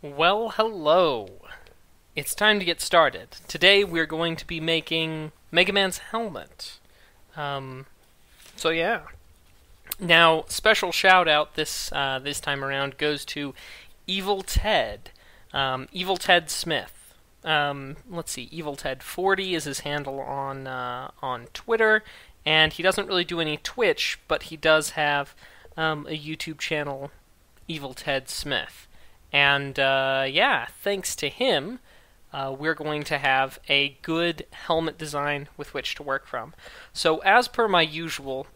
Well, hello. It's time to get started. Today we're going to be making Mega Man's helmet. So yeah. Now, special shout out this time around goes to EvilTed, EvilTedSmith. Let's see, EvilTed40 is his handle on Twitter, and he doesn't really do any Twitch, but he does have a YouTube channel, EvilTedSmith. And yeah, thanks to him, we're going to have a good helmet design with which to work from. So as per my usual,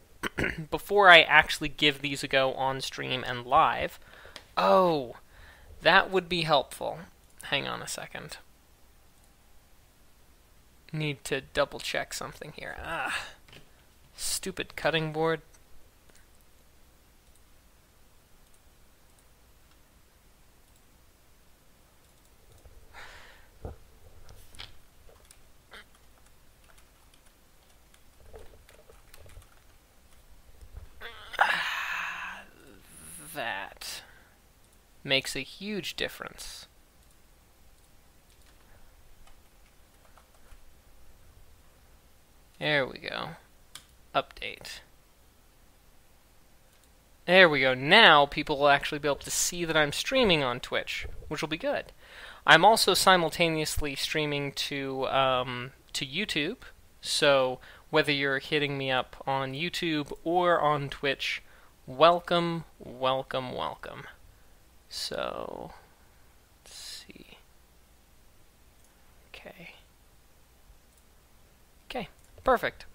before I actually give these a go on stream and live, that would be helpful. Hang on a second. Need to double check something here. Stupid cutting board. That makes a huge difference. There we go. Update. There we go. Now people will actually be able to see that I'm streaming on Twitch, which will be good. I'm also simultaneously streaming to YouTube, so whether you're hitting me up on YouTube or on Twitch, welcome, welcome, welcome. So, let's see. Okay, perfect.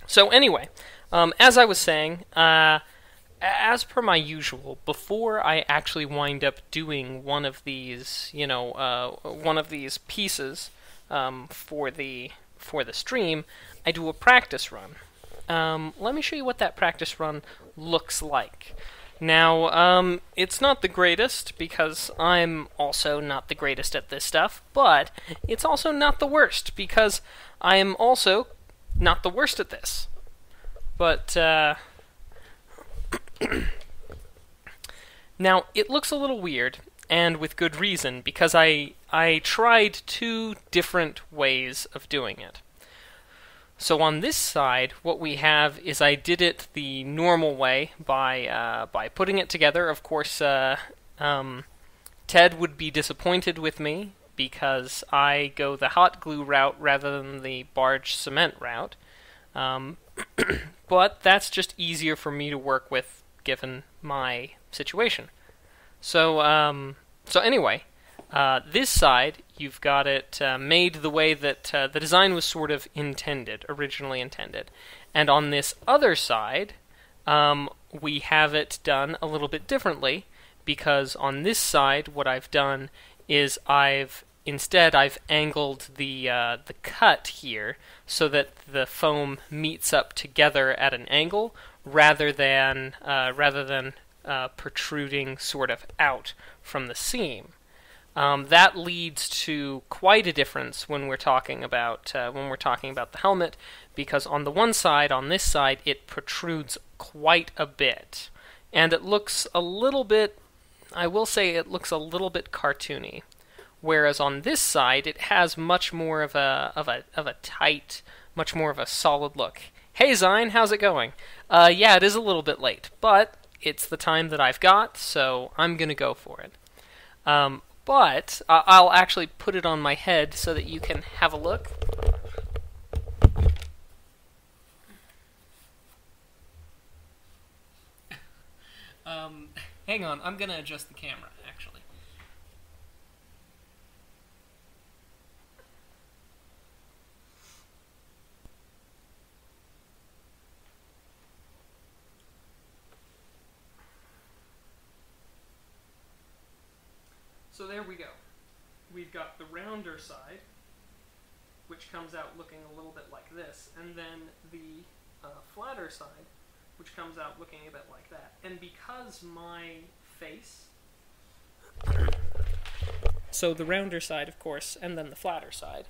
So anyway, as I was saying, as per my usual, before I actually wind up doing one of these, one of these pieces for the stream, I do a practice run. Let me show you what that practice run looks like. Now, it's not the greatest, because I'm also not the greatest at this stuff, but it's also not the worst, because I am also not the worst at this. But, now, it looks a little weird, and with good reason, because I tried two different ways of doing it. So on this side, what we have is I did it the normal way by putting it together. Of course, Ted would be disappointed with me because I go the hot glue route rather than the barge cement route. But that's just easier for me to work with given my situation. So anyway. This side, you've got it made the way that the design was sort of originally intended. And on this other side, we have it done a little bit differently, because on this side, what I've done is I've angled the cut here so that the foam meets up together at an angle rather than protruding sort of out from the seam. That leads to quite a difference when we're talking about the helmet, because on the one side, on this side, it protrudes quite a bit, and it looks a little bit, I will say, it looks a little bit cartoony. Whereas on this side, it has much more of a tight, much more of a solid look. Hey Zine, how's it going? Yeah, it is a little bit late, but it's the time that I've got, so I'm gonna go for it. But I'll actually put it on my head so that you can have a look. Hang on, I'm going to adjust the camera, actually. So there we go. We've got the rounder side, which comes out looking a little bit like this, and then the flatter side, which comes out looking a bit like that. And because my face... So the rounder side, of course, and then the flatter side.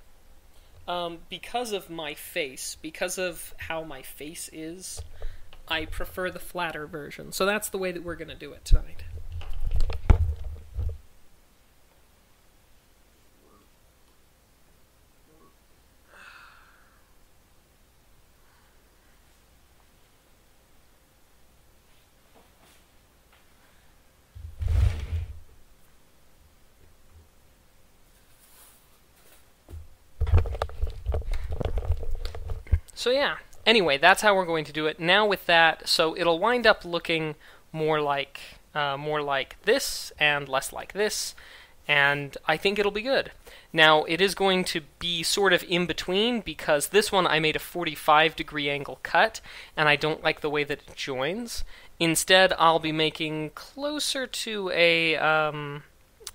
Because of my face, because of how my face is, I prefer the flatter version. So that's the way that we're going to do it tonight. So yeah, anyway, that's how we're going to do it. Now with that, so it'll wind up looking more like this and less like this, and I think it'll be good. Now, it is going to be sort of in between, because this one I made a 45-degree angle cut, and I don't like the way that it joins. Instead, I'll be making closer to a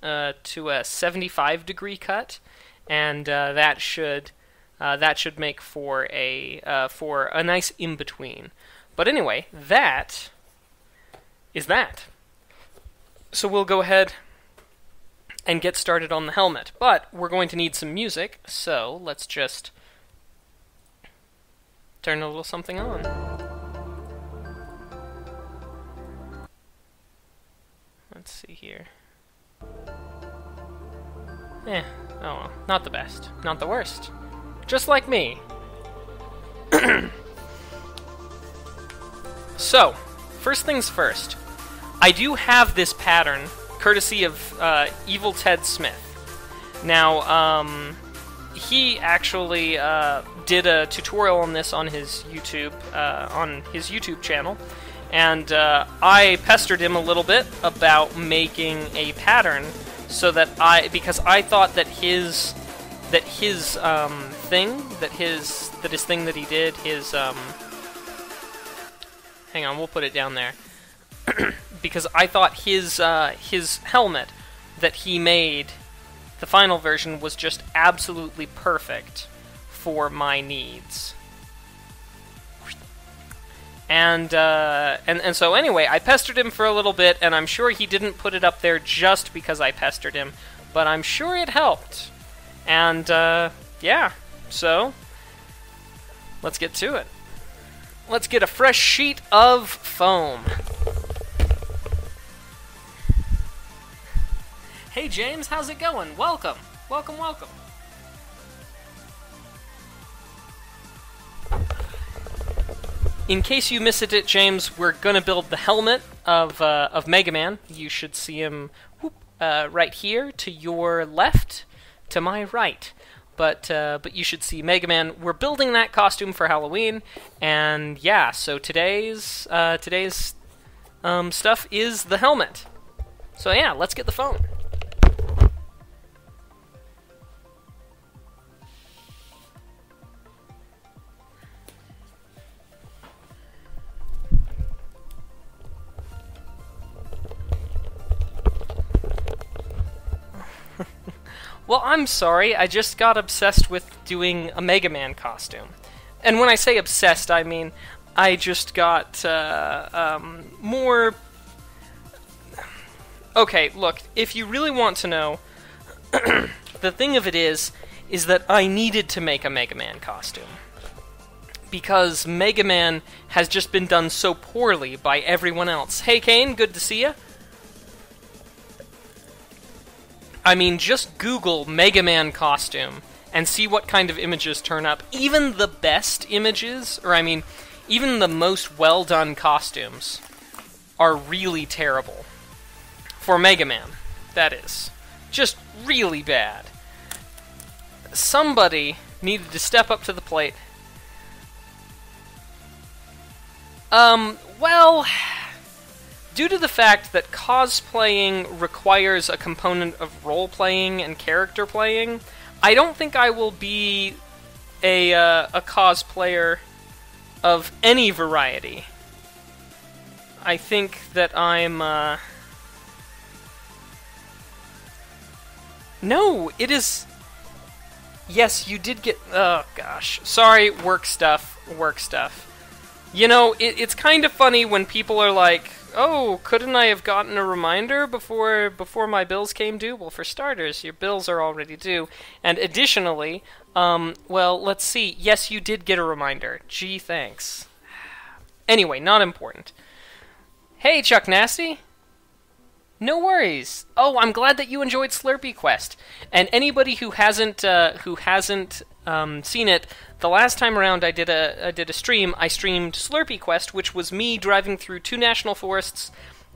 75-degree cut, and that should make for a nice in between. But anyway, that is that. So we'll go ahead and get started on the helmet. But we're going to need some music, so let's just turn a little something on. Let's see here. Oh well, not the best, not the worst. Just like me. So, first things first. I do have this pattern, courtesy of EvilTedSmith. Now, he actually did a tutorial on this on his YouTube channel, and I pestered him a little bit about making a pattern, so that because I thought that his thing that he did, hang on, we'll put it down there. Because I thought his helmet that he made, the final version, was just absolutely perfect for my needs. And so anyway, I pestered him for a little bit, and I'm sure he didn't put it up there just because I pestered him, but I'm sure it helped. And yeah, so let's get to it. Let's get a fresh sheet of foam. Hey James, how's it going? Welcome, welcome, welcome. In case you missed it, James, we're gonna build the helmet of Mega Man. You should see him right here to your left, to my right. But you should see Mega Man. We're building that costume for Halloween, and yeah. So today's stuff is the helmet. So yeah, let's get the foam. Well, I'm sorry, I just got obsessed with doing a Mega Man costume. And when I say obsessed, I mean I just got more... Okay, look, if you really want to know, the thing of it is that I needed to make a Mega Man costume. Because Mega Man has just been done so poorly by everyone else. Hey Kane, good to see ya. I mean, just Google Mega Man costume and see what kind of images turn up. Even the best images, or I mean, even the most well-done costumes, are really terrible. For Mega Man, that is. Just really bad. Somebody needed to step up to the plate. Well... Due to the fact that cosplaying requires a component of role-playing and character playing, I don't think I will be a cosplayer of any variety. I think that I'm, No, it is... Yes, you did get... Oh, gosh. Sorry, work stuff. You know, it's kind of funny when people are like, oh, couldn't I have gotten a reminder before my bills came due? Well, for starters, your bills are already due. And additionally, well, let's see. Yes, you did get a reminder. Gee, thanks. Anyway, not important. Hey, Chuck Nasty. No worries. Oh, I'm glad that you enjoyed Slurpee Quest. And anybody who hasn't seen it, the last time around I did a stream, I streamed Slurpee Quest, which was me driving through 2 national forests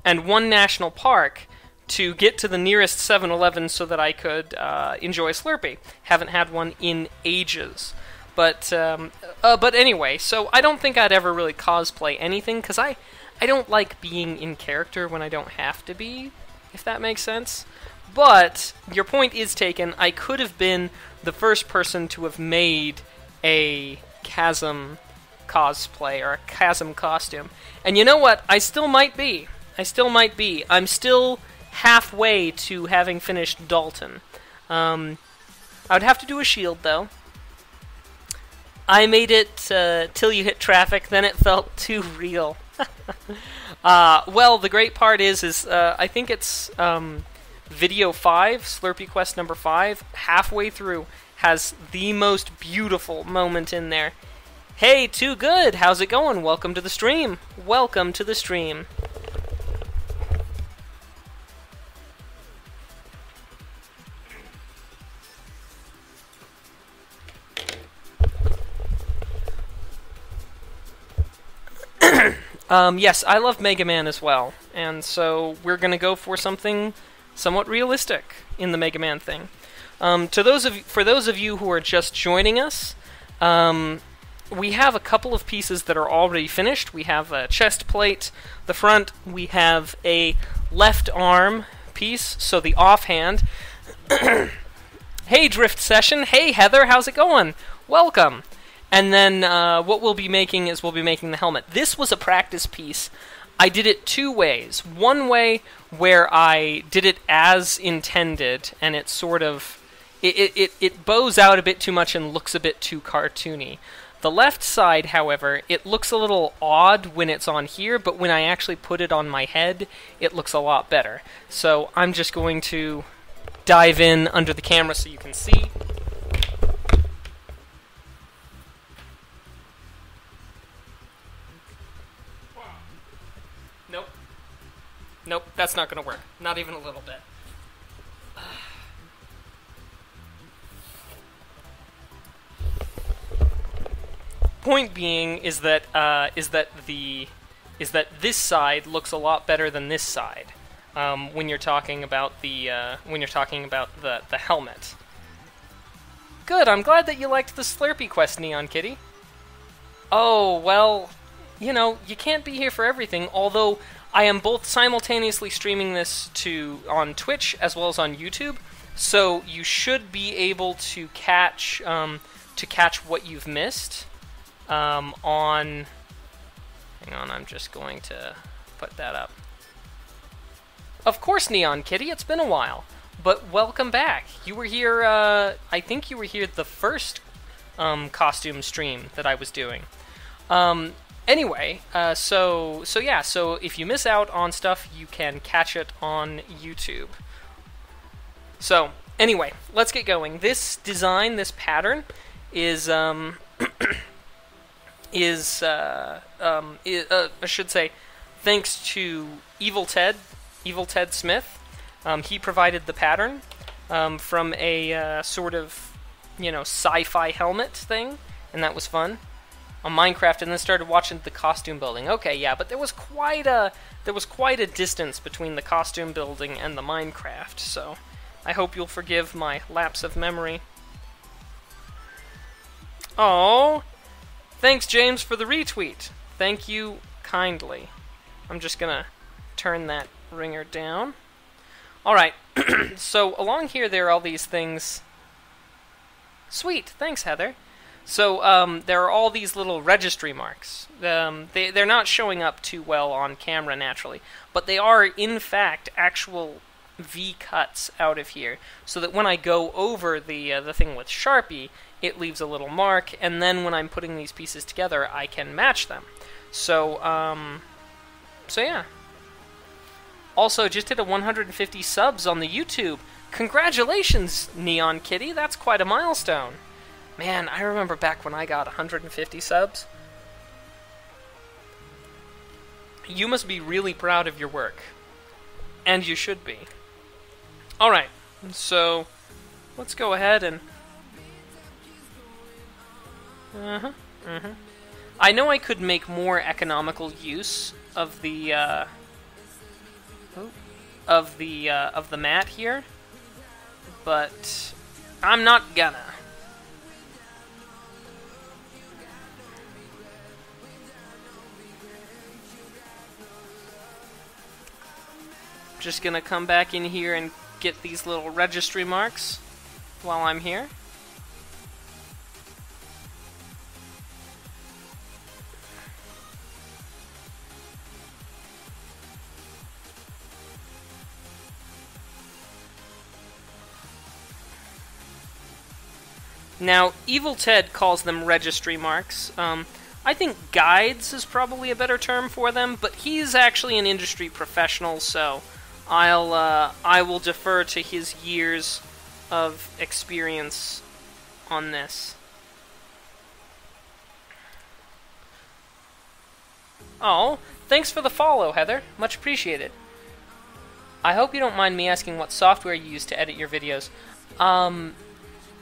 and 1 national park to get to the nearest 7-Eleven so that I could enjoy Slurpee. Haven't had one in ages. But anyway, so I don't think I'd ever really cosplay anything, because I don't like being in character when I don't have to be, if that makes sense. But your point is taken. I could have been the first person to have made a Chasm cosplay, or a Chasm costume. And you know what? I still might be. I'm still halfway to having finished Dalton. I would have to do a shield, though. I made it till you hit traffic, then it felt too real. Well, the great part is I think it's video 5, Slurpee Quest number 5, halfway through, has the most beautiful moment in there. Hey, Too Good, how's it going? Welcome to the stream. Welcome to the stream. Yes, I love Mega Man as well, and so we're going to go for something somewhat realistic in the Mega Man thing. For those of you who are just joining us, we have a couple of pieces that are already finished. We have a chest plate, the front, we have a left arm piece, so the offhand. Hey, Drift Session! Hey, Heather, how's it going? Welcome! And then what we'll be making is we'll be making the helmet. This was a practice piece. I did it two ways. One way where I did it as intended, and it sort of it bows out a bit too much and looks a bit too cartoony. The left side, however, it looks a little odd when it's on here, but when I actually put it on my head, it looks a lot better. So I'm just going to dive in under the camera so you can see. Nope, that's not going to work. Not even a little bit. Point being is that this side looks a lot better than this side when you're talking about the helmet. Good. I'm glad that you liked the Slurpee Quest, Neon Kitty. Oh well, you know, you can't be here for everything. Although I am both simultaneously streaming this on Twitch as well as on YouTube, so you should be able to catch what you've missed on. Hang on, I'm just going to put that up. Of course, Neon Kitty, it's been a while, but welcome back. You were here. I think you were here the first costume stream that I was doing. Anyway, so if you miss out on stuff, you can catch it on YouTube. So, anyway, let's get going. This design, this pattern, is I should say, thanks to EvilTedSmith. He provided the pattern from a sort of, sci-fi helmet thing, and that was fun. On Minecraft, and then started watching the costume building. Okay, yeah, but there was quite a distance between the costume building and the Minecraft, so I hope you'll forgive my lapse of memory. Oh, thanks, James, for the retweet. Thank you kindly. I'm just gonna turn that ringer down. All right, so along here there are all these things. Sweet, thanks, Heather. So there are all these little registry marks. They're not showing up too well on camera naturally, but they are in fact actual V-cuts out of here, so that when I go over the thing with Sharpie, it leaves a little mark, and then when I'm putting these pieces together, I can match them. So yeah. Also, just hit a 150 subs on the YouTube. Congratulations, Neon Kitty. That's quite a milestone. Man, I remember back when I got 150 subs. You must be really proud of your work. And you should be. Alright, so let's go ahead and... I know I could make more economical use of the, of the mat here, but I'm not gonna. Just gonna come back in here and get these little registry marks while I'm here. Now, EvilTed calls them registry marks. I think guides is probably a better term for them, but he's actually an industry professional, so I will defer to his years of experience on this. Oh, thanks for the follow, Heather. Much appreciated. I hope you don't mind me asking what software you use to edit your videos.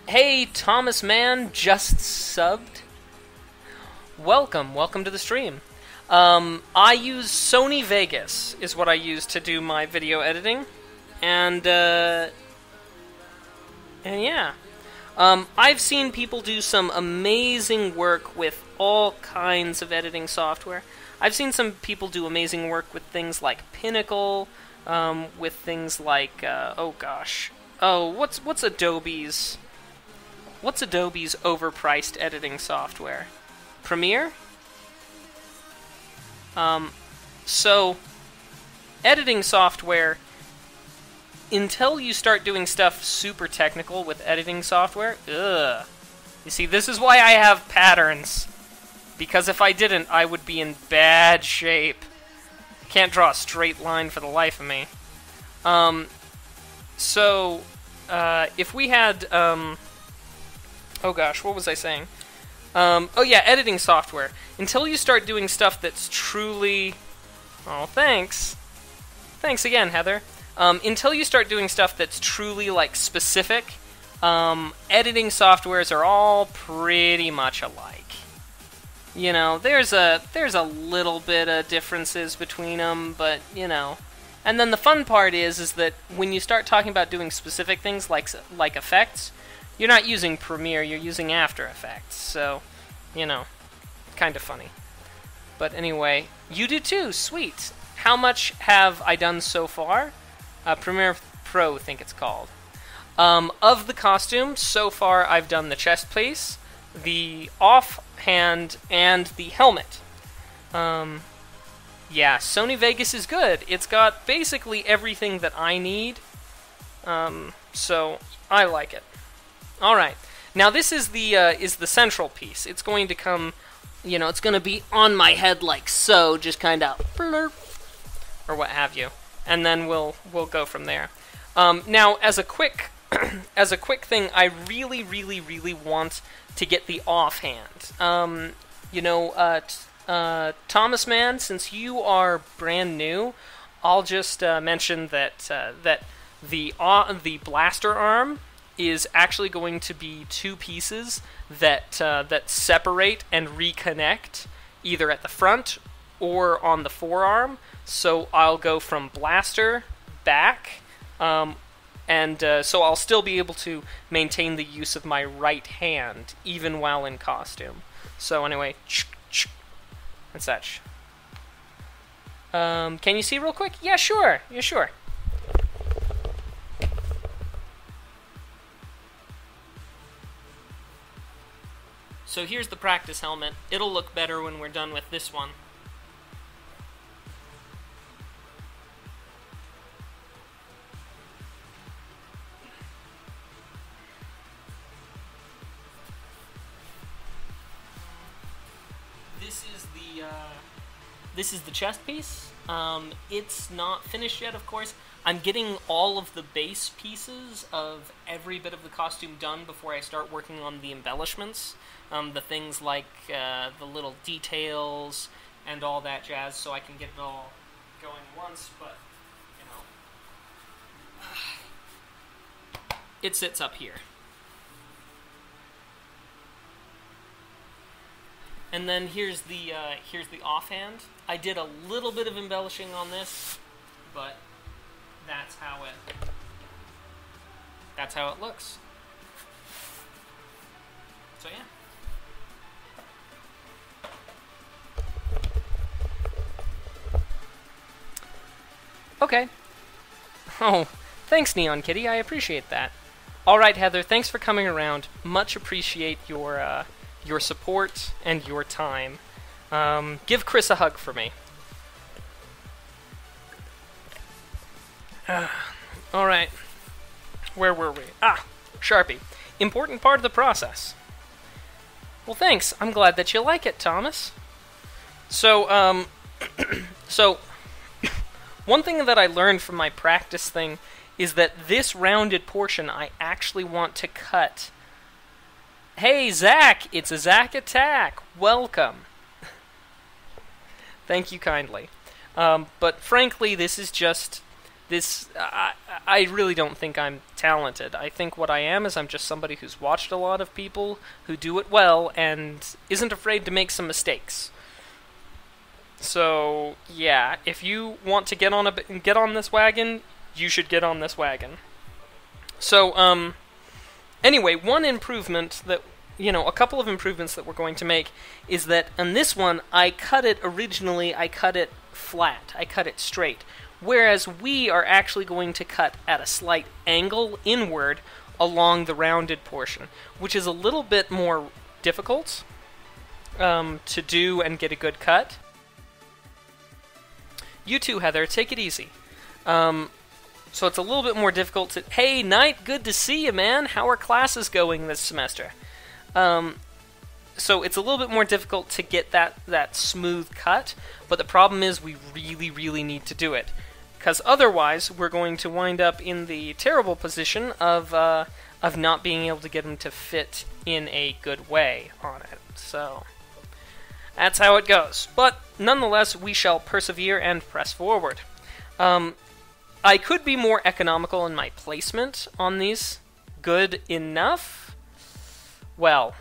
Hey, Thomas Man, just subbed. Welcome to the stream. I use Sony Vegas, is what I use to do my video editing. And yeah. I've seen people do some amazing work with all kinds of editing software. I've seen some people do amazing work with things like Pinnacle, with things like, oh gosh. Oh, what's Adobe's... What's Adobe's overpriced editing software? Premiere? So, editing software, until you start doing stuff super technical with editing software, ugh. You see, this is why I have patterns. Because if I didn't, I would be in bad shape. Can't draw a straight line for the life of me. If we had, oh gosh, what was I saying? Oh yeah, editing software. Until you start doing stuff that's truly... Oh, thanks. Thanks again, Heather. Until you start doing stuff that's truly, like, specific, editing softwares are all pretty much alike. You know, there's a little bit of differences between them, but, you know. And then the fun part is that when you start talking about doing specific things like effects, you're not using Premiere, you're using After Effects, so, you know, kind of funny. But anyway, you do too, sweet. How much have I done so far? Premiere Pro, I think it's called. Of the costume, so far I've done the chest piece, the offhand, and the helmet. Yeah, Sony Vegas is good. It's got basically everything that I need, so I like it. Alright, now this is the central piece. It's going to come, you know, it's going to be on my head like so, just kind of blurp, or what have you. And then we'll go from there. Now, as a quick thing, I really want to get the offhand. You know, Thomas Man, since you are brand new, I'll just mention that the blaster arm is actually going to be two pieces that separate and reconnect either at the front or on the forearm. So I'll go from blaster back, and so I'll still be able to maintain the use of my right hand even while in costume. So anyway, and such. Can you see real quick? Yeah, sure. Yeah, sure. So here's the practice helmet. It'll look better when we're done with this one. This is the chest piece. It's not finished yet, of course. I'm getting all of the base pieces of every bit of the costume done before I start working on the embellishments. The things like the little details and all that jazz, so I can get it all going once, but, you know. It sits up here. And then here's the offhand. I did a little bit of embellishing on this, but that's how it looks. So yeah. Okay. Oh, thanks, Neon Kitty. I appreciate that. All right, Heather. Thanks for coming around. Much appreciate your support and your time. Give Chris a hug for me. All right. Where were we? Sharpie. Important part of the process. Well, thanks. I'm glad that you like it, Thomas. So, so, one thing that I learned from my practice thing is that this rounded portion I actually want to cut. Hey, Zach! It's a Zach attack! Welcome! Thank you kindly. But frankly, this is just... I really don't think I'm talented. I think what I am is I'm just somebody who's watched a lot of people who do it well and isn't afraid to make some mistakes. So, yeah, if you want to get on this wagon, you should get on this wagon. So, anyway, one improvement that, a couple of improvements that we're going to make is that on this one, I cut it flat. I cut it straight. Whereas we are actually going to cut at a slight angle inward along the rounded portion, which is a little bit more difficult to do and get a good cut. You too, Heather. Take it easy. So it's a little bit more difficult to... Hey, Knight, good to see you, man. How are classes going this semester? So it's a little bit more difficult to get that smooth cut, but the problem is we really, really need to do it. Because otherwise, we're going to wind up in the terrible position of not being able to get them to fit in a good way on it. So that's how it goes. But nonetheless, we shall persevere and press forward. I could be more economical in my placement on these. Good enough? Well,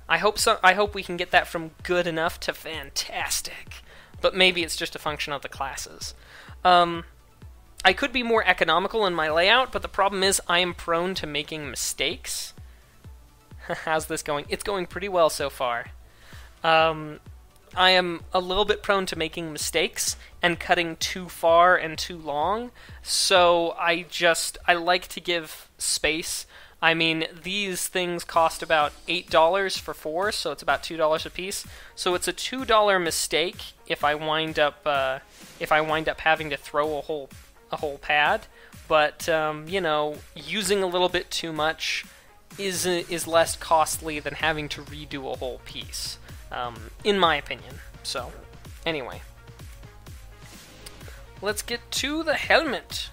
I hope so. I hope we can get that from good enough to fantastic. But maybe it's just a function of the classes. I could be more economical in my layout, but the problem is I am prone to making mistakes. How's this going? It's going pretty well so far. I am a little bit prone to making mistakes and cutting too far and too long, so I like to give space. I mean, these things cost about $8 for 4, so it's about $2 a piece. So it's a $2 mistake if I wind up having to throw a whole pad. But using a little bit too much is less costly than having to redo a whole piece, in my opinion. So, anyway, let's get to the helmet.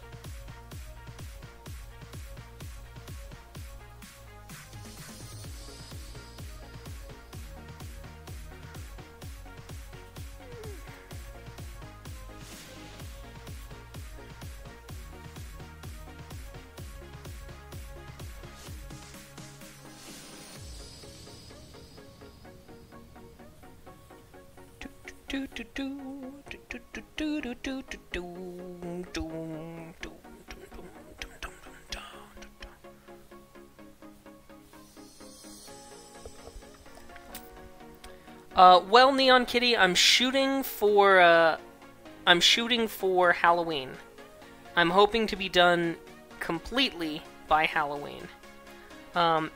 Well, Neon Kitty, I'm shooting for Halloween. I'm hoping to be done completely by Halloween.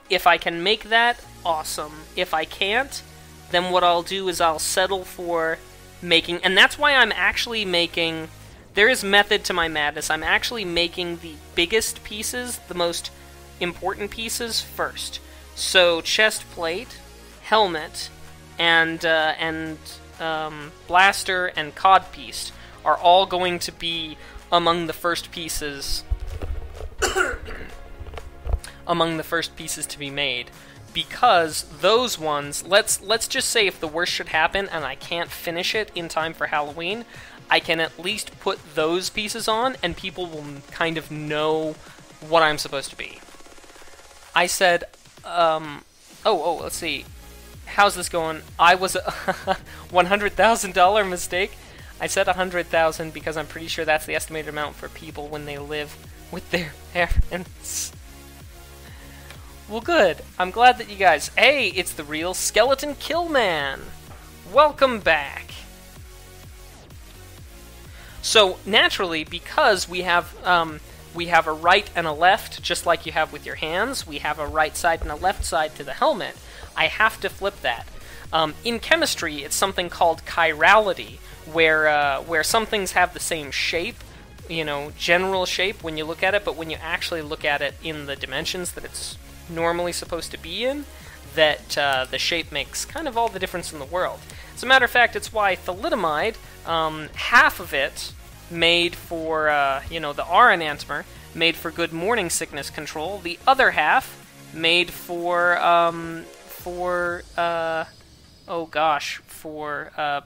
If I can make that, awesome. If I can't, then what I'll do is I'll settle for making... And that's why I'm actually making... There is method to my madness. I'm actually making the biggest pieces, the most important pieces, first. So, chest plate, helmet, and blaster and codpiece are all going to be among the first pieces... among the first pieces to be made. Because those ones, let's just say if the worst should happen and I can't finish it in time for Halloween, I can at least put those pieces on and people will kind of know what I'm supposed to be. I said, let's see. How's this going? I was a $100,000 mistake. I said 100,000 because I'm pretty sure that's the estimated amount for people when they live with their parents. Well, good. I'm glad that you guys... Hey, it's the real Skeleton Killman! Welcome back! So, naturally, because we have we have a right and a left, just like you have with your hands. We have a right side and a left side to the helmet. I have to flip that. In chemistry, it's something called chirality, where some things have the same shape, you know, general shape when you look at it, but when you actually look at it in the dimensions that it's normally supposed to be in, that the shape makes kind of all the difference in the world. As a matter of fact, it's why thalidomide, half of it made for, you know, the R enantiomer, made for good morning sickness control. The other half made for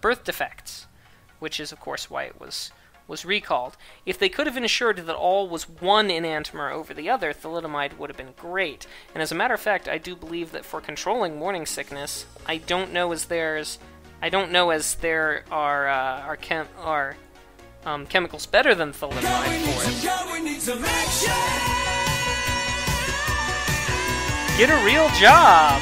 birth defects, which is, of course, why it was recalled. If they could have ensured that all was one enantiomer over the other, thalidomide would have been great. And as a matter of fact, I do believe that for controlling morning sickness, I don't know as there are chemicals better than thalidomide for it. Get a real job!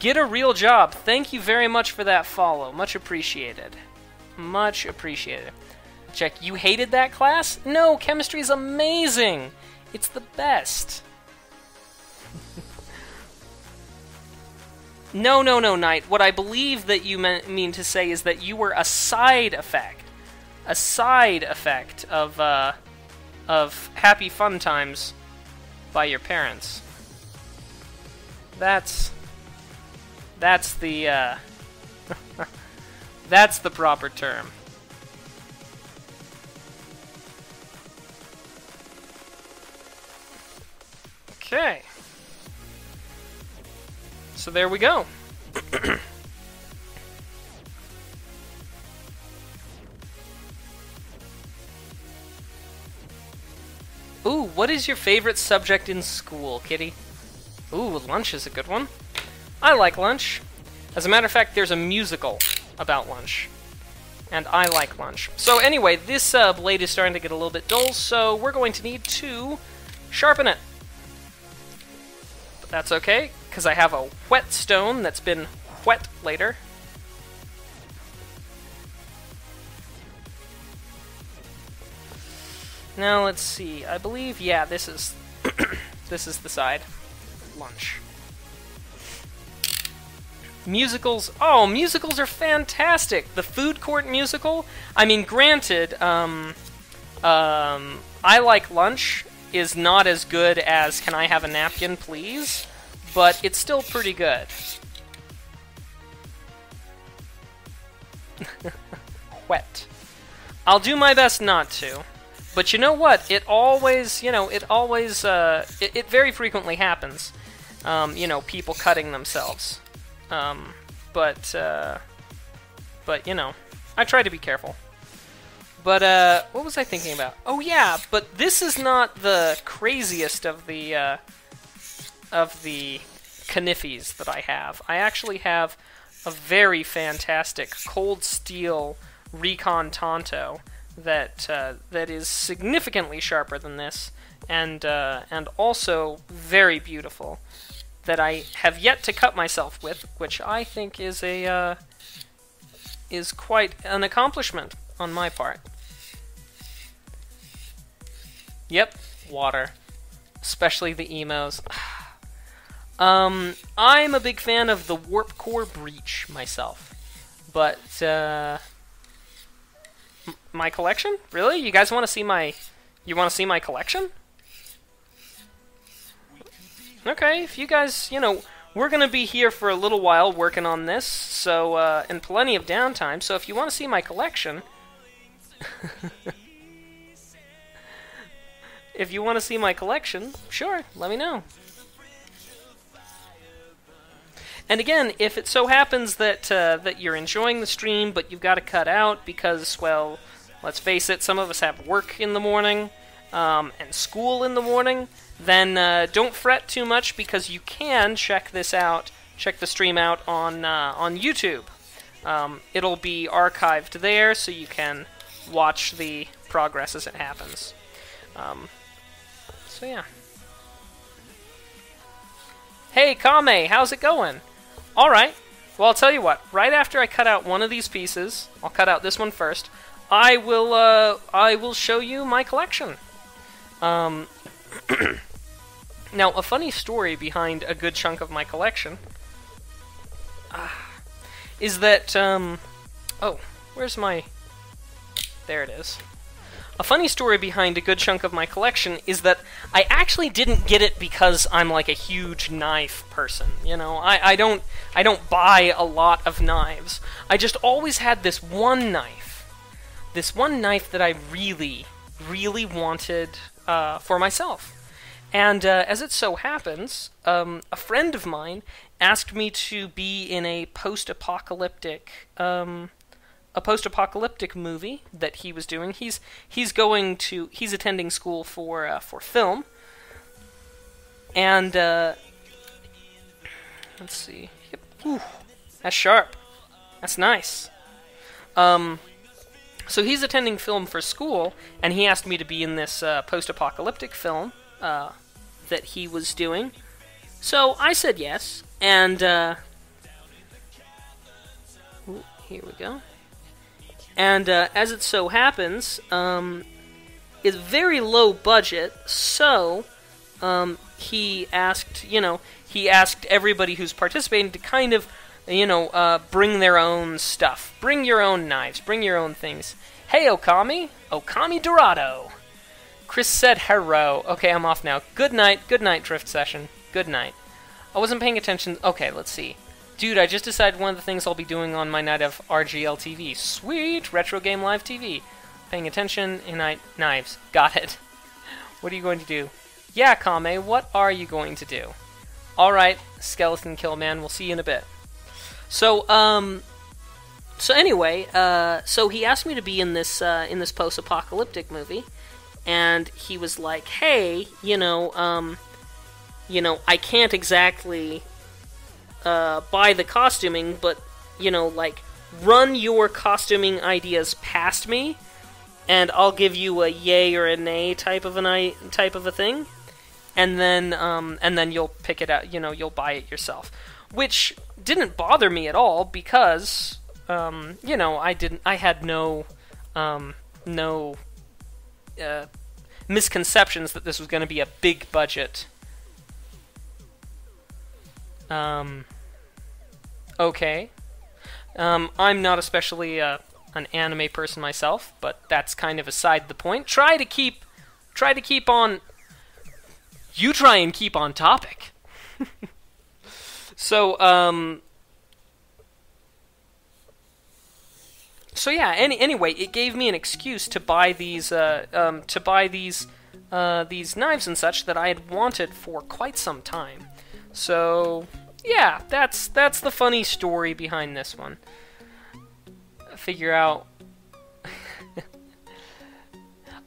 Get a real job. Thank you very much for that follow. Much appreciated. Much appreciated. Check, you hated that class? No, chemistry is amazing! It's the best. No, Knight. What I believe that you mean to say is that you were a side effect. A side effect of Happy Fun Times by your parents. That's the that's the proper term. Okay. So there we go. Ooh, what is your favorite subject in school, Kitty? Ooh, lunch is a good one. I like lunch. As a matter of fact, there's a musical about lunch. And I like lunch. So anyway, this blade is starting to get a little bit dull, so we're going to need to sharpen it. But that's okay, because I have a whetstone that's been whet later. Now let's see. I believe, yeah, this is this is the side. Lunch. Musicals. Oh, musicals are fantastic. The Food Court musical. I mean, granted, I Like Lunch is not as good as Can I Have a Napkin, Please? But it's still pretty good. Wet. I'll do my best not to. But you know what? It always, it very frequently happens. People cutting themselves. But you know, I try to be careful. But, what was I thinking about? Oh yeah, but this is not the craziest of the Kniffys that I have. I actually have a very fantastic cold steel Recon Tonto that is significantly sharper than this, and also very beautiful, that I have yet to cut myself with, which I think is quite an accomplishment on my part. Yep, water, especially the emos. I'm a big fan of the Warp Core Breach myself, but my collection? Really? You guys want to see my... You want to see my collection? Okay, if you guys, we're going to be here for a little while working on this, so, and plenty of downtime, so if you want to see my collection... if you want to see my collection, sure, let me know. And again, if it so happens that that you're enjoying the stream, but you've got to cut out because, well, let's face it, some of us have work in the morning and school in the morning, then don't fret too much, because you can check this out, check the stream out on YouTube. It'll be archived there, so you can watch the progress as it happens. So yeah. Hey, Kame, how's it going? Alright, well, I'll tell you what. Right after I cut out one of these pieces, I'll cut out this one first, I will show you my collection. Now, a funny story behind a good chunk of my collection is that, oh, where's my... There it is. A funny story behind a good chunk of my collection is that I actually didn't get it because I'm like a huge knife person. You know, I don't buy a lot of knives. I just always had this one knife that I really, really wanted for myself. And as it so happens, a friend of mine asked me to be in a post-apocalyptic movie that he was doing. He's attending school for film. And let's see. Yep. Ooh, that's sharp. That's nice. So he's attending film for school, and he asked me to be in this post-apocalyptic film that he was doing. So I said yes, and ooh, here we go. And as it so happens, it's very low budget, so he asked everybody who's participating to kind of, bring their own stuff. Bring your own knives, bring your own things. Hey, Okami Dorado. Chris said hello. Okay, I'm off now. Good night, Drift Session. Good night. I wasn't paying attention. Okay, let's see. Dude, I just decided one of the things I'll be doing on my night of RGL TV. Sweet! Retro Game Live TV. Paying attention, and knives. Got it. What are you going to do? Yeah, Kame, what are you going to do? Alright, Skeleton Kill Man, we'll see you in a bit. So anyway, so he asked me to be in this post-apocalyptic movie, and he was like, hey, I can't exactly buy the costuming, but, run your costuming ideas past me, and I'll give you a yay or a nay type of a thing, and then you'll pick it out, you'll buy it yourself. Which didn't bother me at all, because, I had no misconceptions that this was going to be a big budget. Okay. I'm not especially an anime person myself, but that's kind of aside the point. Try to keep on. You try and keep on topic. So yeah. Anyway, it gave me an excuse to buy these knives and such that I had wanted for quite some time. So yeah, that's the funny story behind this one. Figure out.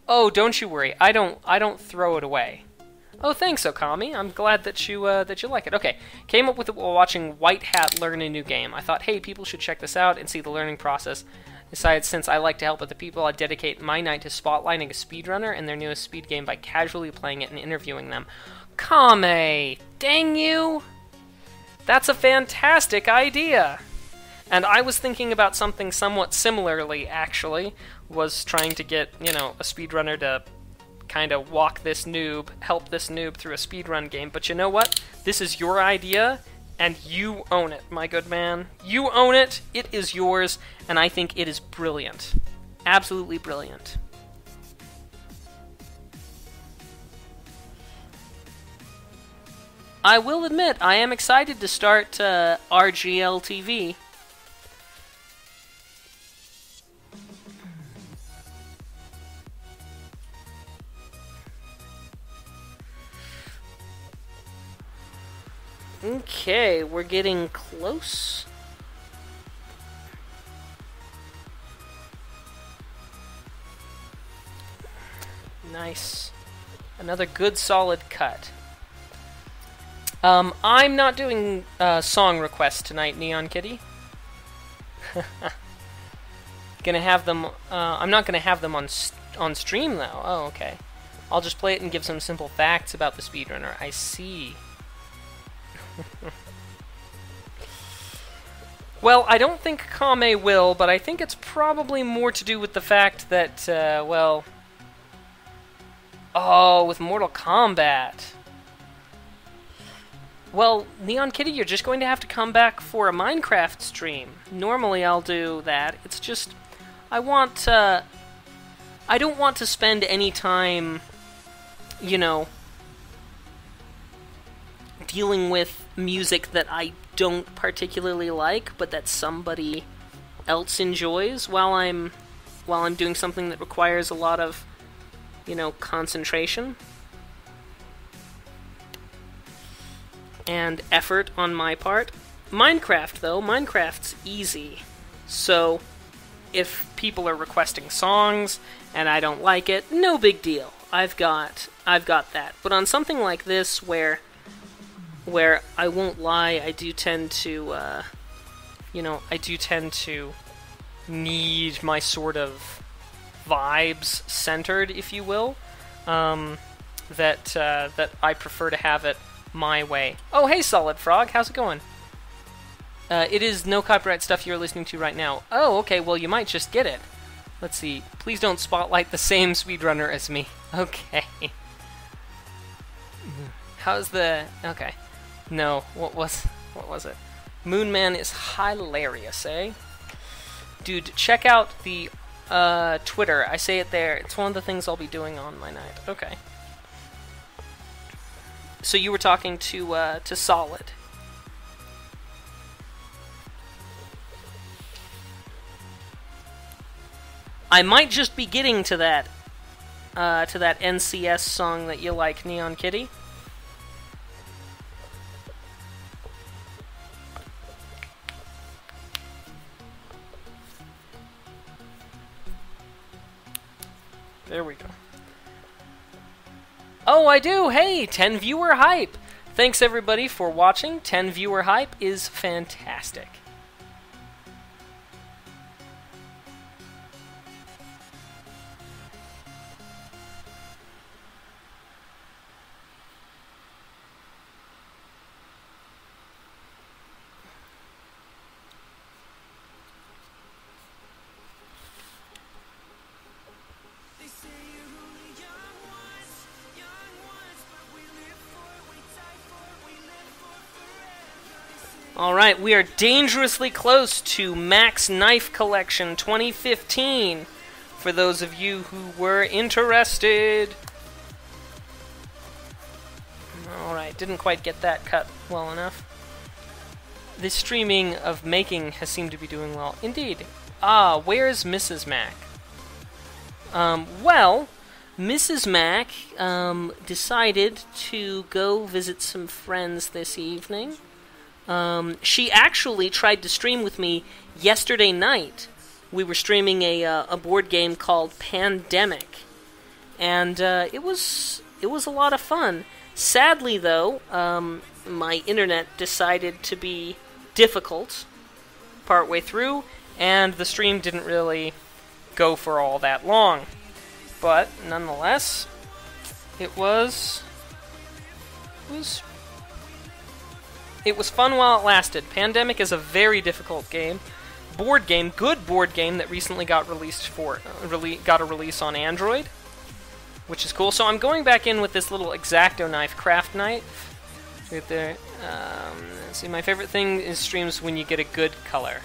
Oh, don't you worry. I don't throw it away. Oh, thanks, Okami. I'm glad that you like it. Okay, came up with it while watching White Hat learn a new game. I thought, hey, people should check this out and see the learning process. Decided since I like to help other people, I'd dedicate my night to spotlighting a speedrunner and their newest speed game by casually playing it and interviewing them. Kame! Dang you! That's a fantastic idea! And I was thinking about something somewhat similarly, actually. Was trying to get, a speedrunner to kind of help this noob through a speedrun game. But you know what? This is your idea, and you own it, my good man. You own it, it is yours, and I think it is brilliant. Absolutely brilliant. I will admit, I am excited to start RGL TV. Okay, we're getting close. Nice. Another good solid cut. I'm not doing song requests tonight, Neon Kitty. Gonna have them. I'm not gonna have them on stream though. Oh, okay. I'll just play it and give some simple facts about the speedrunner. I see. Well, I don't think Kame will, but I think it's probably more to do with the fact that, well... Oh, with Mortal Kombat. Well, Neon Kitty, you're just going to have to come back for a Minecraft stream. Normally I'll do that. It's just... I don't want to spend any time, you know, dealing with music that I don't particularly like, but that somebody else enjoys while I'm doing something that requires a lot of, you know, concentration and effort on my part. Minecraft, though, Minecraft's easy. So if people are requesting songs and I don't like it, no big deal. I've got that. But on something like this where I won't lie, I do tend to need my sort of vibes centered, if you will. That I prefer to have it my way. Oh, hey, Solid Frog, how's it going? It is no copyright stuff you're listening to right now. Oh, okay, well, you might just get it. Let's see. Please don't spotlight the same speedrunner as me. Okay. How's the... Okay. No, what was it? Moonman is hilarious, eh? Dude, check out the Twitter. I say it there. It's one of the things I'll be doing on my night. Okay. So you were talking to Solid. I might just be getting to that NCS song that you like, Neon Kitty. There we go. Oh, I do! Hey, 10 viewer hype! Thanks everybody for watching. 10 viewer hype is fantastic. Alright, we are dangerously close to Max Knife Collection 2015, for those of you who were interested. Alright, didn't quite get that cut well enough. The streaming of making has seemed to be doing well. Indeed. Ah, where's Mrs. Mac? Well, Mrs. Mac decided to go visit some friends this evening. She actually tried to stream with me yesterday night. We were streaming a board game called Pandemic, and it was a lot of fun. Sadly, though, my internet decided to be difficult partway through, and the stream didn't really go for all that long. But nonetheless, it was fun while it lasted. Pandemic is a very difficult game. Good board game that recently got released got a release on Android, which is cool. So I'm going back in with this little X-Acto knife, craft knife. Right there. See, my favorite thing is streams when you get a good color.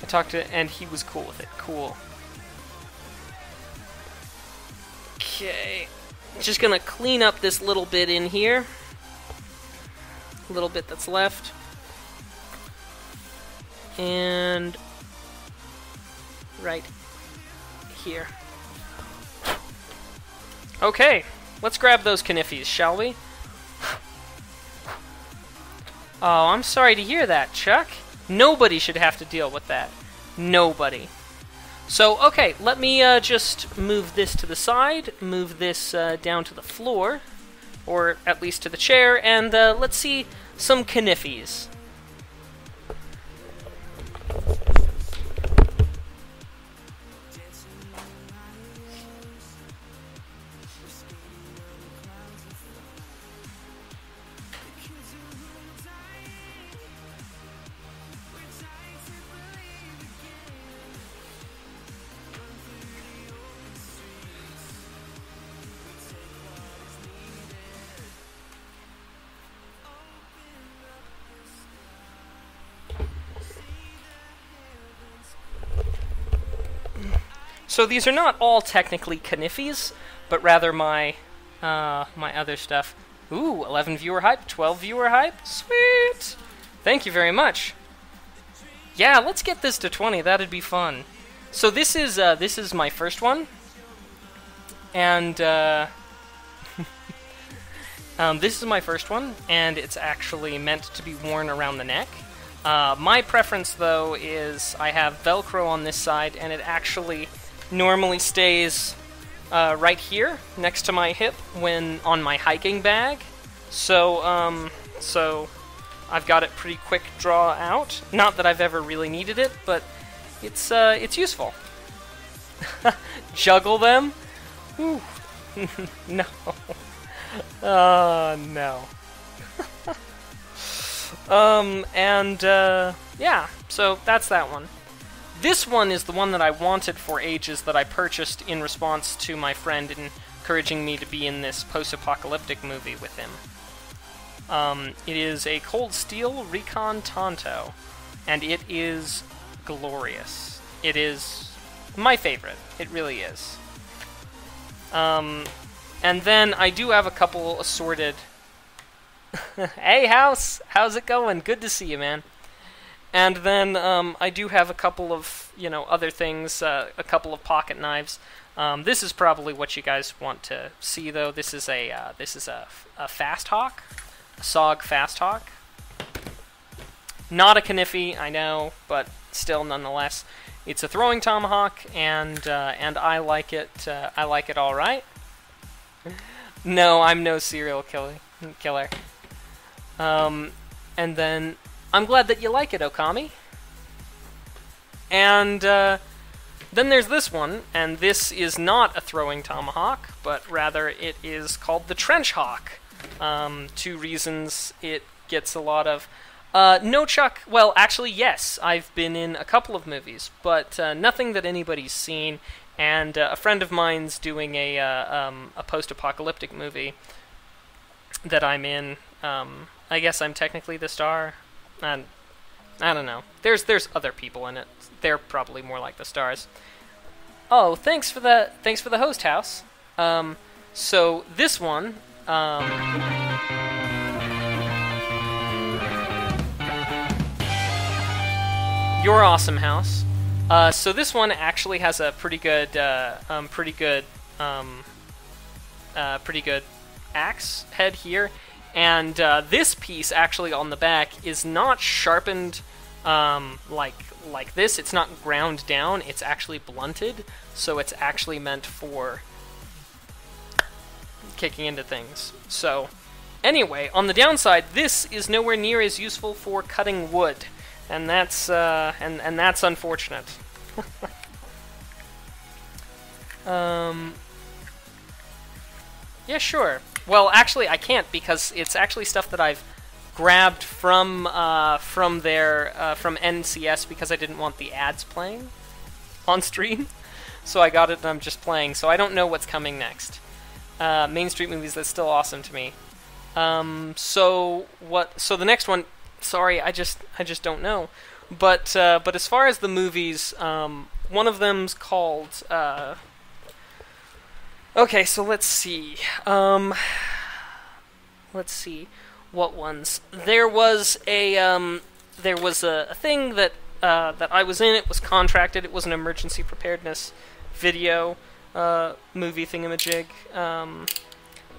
I talked to, and he was cool with it. Cool. Okay. Just gonna clean up this little bit in here. Little bit that's left, and right here. Okay, let's grab those Kniffys, shall we? Oh, I'm sorry to hear that, Chuck. Nobody should have to deal with that. Nobody. So, okay, let me just move this to the side, move this down to the floor, or at least to the chair, and let's see some Kniffys. So these are not all technically Kniffy's, but rather my my other stuff. Ooh, 11 viewer hype, 12 viewer hype, sweet! Thank you very much. Yeah, let's get this to 20, that'd be fun. So this is my first one, and this is my first one, and it's actually meant to be worn around the neck. My preference, though, is I have Velcro on this side, and it actually normally stays right here, next to my hip, when on my hiking bag. So, so I've got it pretty quick draw out. Not that I've ever really needed it, but it's useful. Juggle them? Ooh. No. No. Yeah, so that's that one. This one is the one that I wanted for ages, that I purchased in response to my friend encouraging me to be in this post-apocalyptic movie with him. It is a Cold Steel Recon Tonto, and it is glorious. It is my favorite. It really is. And then I do have a couple assorted... Hey, House! How's it going? Good to see you, man. And then I do have a couple of, you know, other things, a couple of pocket knives. This is probably what you guys want to see, though. This is a Fast Hawk, a SOG Fast Hawk. Not a Kniffy, I know, but still, nonetheless, it's a throwing tomahawk, and I like it. I like it all right. No, I'm no serial killer. And then I'm glad that you like it, Okami. And then there's this one, and this is not a throwing tomahawk, but rather it is called the Trench Hawk. 2 reasons it gets a lot of... no, Chuck. Well, actually, yes. I've been in a couple of movies, but nothing that anybody's seen. And a friend of mine's doing a post-apocalyptic movie that I'm in. I guess I'm technically the star. And I don't know. There's other people in it. They're probably more like the stars. Oh, thanks for the host, House. So this one. You're awesome, House. So this one actually has a pretty good axe head here, and this piece actually on the back is not sharpened like this. It's not ground down. It's actually blunted, so it's actually meant for kicking into things. So anyway, on the downside, this is nowhere near as useful for cutting wood. And that's and that's unfortunate. Yeah, sure. Well, actually, I can't, because it's actually stuff that I've grabbed from NCS, because I didn't want the ads playing on stream. So I got it, and I'm just playing. So I don't know what's coming next. Main Street movies, that's still awesome to me. So the next one. Sorry, I just don't know. But as far as the movies, one of them's called. Okay, so let's see. Let's see, what ones? There was a thing that I was in. It was contracted. It was an emergency preparedness video movie thingamajig.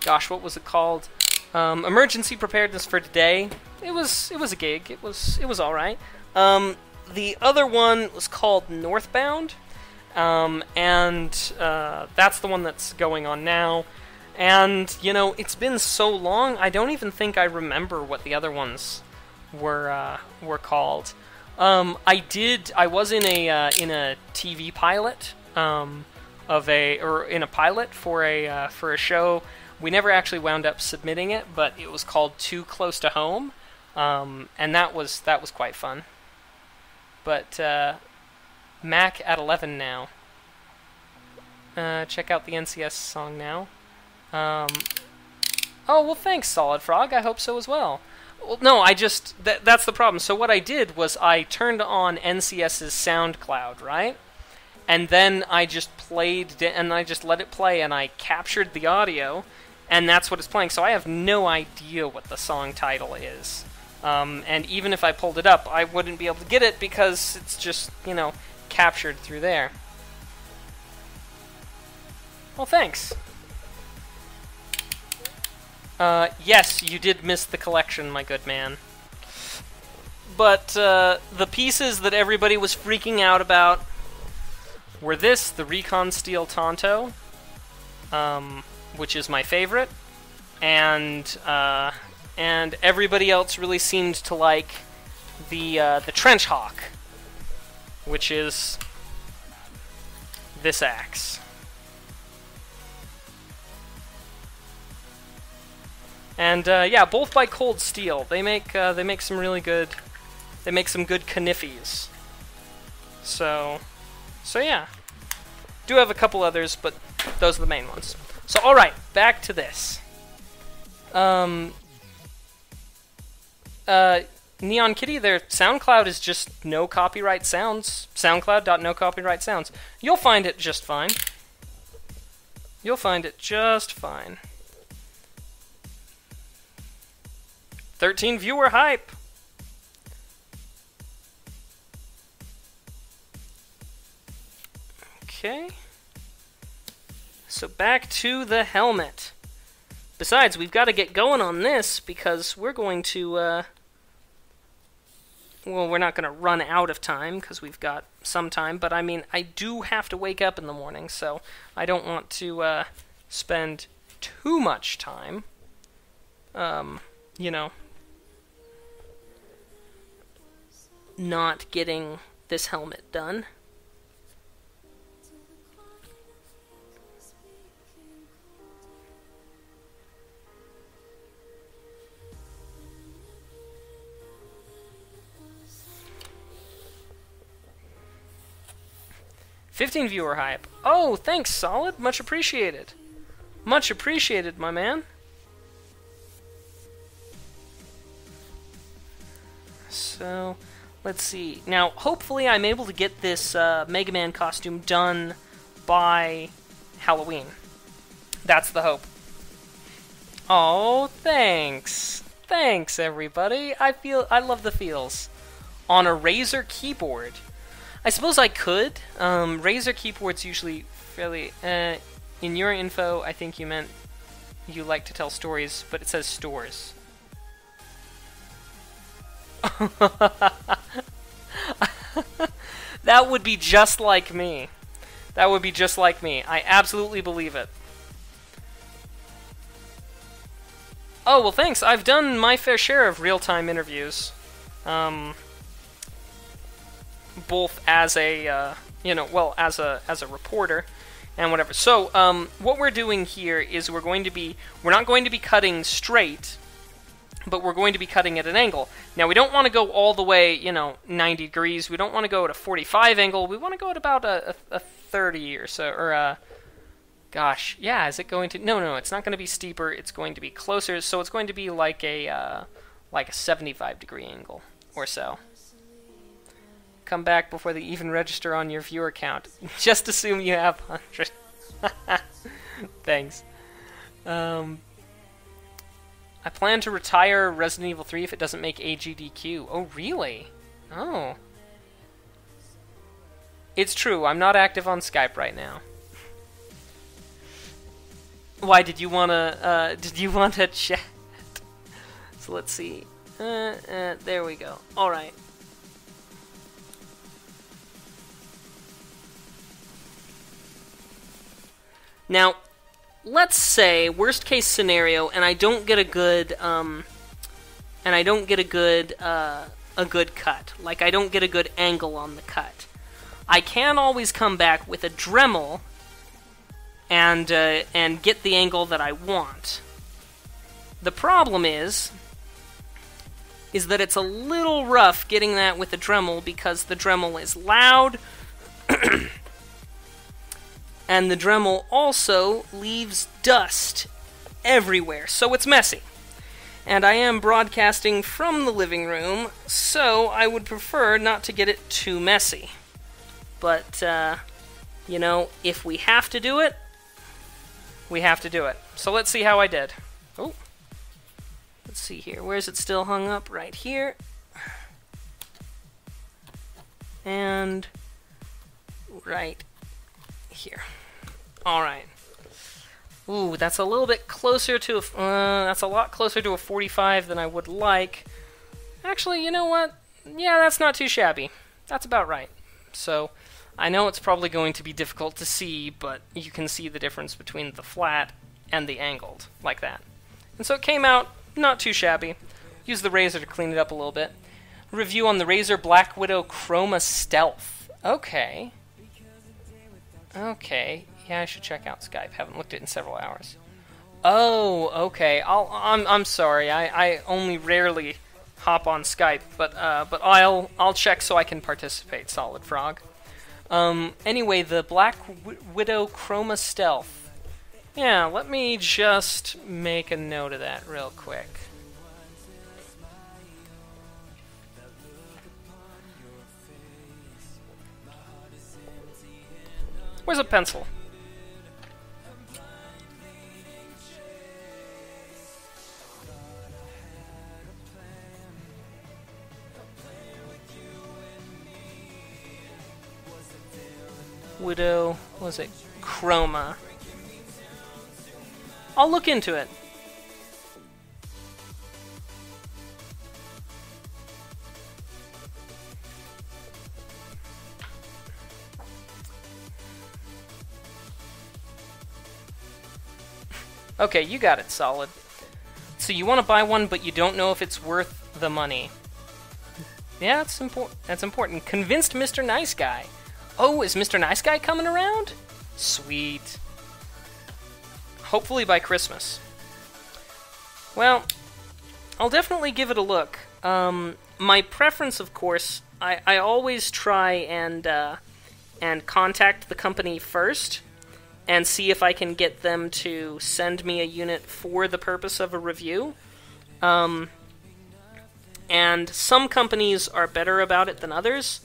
Gosh, what was it called? Emergency preparedness for today. It was a gig. It was all right. The other one was called Northbound, and that's the one that's going on now. And you know, it's been so long, I don't even think I remember what the other ones were called. I was in a TV pilot in a pilot for a show. We never actually wound up submitting it, but it was called Too Close to Home, and that was quite fun. But Mac at 11 now. Check out the NCS song now. Oh, well, thanks, Solid Frog. I hope so as well. Well, no, that's the problem. So what I did was I turned on NCS's SoundCloud, right? and then I just played, and I just let it play, and I captured the audio, and that's what it's playing. So I have no idea what the song title is. And even if I pulled it up, I wouldn't be able to get it because it's just, you know, captured through there. Well, thanks. Yes, you did miss the collection, my good man. But the pieces that everybody was freaking out about were this, the Recon Steel Tonto, which is my favorite, and everybody else really seemed to like the Trench Hawk, which is this axe. And yeah, both by Cold Steel. They make some really good. They make some good Kniffys. So yeah. Do have a couple others, but those are the main ones. So all right, back to this. Neon Kitty, their SoundCloud is just no copyright sounds. SoundCloud.nocopyrightsounds. You'll find it just fine. You'll find it just fine. 13 viewer hype. Okay. So back to the helmet. Besides, we've got to get going on this because we're going to, well, we're not going to run out of time because we've got some time, but I mean, I do have to wake up in the morning, so I don't want to spend too much time, you know, not getting this helmet done. $15 viewer hype. Oh, thanks, Solid. Much appreciated. Much appreciated, my man. So, let's see. Now, hopefully I'm able to get this Mega Man costume done by Halloween. That's the hope. Oh, thanks. Thanks, everybody. I love the feels. On a Razer keyboard. I suppose I could. Razer keyboard's usually fairly... in your info, I think you meant you like to tell stories, but it says stores. That would be just like me. That would be just like me. I absolutely believe it. Oh, well, thanks. I've done my fair share of real-time interviews. Both as a, you know, well, as a reporter and whatever. So, what we're doing here is we're not going to be cutting straight, but we're going to be cutting at an angle. Now, we don't want to go all the way, you know, 90 degrees. We don't want to go at a 45 angle. We want to go at about a 30 or so, or gosh, yeah, is it going to... No, it's not going to be steeper. It's going to be closer, so it's going to be like a 75-degree angle or so. Come back before they even register on your viewer count. Just assume you have 100. Thanks. I plan to retire Resident Evil 3 if it doesn't make AGDQ. Oh, really? Oh. It's true, I'm not active on Skype right now. Why, did you wanna chat? So let's see. There we go. Alright. Now, let's say, worst case scenario, and I don't get a good, a good cut. Like, I don't get a good angle on the cut. I can always come back with a Dremel and get the angle that I want. The problem is that it's a little rough getting that with a Dremel because the Dremel is loud. And the Dremel also leaves dust everywhere, so it's messy. And I am broadcasting from the living room, so I would prefer not to get it too messy. But you know, if we have to do it, we have to do it. So let's see how I did. Oh, let's see here. Where's it still hung up? Right here. And right here. All right. Ooh, that's a little bit closer to that's a lot closer to a 45 than I would like. Actually, you know what? Yeah, that's not too shabby. That's about right. So, I know it's probably going to be difficult to see, but you can see the difference between the flat and the angled, like that. And so it came out not too shabby. Use the razor to clean it up a little bit. Review on the Razer Black Widow Chroma Stealth. Okay. Okay. Yeah, I should check out Skype. Haven't looked at it in several hours. Oh, okay. I'm sorry. I only rarely hop on Skype, but I'll check so I can participate. Solid Frog. Anyway, the Black Widow Chroma Stealth. Yeah, let me just make a note of that real quick. Where's a pencil? Widow, what was it? Chroma. I'll look into it. Okay, you got it, Solid. So you want to buy one, but you don't know if it's worth the money. Yeah, that's important. That's important. Convinced Mr. Nice Guy. Oh, is Mr. Nice Guy coming around? Sweet. Hopefully by Christmas. Well, I'll definitely give it a look. My preference, of course, I always try and contact the company first and see if I can get them to send me a unit for the purpose of a review. And some companies are better about it than others.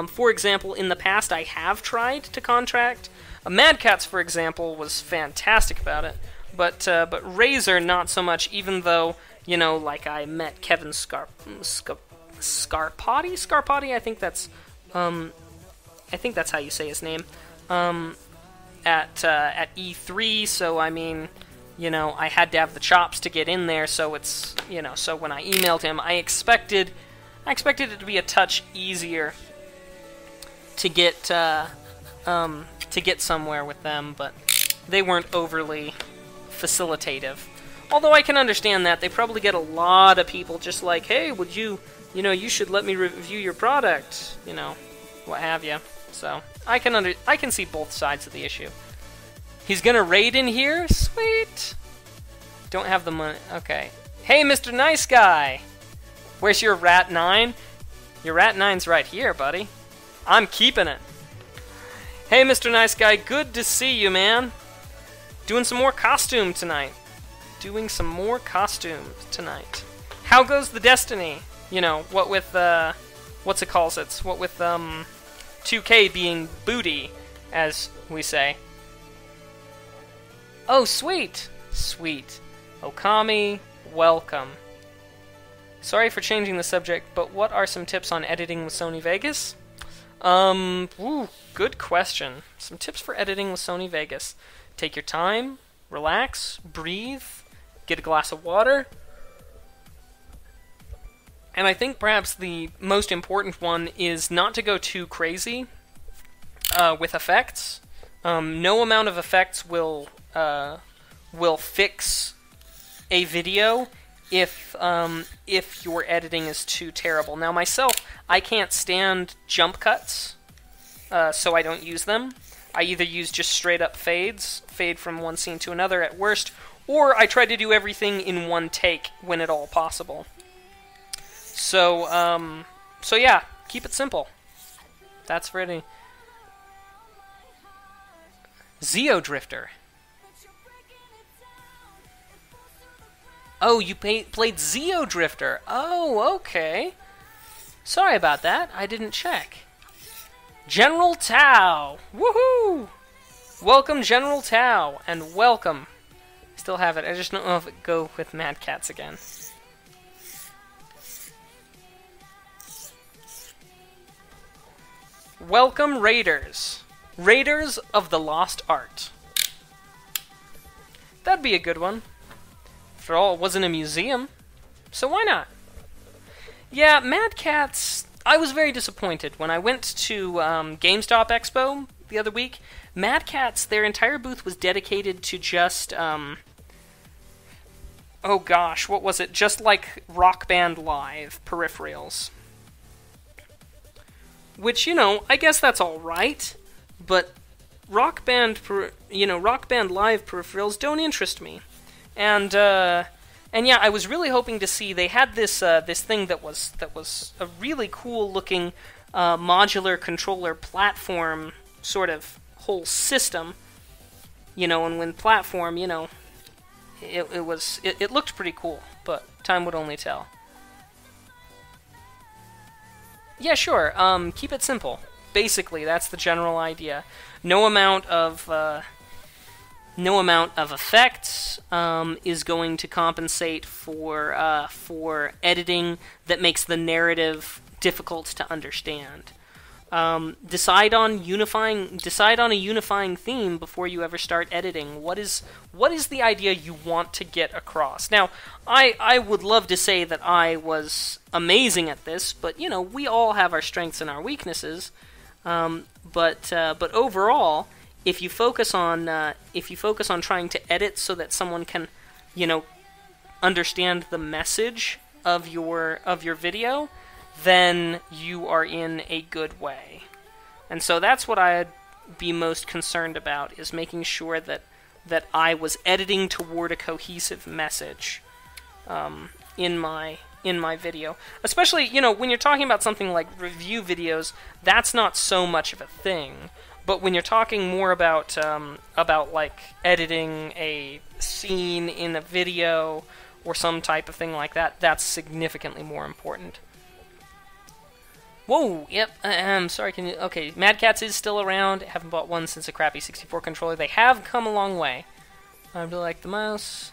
For example, in the past I have tried to contract. Mad Catz, for example, was fantastic about it. But Razer, not so much, even though, you know, like I met Kevin Scarpati? Scarpati? I think that's how you say his name. At E3, so I mean, you know, I had to have the chops to get in there, so it's, you know, so when I emailed him, I expected it to be a touch easier to get somewhere with them, but they weren't overly facilitative. Although I can understand that. They probably get a lot of people just like, hey, would you know, you should let me review your product, you know, what have you. So, I can see both sides of the issue. He's gonna raid in here? Sweet! Don't have the money. Okay. Hey, Mr. Nice Guy! Where's your Rat 9? Your Rat 9's right here, buddy. I'm keeping it. Hey, Mr. Nice Guy, good to see you, man. Doing some more costume tonight. How goes the Destiny? You know, what with, what's it calls it? What with, 2K being booty, as we say. Oh, sweet! Sweet. Okami, welcome. Sorry for changing the subject, but what are some tips on editing with Sony Vegas? Good question. Some tips for editing with Sony Vegas. Take your time, relax, breathe, get a glass of water. And I think perhaps the most important one is not to go too crazy with effects. No amount of effects will fix a video if your editing is too terrible. Now myself, I can't stand jump cuts, so I don't use them. I either use just straight up fades, fade from one scene to another at worst, or I try to do everything in one take when at all possible. So yeah, keep it simple. That's ready. Zeo Drifter. Oh, you played Zeo Drifter. Oh, okay. Sorry about that. I didn't check. General Tao! Woohoo! Welcome, General Tao, and welcome. Still have it. I just don't know if it go with Mad Cats again. Welcome, Raiders. Raiders of the Lost Art. That'd be a good one. After all, it wasn't a museum, so why not? Yeah, Mad Cats... I was very disappointed when I went to GameStop Expo the other week. Mad Cats, their entire booth was dedicated to just, oh gosh, what was it? Just like Rock Band Live peripherals. Which, you know, I guess that's alright, but Rock Band Live peripherals don't interest me. And yeah, I was really hoping to see, they had this this thing that was a really cool looking modular controller platform sort of whole system, you know, and when platform, you know, it looked pretty cool, but time would only tell. Yeah, sure, keep it simple. Basically, that's the general idea. No amount of effects is going to compensate for editing that makes the narrative difficult to understand. Decide on a unifying theme before you ever start editing. What is the idea you want to get across? Now, I would love to say that I was amazing at this, but you know, we all have our strengths and our weaknesses. But overall, if you focus on trying to edit so that someone can, you know, understand the message of your video, then you are in a good way. And so that's what I'd be most concerned about, is making sure that I was editing toward a cohesive message in my video. Especially, you know, when you're talking about something like review videos, that's not so much of a thing. But when you're talking more about like editing a scene in a video or some type of thing like that, that's significantly more important. Whoa, yep, sorry, can you... Okay, Mad Cats is still around. I haven't bought one since a crappy 64 controller. They have come a long way. I really like the mouse.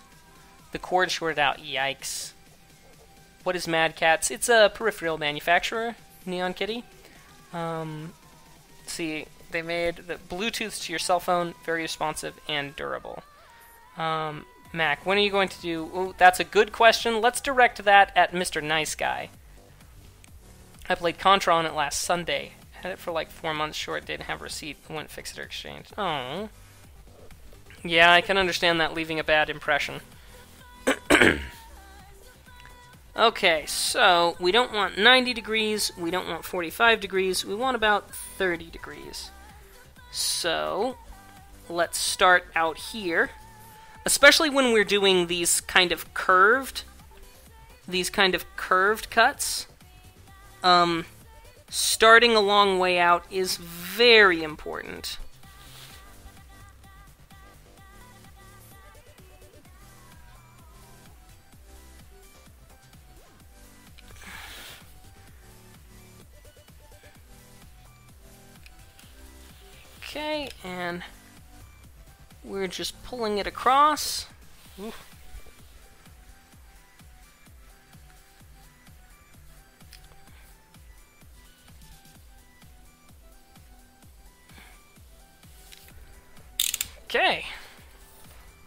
The cord shorted out, yikes. What is Mad Cats? It's a peripheral manufacturer, Neon Kitty. See, they made the Bluetooth to your cell phone, very responsive and durable. Mac, when are you going to do... Oh, that's a good question. Let's direct that at Mr. Nice Guy. I played Contra on it last Sunday. Had it for like 4 months short, didn't have a receipt, wouldn't fix it or exchange. Oh. Yeah, I can understand that leaving a bad impression. Okay, so we don't want 90 degrees, we don't want 45 degrees, we want about 30 degrees. So, let's start out here. Especially when we're doing these kind of curved cuts. Starting a long way out is very important. Okay, and we're just pulling it across. Oof. Okay,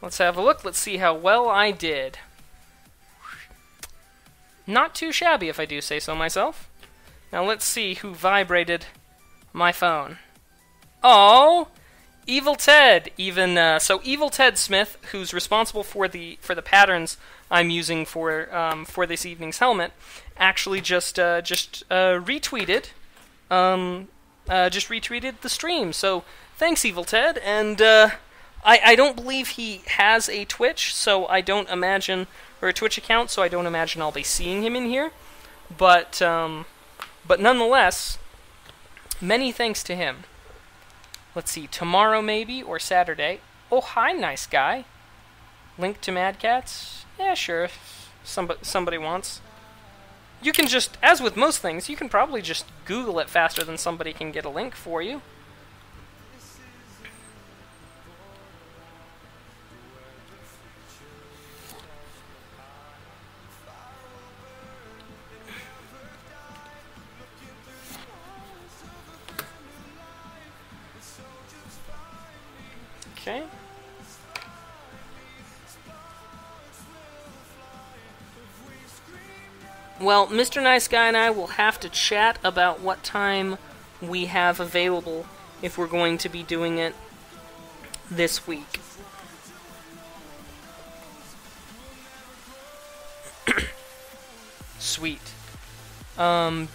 let's have a look. Let's see how well I did. Not too shabby, if I do say so myself. Now let's see who vibrated my phone. Oh, Evil Ted. So EvilTedSmith, who's responsible for the patterns I'm using for this evening's helmet, actually just retweeted the stream. So thanks, Evil Ted, and I don't believe he has a Twitch, so I don't imagine, or a Twitch account, so I don't imagine I'll be seeing him in here. But nonetheless, many thanks to him. Let's see, tomorrow maybe, or Saturday. Oh, hi, nice guy. Link to Mad Cats? Yeah, sure, if somebody wants. You can just, as with most things, you can probably just Google it faster than somebody can get a link for you. Okay. Well, Mr. Nice Guy and I will have to chat about what time we have available if we're going to be doing it this week. Sweet. Oh,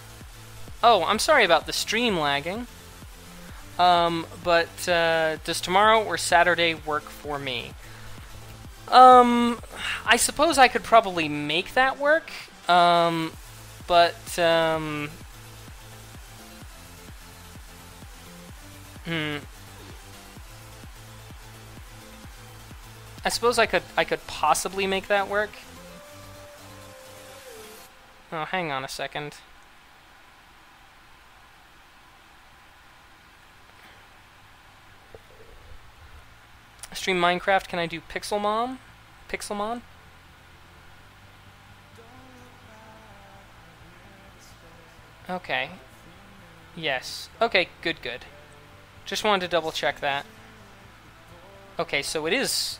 I'm sorry about the stream lagging. But does tomorrow or Saturday work for me? I suppose I could probably make that work. I suppose I could possibly make that work. Oh, hang on a second. Stream Minecraft, can I do Pixelmon? Pixelmon? Okay. Yes. Okay, good, good. Just wanted to double check that. Okay, so it is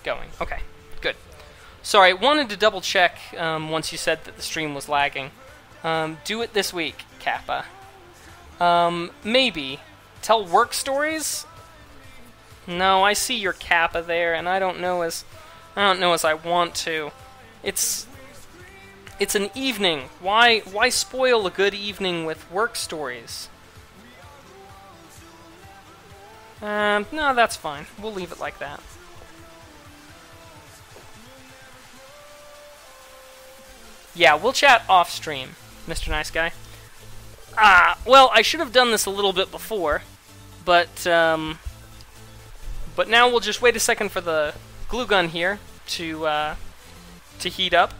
going. Okay, good. Sorry, wanted to double check once you said that the stream was lagging. Do it this week, Kappa. Maybe. Tell work stories? No, I see your Kappa there, and I don't know as I want to. It's an evening. Why spoil a good evening with work stories? No, that's fine. We'll leave it like that. Yeah, we'll chat off stream, Mr. Nice Guy. Well, I should have done this a little bit before, but now we'll just wait a second for the glue gun here to heat up.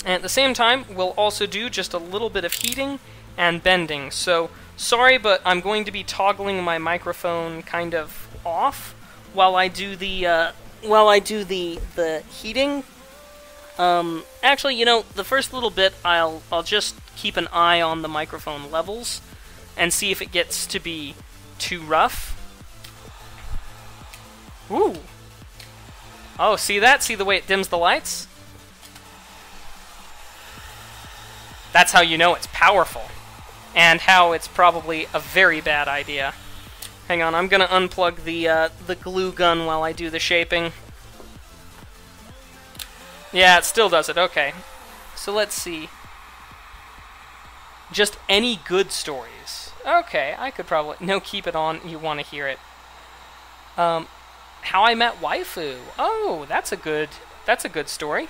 And at the same time, we'll also do just a little bit of heating and bending. So, sorry, but I'm going to be toggling my microphone kind of off while I do the heating. Actually, you know, the first little bit, I'll just keep an eye on the microphone levels and see if it gets to be too rough. Ooh. Oh, see that? See the way it dims the lights? That's how you know it's powerful. And how it's probably a very bad idea. Hang on, I'm gonna unplug the glue gun while I do the shaping. Yeah, it still does it, okay. So let's see. Just any good stories. Okay, I could probably... No, keep it on, you want to hear it. How I Met Waifu. Oh, that's a good story.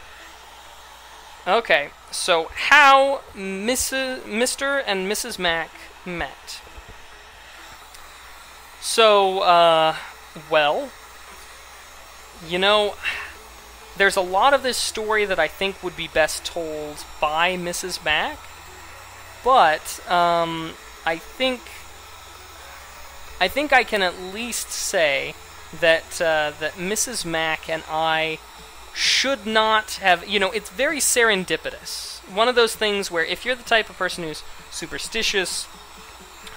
Okay, so how Mr. and Mrs. Mac met. So, well, you know, there's a lot of this story that I think would be best told by Mrs. Mac, but I think I can at least say that that Mrs. Mac and I should not have, you know, it's very serendipitous. One of those things where if you're the type of person who's superstitious,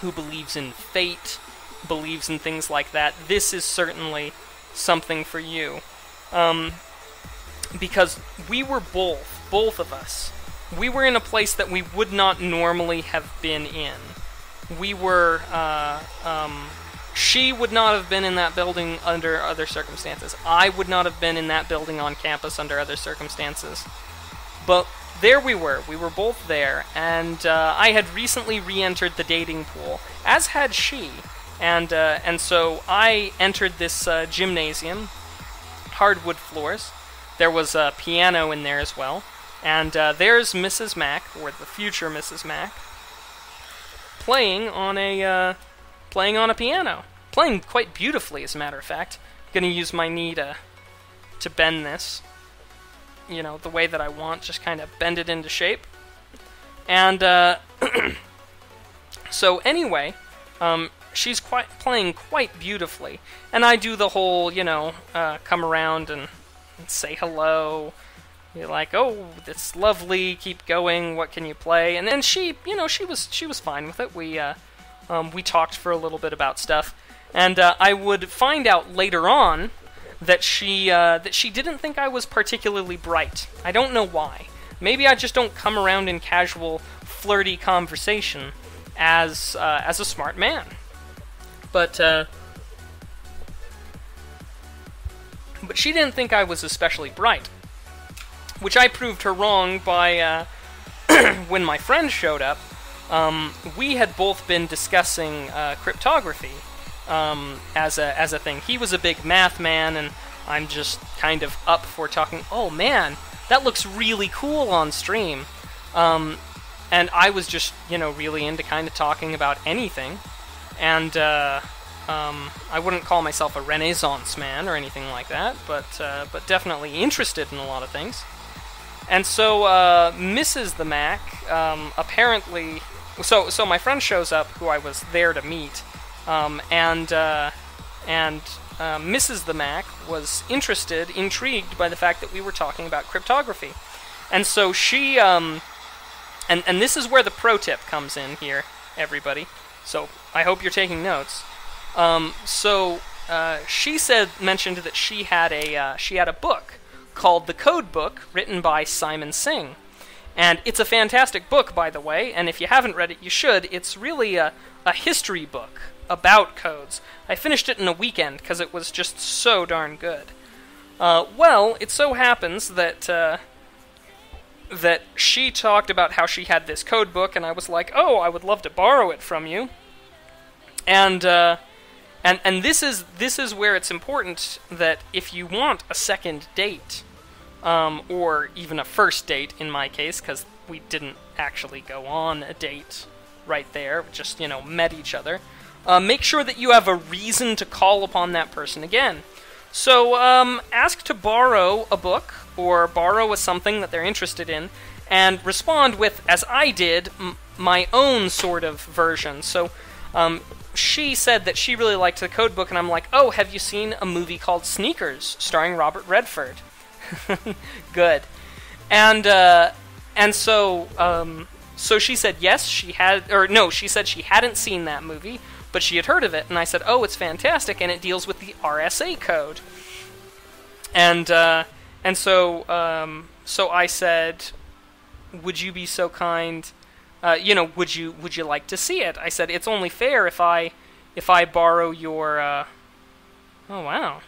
who believes in fate, believes in things like that, this is certainly something for you. Because we were both of us, we were in a place that we would not normally have been in. We were, she would not have been in that building under other circumstances. I would not have been in that building on campus under other circumstances. But there we were both there, and I had recently re-entered the dating pool, as had she. And so I entered this gymnasium, hardwood floors. There was a piano in there as well. And there's Mrs. Mac, or the future Mrs. Mac, playing on a piano. Playing quite beautifully, as a matter of fact. I'm gonna use my knee to bend this, you know, the way that I want, just kind of bend it into shape. And so anyway, she's playing quite beautifully, and I do the whole, come around and say hello. You're like, oh, that's lovely. Keep going. What can you play? And then she was fine with it. We talked for a little bit about stuff, and I would find out later on that she didn't think I was particularly bright. I don't know why. Maybe I just don't come around in casual, flirty conversation as a smart man. But she didn't think I was especially bright, which I proved her wrong by when my friend showed up. We had both been discussing cryptography as a thing. He was a big math man, and I'm just kind of up for talking. Oh man, that looks really cool on stream. And I was just, really into kind of talking about anything. And I wouldn't call myself a Renaissance man or anything like that, but definitely interested in a lot of things. And so Mrs. the Mac apparently, so my friend shows up, who I was there to meet, and Mrs. the Mac was intrigued by the fact that we were talking about cryptography, and so she and this is where the pro tip comes in here, everybody. So I hope you're taking notes. She mentioned that she had a book called The Code Book, written by Simon Singh. And it's a fantastic book, by the way, and if you haven't read it, you should. It's really a history book about codes. I finished it in a weekend, because it was just so darn good. Well, it so happens that she talked about how she had this code book, and I was like, oh, I would love to borrow it from you. And this is where it's important that if you want a second date, or even a first date in my case, because we didn't actually go on a date right there, just, met each other, make sure that you have a reason to call upon that person again. So, ask to borrow a book, or borrow something that they're interested in, and respond with, as I did, my own sort of version. So, she said that she really liked the code book, and I'm like, oh, have you seen a movie called Sneakers, starring Robert Redford? Good. And so she said yes, she said she hadn't seen that movie, but she had heard of it, and I said, oh, it's fantastic, and it deals with the RSA code. And so I said, would you be so kind, would you like to see it? I said, it's only fair if I borrow your, oh, wow.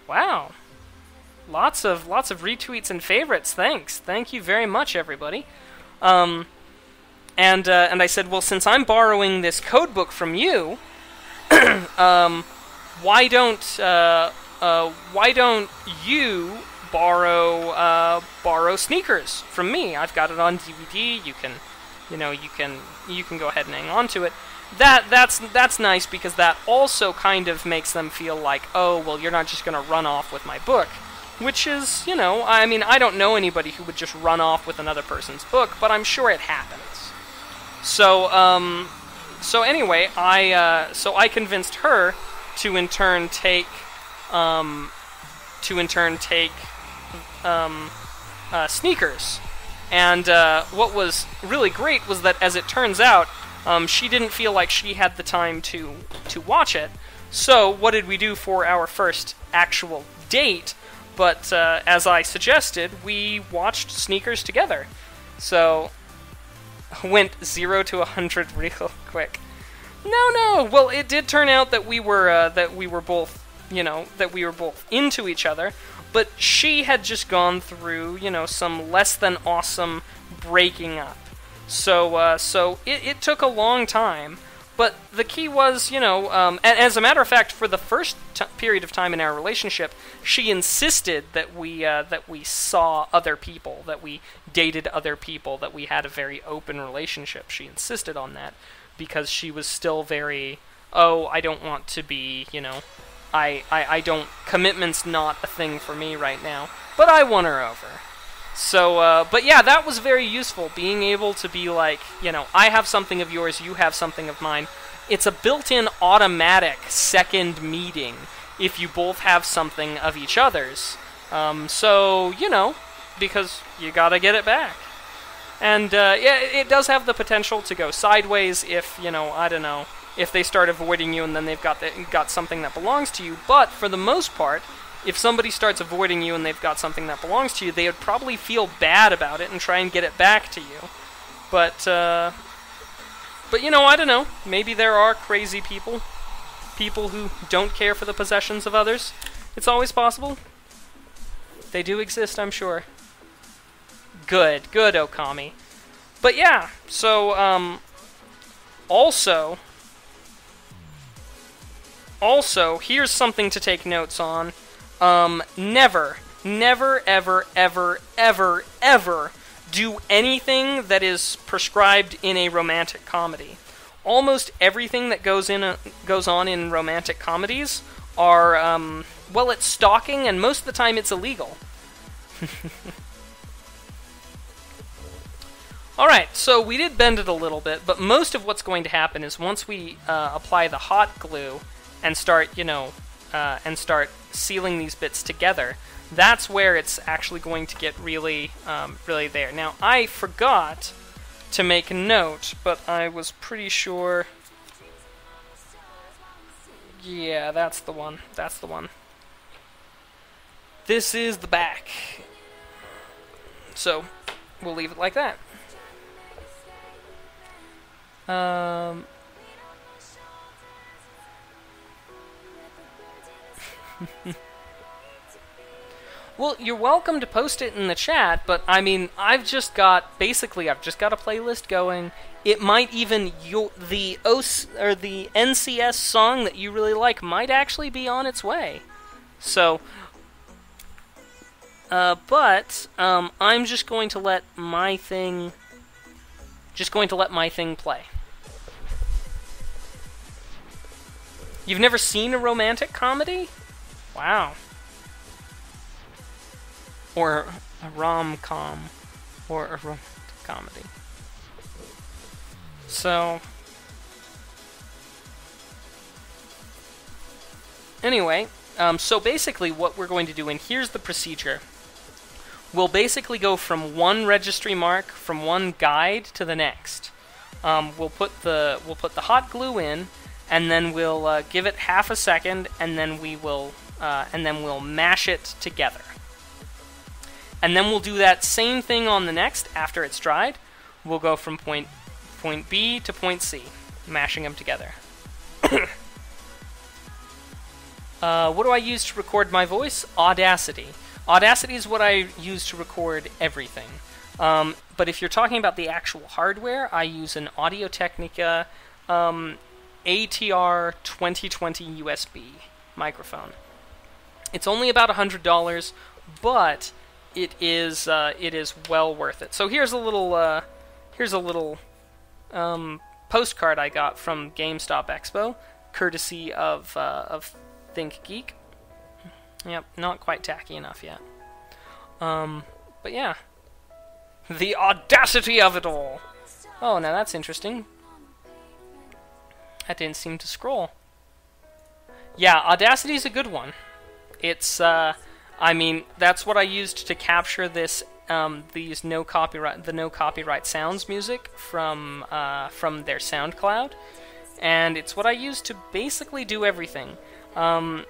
Wow. Lots of retweets and favorites, thanks. Thank you very much, everybody. And I said, well, since I'm borrowing this code book from you, why don't you borrow Sneakers from me? I've got it on DVD. You can go ahead and hang on to it. That's nice, because that also kind of makes them feel like, oh, well, you're not just going to run off with my book, which is, I mean, I don't know anybody who would just run off with another person's book, but I'm sure it happens. So anyway, I convinced her to in turn take Sneakers. And what was really great was that, as it turns out, she didn't feel like she had the time to watch it. So what did we do for our first actual date? But as I suggested, we watched Sneakers together. So went 0 to 100 real quick. No. Well, it did turn out that we were both into each other. But she had just gone through, some less than awesome breaking up. So it took a long time. But the key was, and as a matter of fact, for the first period of time in our relationship, she insisted that we saw other people, that we dated other people, that we had a very open relationship. She insisted on that because she was still very, oh, I don't want to be, I don't, commitment's not a thing for me right now. But I won her over. So, but yeah, that was very useful, being able to be like, you know, I have something of yours, you have something of mine. It's a built-in automatic second meeting if you both have something of each other's. So, you know, because you gotta get it back. And, yeah, it does have the potential to go sideways if, you know, I don't know, if they start avoiding you and then they've got something that belongs to you. But, for the most part, if somebody starts avoiding you and they've got something that belongs to you, they would probably feel bad about it and try and get it back to you. But you know, I don't know. Maybe there are crazy people. People who don't care for the possessions of others. It's always possible. They do exist, I'm sure. Good, Okami. But yeah, so, also, here's something to take notes on. Never, ever, ever do anything that is prescribed in a romantic comedy. Almost everything that goes on in romantic comedies are, well, it's stalking, and most of the time it's illegal. Alright, so we did bend it a little bit, but most of what's going to happen is once we apply the hot glue and start, you know, and start sealing these bits together, that's where it's actually going to get really, really there. Now, I forgot to make a note, but I was pretty sure... Yeah, that's the one. That's the one. This is the back. So, we'll leave it like that. Well, you're welcome to post it in the chat, but I mean, I've just got a playlist going. It might even the NCS song that you really like might actually be on its way. So, but I'm just going to let my thing play. You've never seen a romantic comedy? Wow. Or a rom-com, or a romantic comedy. So, anyway, so basically what we're going to do, and here's the procedure. We'll basically go from one registry mark, from one guide to the next. We'll put the hot glue in, and then we'll give it half a second, and then we'll mash it together. And then we'll do that same thing on the next after it's dried. We'll go from point B to point C, mashing them together. What do I use to record my voice? Audacity. Audacity is what I use to record everything. But if you're talking about the actual hardware, I use an Audio-Technica ATR 2020 USB microphone. It's only about $100, but it is well worth it. So here's a little postcard I got from GameStop Expo, courtesy of ThinkGeek. Yep, not quite tacky enough yet. But yeah, the audacity of it all. Oh, now that's interesting. That didn't seem to scroll. Yeah, Audacity's a good one. It's I mean, that's what I used to capture this, the no copyright sounds music from their SoundCloud, and it's what I used to basically do everything. And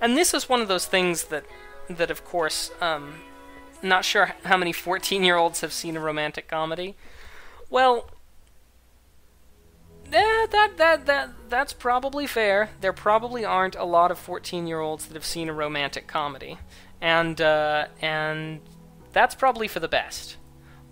this is one of those things that of course, not sure how many 14-year-olds have seen a romantic comedy. Well, that's probably fair. There probably aren't a lot of 14-year-olds that have seen a romantic comedy, and that's probably for the best.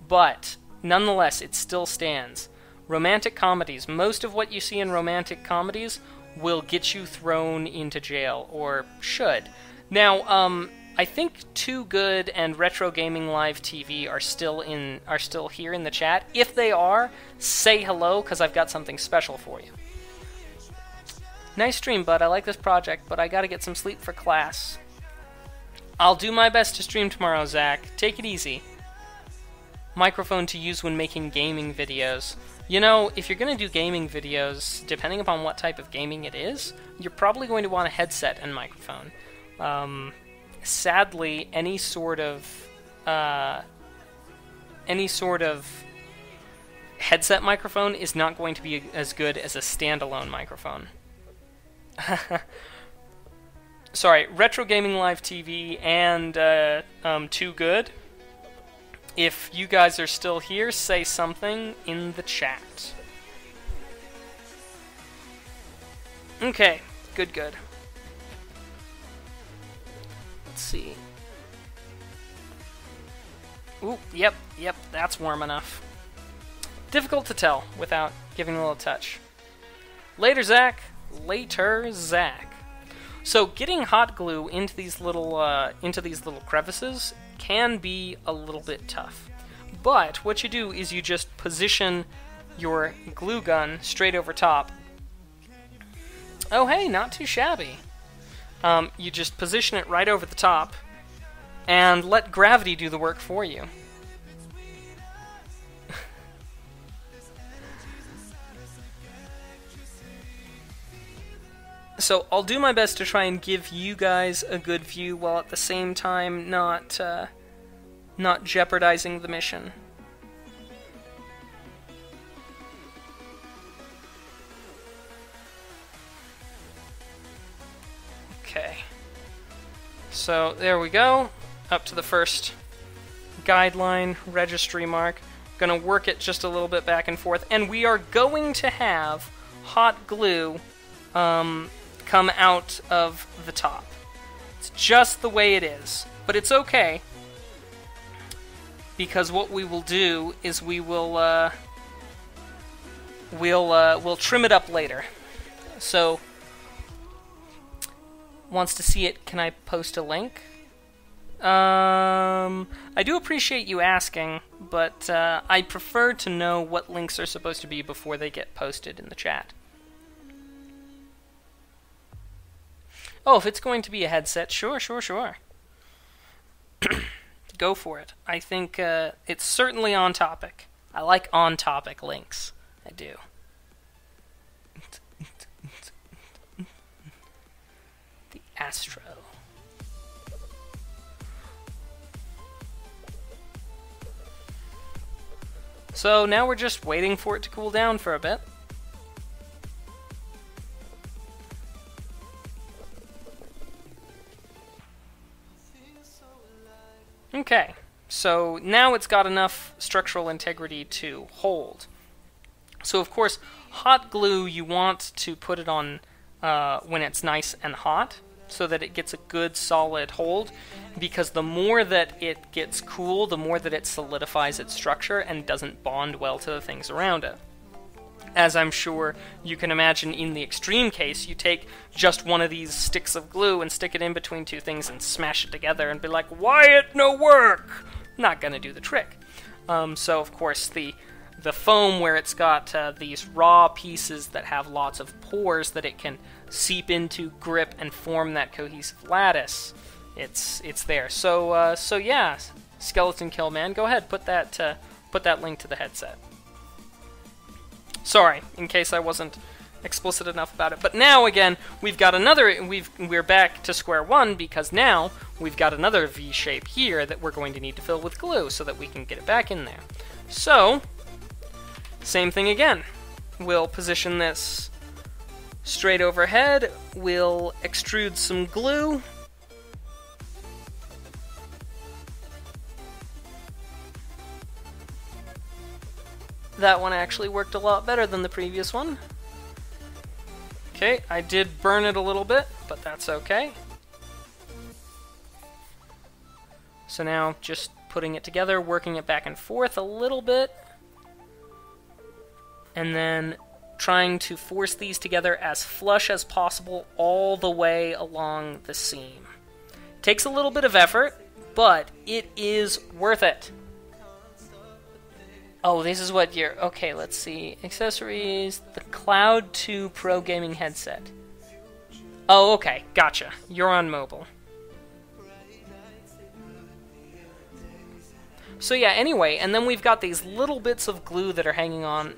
But nonetheless, it still stands. Romantic comedies. Most of what you see in romantic comedies will get you thrown into jail, or should. Now, I think Too Good and Retro Gaming Live TV are still here in the chat. If they are, say hello, because I've got something special for you. Nice stream, bud. I like this project, but I gotta get some sleep for class. I'll do my best to stream tomorrow, Zach. Take it easy. microphone to use when making gaming videos. You know, if you're going to do gaming videos, depending upon what type of gaming it is, you're probably going to want a headset and microphone. Sadly, any sort of headset microphone is not going to be as good as a standalone microphone. Sorry, Retro Gaming Live TV and Too Good. If you guys are still here, say something in the chat. Okay, good. Let's see. Ooh, yep, that's warm enough. Difficult to tell without giving a little touch. Later, Zach. So getting hot glue into these little crevices can be a little bit tough. But what you do is you just position your glue gun straight over top. Oh hey, not too shabby. You just position it right over the top and let gravity do the work for you. So I'll do my best to try and give you guys a good view while at the same time not jeopardizing the mission. Okay. So there we go. Up to the first guideline registry mark. Gonna work it just a little bit back and forth, and we are going to have hot glue come out of the top. It's just the way it is, but it's okay, because what we will do is we'll trim it up later. So, wants to see it? Can I post a link? I do appreciate you asking, but I prefer to know what links are supposed to be before they get posted in the chat. Oh, if it's going to be a headset, sure. Go for it. I think it's certainly on topic. I like on-topic links. I do. The Astro. So now we're just waiting for it to cool down for a bit. Okay, so now it's got enough structural integrity to hold. So of course, hot glue, you want to put it on when it's nice and hot, so that it gets a good solid hold, because the more that it gets cool, the more that it solidifies its structure and doesn't bond well to the things around it. As I'm sure you can imagine, in the extreme case, you take just one of these sticks of glue and stick it in between two things and smash it together and be like, why it no work? Not gonna do the trick. So of course the foam, where it's got these raw pieces that have lots of pores that it can seep into, grip, and form that cohesive lattice, it's there. So yeah, Skeleton Kill Man, go ahead, put that link to the headset. Sorry, in case I wasn't explicit enough about it. But now, again, we've got we're back to square one, because now we've got another V shape here that we're going to need to fill with glue so that we can get it back in there. So, same thing again. We'll position this straight overhead. We'll extrude some glue. That one actually worked a lot better than the previous one. Okay, I did burn it a little bit, but that's okay. So now, just putting it together, working it back and forth a little bit, and then trying to force these together as flush as possible all the way along the seam. Takes a little bit of effort, but it is worth it. Oh, this is what you're... Okay, let's see. Accessories, the Cloud 2 Pro Gaming Headset. Oh, okay, gotcha. You're on mobile. So yeah, anyway, and then we've got these little bits of glue that are hanging on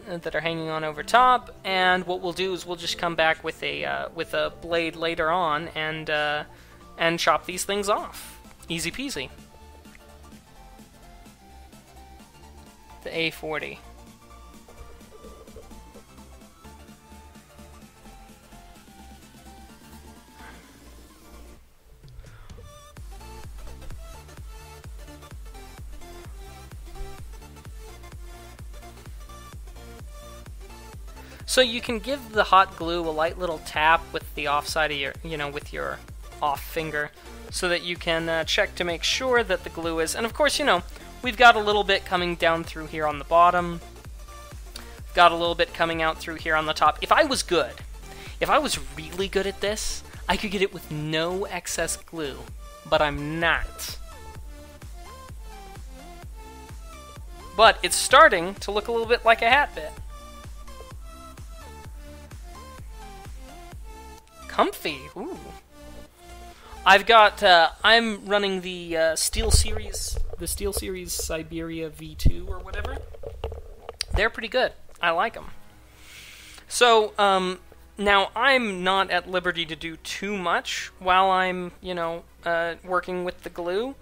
over top, and what we'll do is we'll just come back with a blade later on and chop these things off. Easy peasy. The A40. So you can give the hot glue a light little tap with the offside of your, with your off finger, so that you can check to make sure that the glue is, and of course, we've got a little bit coming down through here on the bottom, got a little bit coming out through here on the top. If I was really good at this, I could get it with no excess glue, but I'm not. But it's starting to look a little bit like a hat bit. Comfy, ooh. I've got, I'm running the SteelSeries Siberia V2 or whatever. They're pretty good. I like them. So, now I'm not at liberty to do too much while I'm, working with the glue,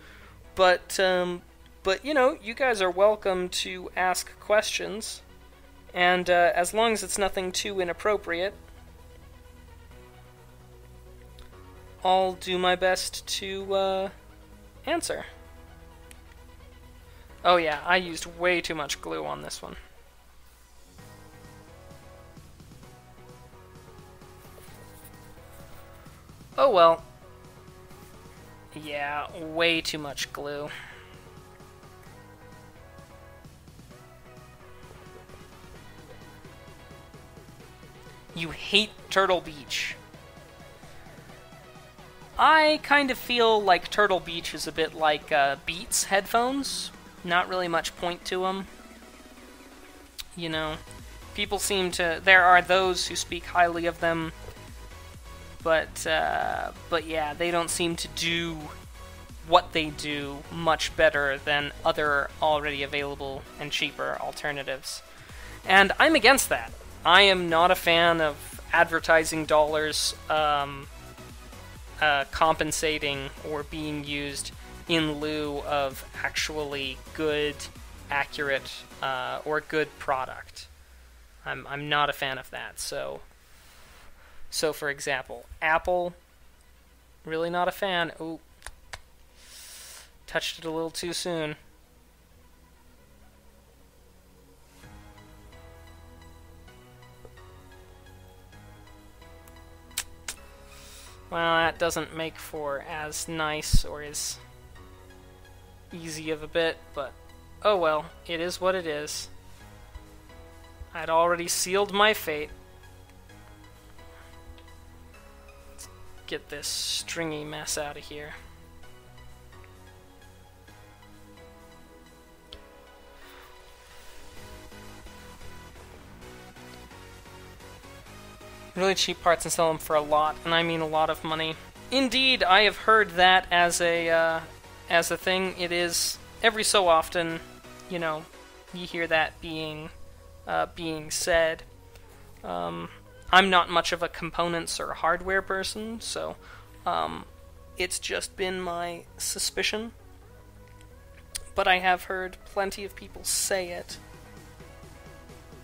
but you guys are welcome to ask questions, and as long as it's nothing too inappropriate, I'll do my best to answer. Oh yeah, I used way too much glue on this one. Oh well. Yeah, way too much glue. You hate Turtle Beach. I kind of feel like Turtle Beach is a bit like Beats headphones. Not really much point to them. People seem to... There are those who speak highly of them, but yeah, they don't seem to do what they do much better than other already available and cheaper alternatives. And I'm against that. I am not a fan of advertising dollars compensating or being used in lieu of actually good, accurate, or good product. I'm not a fan of that. So for example, Apple, really not a fan. Ooh, touched it a little too soon. Well, that doesn't make for as nice or as easy of a bit, but oh well, it is what it is. I'd already sealed my fate. Let's get this stringy mess out of here. Really cheap parts and sell them for a lot, and I mean a lot of money. Indeed, I have heard that as a thing. It is every so often, you hear that being said. I'm not much of a components or hardware person, so it's just been my suspicion. But I have heard plenty of people say it.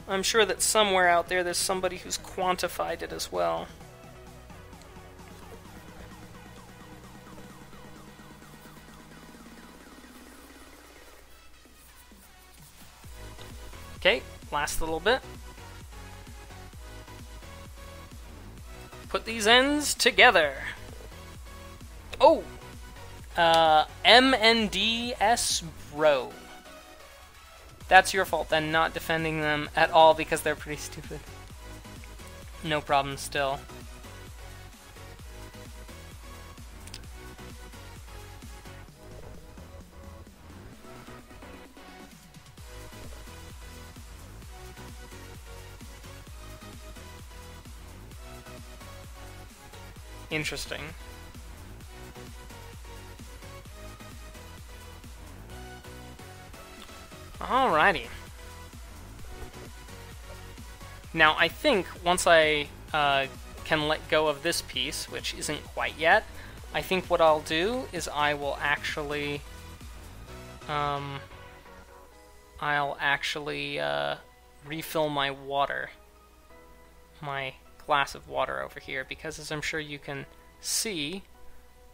I'm sure that somewhere out there's somebody who's quantified it as well. Okay, last little bit. Put these ends together. Oh! M&DS Bro. That's your fault then, not defending them at all because they're pretty stupid. No problem still. Interesting. Alrighty. Now, I think once I can let go of this piece, which isn't quite yet, I think what I'll do is I will actually... I'll actually refill my water. My glass of water over here, because as I'm sure you can see,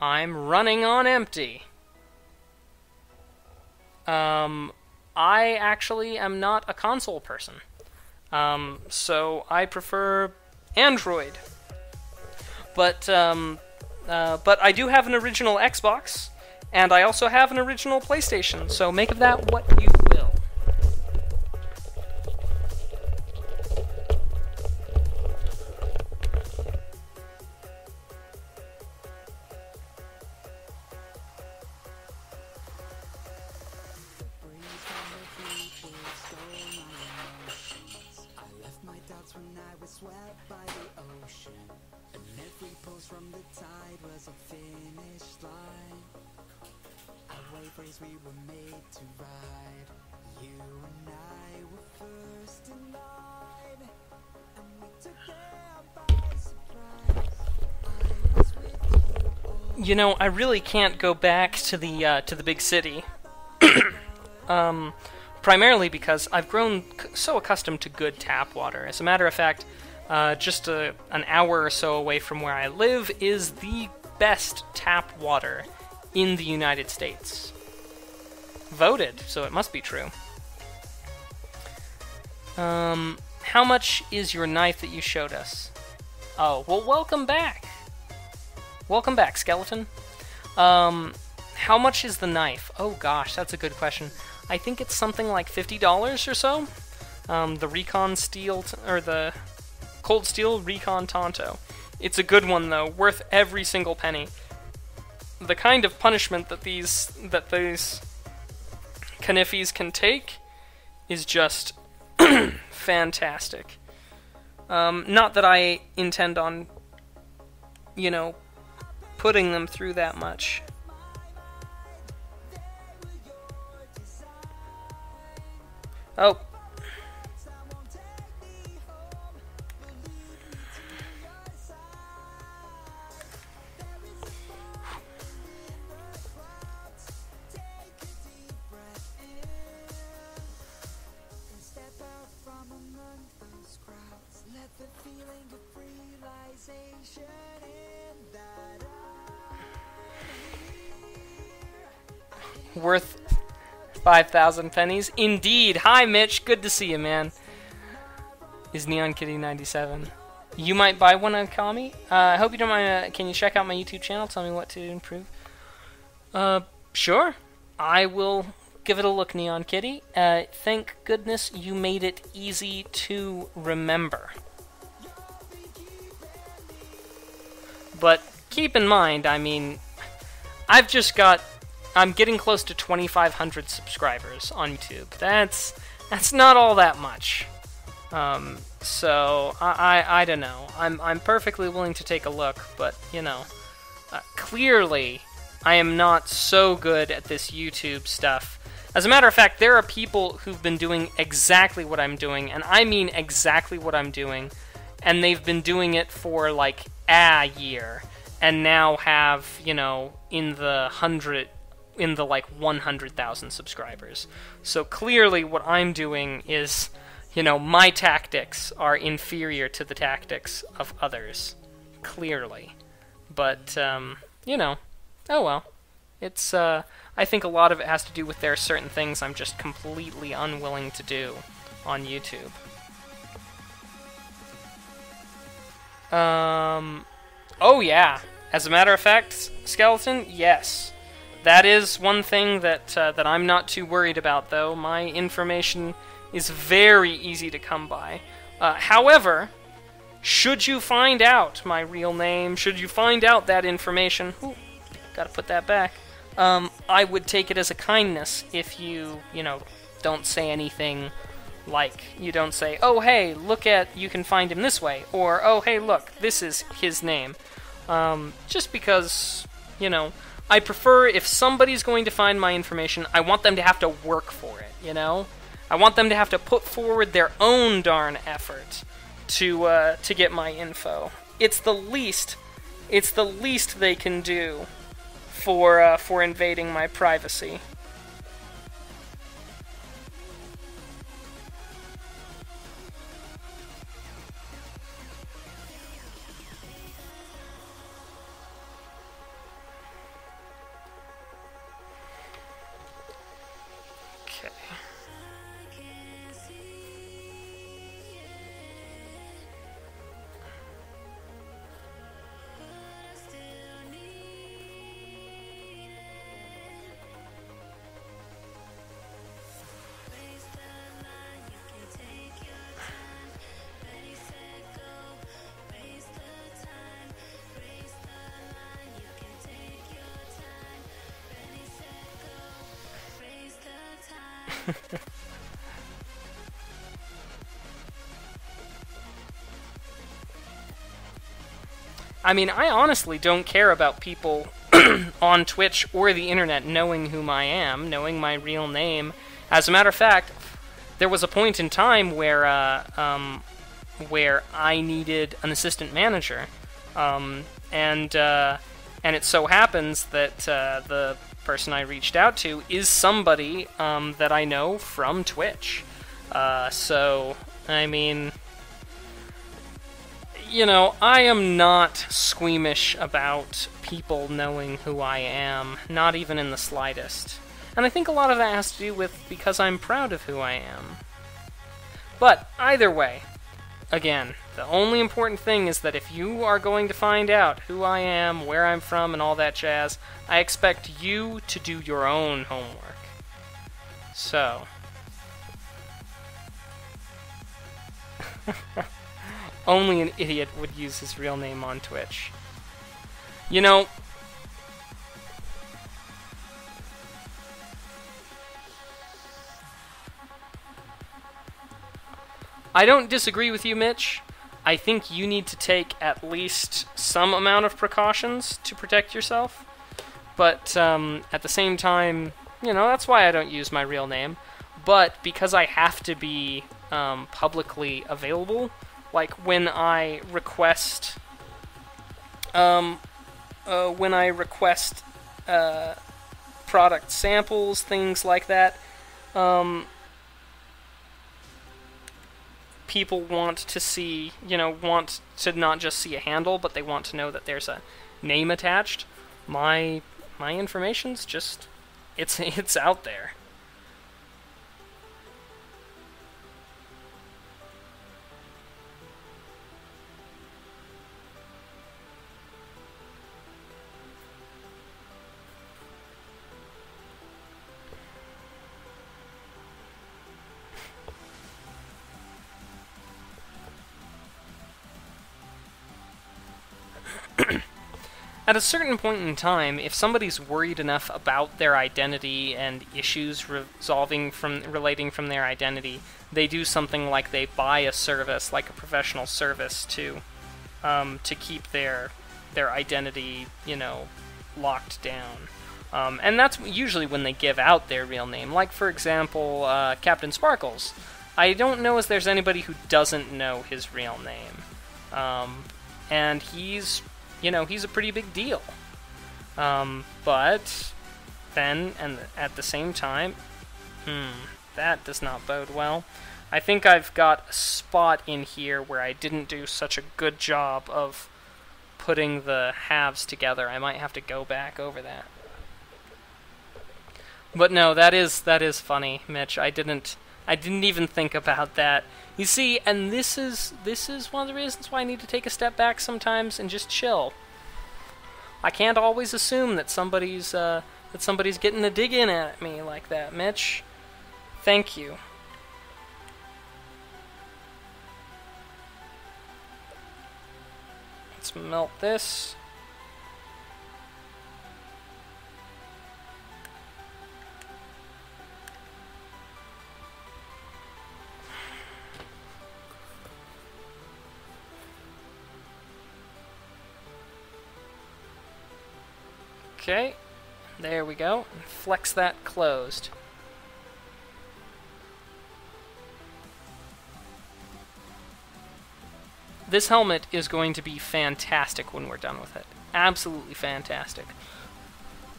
I'm running on empty. I actually am not a console person. So I prefer Android. But I do have an original Xbox, and I also have an original PlayStation, so make of that what you will. You know, I really can't go back to the big city. Primarily because I've grown so accustomed to good tap water. As a matter of fact, just an hour or so away from where I live is the best tap water in the United States. Voted, so it must be true. How much is your knife that you showed us? Oh, well, welcome back. Welcome back, skeleton. How much is the knife? Oh gosh, that's a good question. I think it's something like $50 or so. The Recon Steel, or the Cold Steel Recon Tonto. It's a good one though, worth every single penny. The kind of punishment that these Kanifis can take is just fantastic. Not that I intend on, you know, putting them through that much. Oh. Worth 5,000 pennies. Indeed. Hi, Mitch. Good to see you, man. Is Neon Kitty 97. You might buy one on Kami. I hope you don't mind. Can you check out my YouTube channel? Tell me what to improve. Sure. I will give it a look, Neon Kitty. Thank goodness you made it easy to remember. But keep in mind, I mean, I'm getting close to 2,500 subscribers on YouTube. That's not all that much. So I don't know. I'm perfectly willing to take a look, but you know, clearly I am not so good at this YouTube stuff. As a matter of fact, there are people who've been doing exactly what I'm doing, and I mean exactly what I'm doing, and they've been doing it for like a year, and now have, you know, in the like 100,000 subscribers. So clearly what I'm doing is, you know, my tactics are inferior to the tactics of others. Clearly. But, you know, oh well. It's, I think a lot of it has to do with there are certain things I'm just completely unwilling to do on YouTube. Oh yeah. As a matter of fact, Skeleton, yes. That is one thing that I'm not too worried about, though. My information is very easy to come by. However, should you find out my real name, should you find out that information, ooh, gotta put that back, I would take it as a kindness if you know, don't say anything like, you don't say, oh hey, look at, you can find him this way, or oh hey, look, this is his name. Just because, you know, I prefer if somebody's going to find my information, I want them to have to work for it, you know? I want them to have to put forward their own darn effort to get my info. It's the least they can do for invading my privacy. I mean, I honestly don't care about people on Twitch or the internet knowing whom I am, knowing my real name. As a matter of fact, there was a point in time where I needed an assistant manager, and it so happens that the person I reached out to is somebody that I know from Twitch. So, I mean, you know, I am not squeamish about people knowing who I am, not even in the slightest. And I think a lot of that has to do with because I'm proud of who I am. But, either way, again, the only important thing is that if you are going to find out who I am, where I'm from, and all that jazz, I expect you to do your own homework. So. Only an idiot would use his real name on Twitch. You know, I don't disagree with you, Mitch. I think you need to take at least some amount of precautions to protect yourself. But at the same time, you know, that's why I don't use my real name. But because I have to be publicly available, like when I request product samples, things like that, people want to see, you know, want to not just see a handle, but they want to know that there's a name attached. My information's just, it's out there. At a certain point in time, if somebody's worried enough about their identity and issues relating from their identity, they do something like they buy a service, like a professional service, to keep their identity, you know, locked down. And that's usually when they give out their real name. Like, for example, Captain Sparkles. I don't know if there's anybody who doesn't know his real name. And he's, you know, he's a pretty big deal. But then, and at the same time, that does not bode well. I think I've got a spot in here where I didn't do such a good job of putting the halves together. I might have to go back over that. But no, that is funny, Mitch. I didn't even think about that. You see, and this is one of the reasons why I need to take a step back sometimes and just chill. I can't always assume that somebody's getting a dig in at me like that, Mitch. Thank you. Let's melt this. Okay, there we go. Flex that closed. this helmet is going to be fantastic when we're done with it. Absolutely fantastic.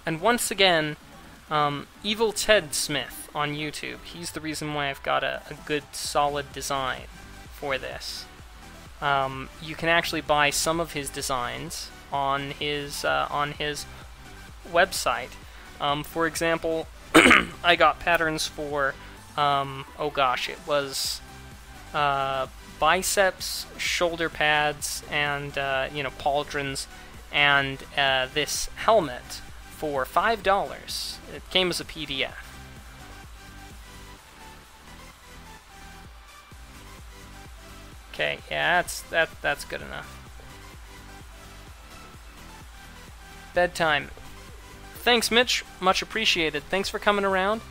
And once again, EvilTedSmith on YouTube. He's the reason why I've got a good, solid design for this. You can actually buy some of his designs on his website. For example, I got patterns for, oh gosh, it was biceps, shoulder pads, and pauldrons, and this helmet for $5. It came as a PDF. Okay, yeah, that's good enough. Bedtime. Thanks, Mitch. Much appreciated. Thanks for coming around.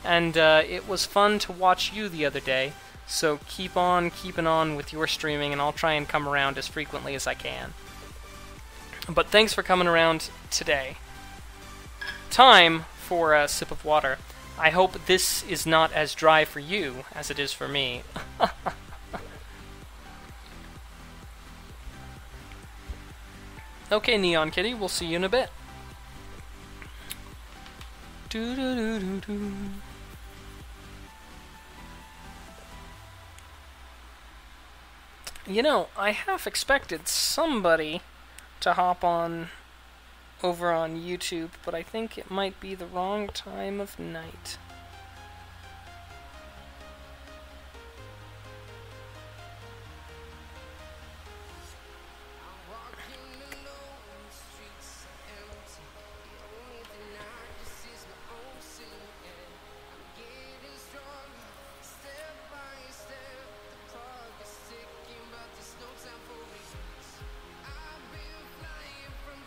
And it was fun to watch you the other day. So keep on keeping on with your streaming, and I'll try and come around as frequently as I can. But thanks for coming around today. Time for a sip of water. I hope this is not as dry for you as it is for me. Okay, Neon Kitty, we'll see you in a bit. You know, I half expected somebody to hop on over on YouTube, but I think it might be the wrong time of night.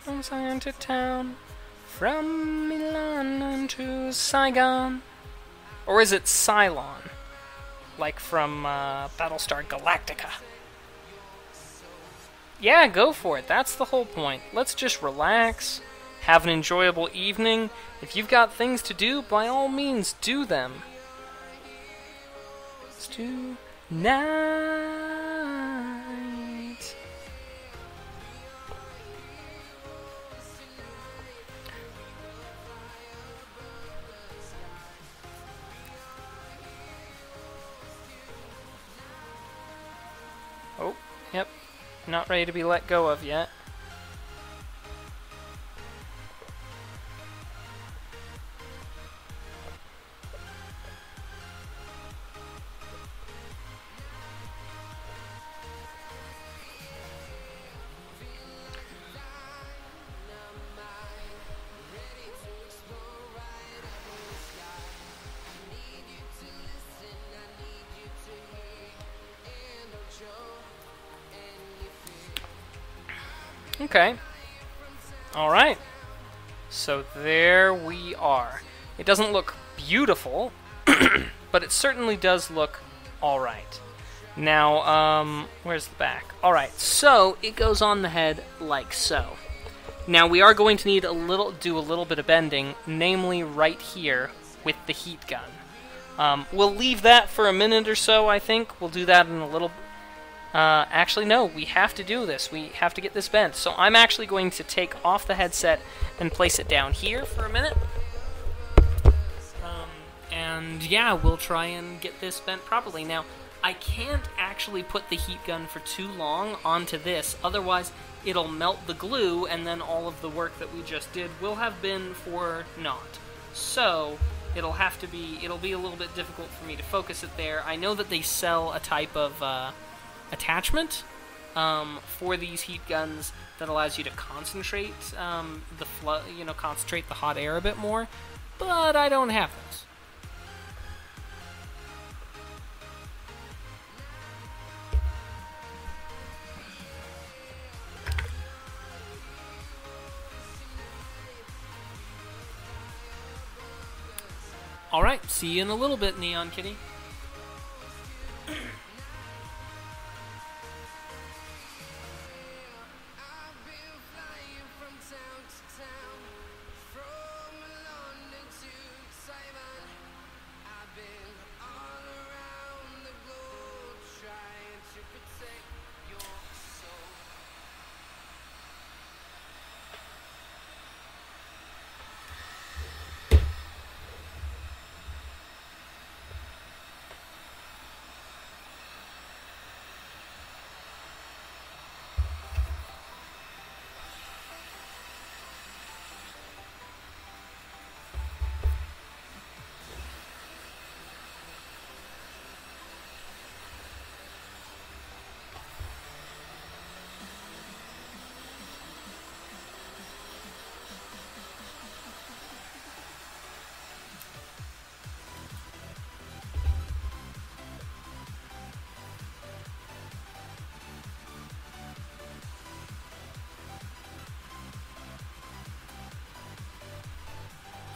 From Saigon to town, from Milan to Saigon. Or is it Cylon? Like from Battlestar Galactica. Yeah, go for it. That's the whole point. Let's just relax, have an enjoyable evening. If you've got things to do, by all means, do them. Let's do night. Oh, yep. Not ready to be let go of yet. Okay. Alright. So there we are. It doesn't look beautiful, but it certainly does look alright. Now, where's the back? Alright, so it goes on the head like so. Now we are going to need do a little bit of bending, namely right here with the heat gun. We'll leave that for a minute or so, I think. We'll do that in a little actually, no, we have to do this. We have to get this bent. So I'm actually going to take off the headset and place it down here for a minute. And yeah, we'll try and get this bent properly. Now, I can't actually put the heat gun for too long onto this, otherwise it'll melt the glue, and then all of the work that we just did will have been for naught. So, it'll be a little bit difficult for me to focus it there. I know that they sell a type of attachment for these heat guns that allows you to concentrate concentrate the hot air a bit more, but I don't have those. Alright, see you in a little bit, Neon Kitty.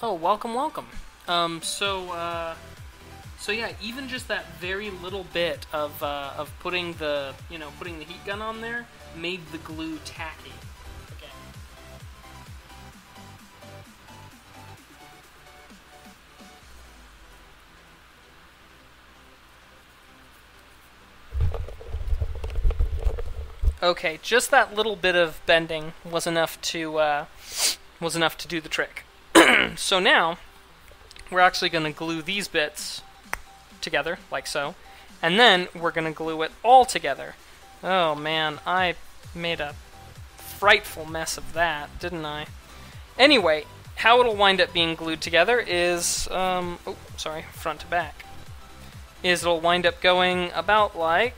Oh, welcome, welcome. So yeah, even just that very little bit of putting the putting the heat gun on there made the glue tacky. Again. Okay, just that little bit of bending was enough to do the trick. So now we're actually going to glue these bits together, like so, and then we're going to glue it all together. Oh man, I made a frightful mess of that, didn't I? Anyway, how it'll wind up being glued together is, front to back, is it'll wind up going about like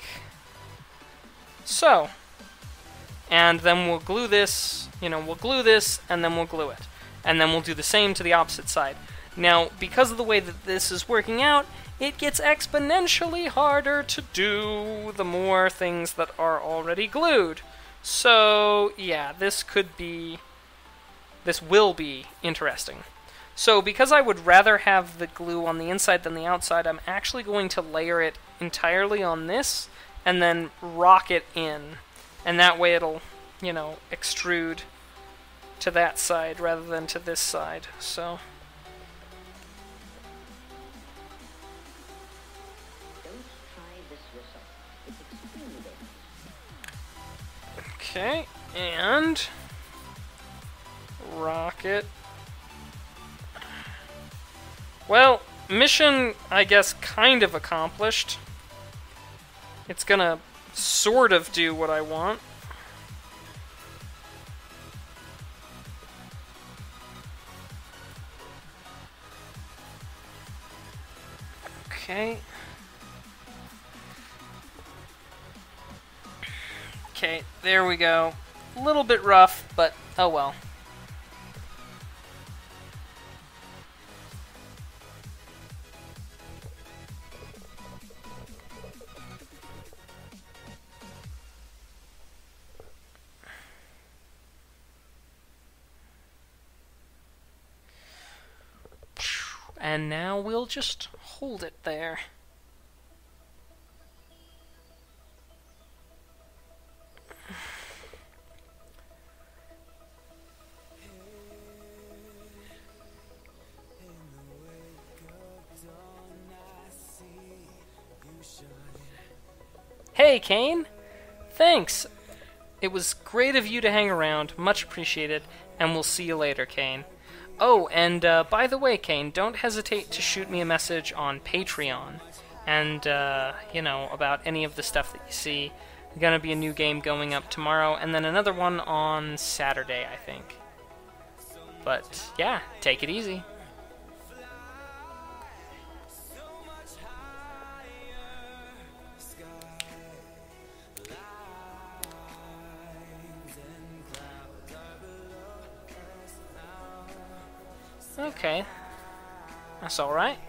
so. And then we'll glue this, and then we'll glue it. And then we'll do the same to the opposite side. Now, because of the way that this is working out, it gets exponentially harder to do the more things that are already glued. So, yeah, this will be interesting. So, because I would rather have the glue on the inside than the outside, I'm actually going to layer it entirely on this, and then rock it in. And that way it'll, extrude to that side rather than to this side. So. Okay, and rock it. Well, mission, I guess, kind of accomplished. It's gonna sort of do what I want. Okay. Okay, there we go. A little bit rough, but oh well. And now we'll just hold it there. Hey, Kane! Thanks! It was great of you to hang around, much appreciated, and we'll see you later, Kane. Oh, and by the way, Kane, don't hesitate to shoot me a message on Patreon, and, about any of the stuff that you see. There's gonna be a new game going up tomorrow, and then another one on Saturday, I think. But, yeah, take it easy. Okay, that's alright.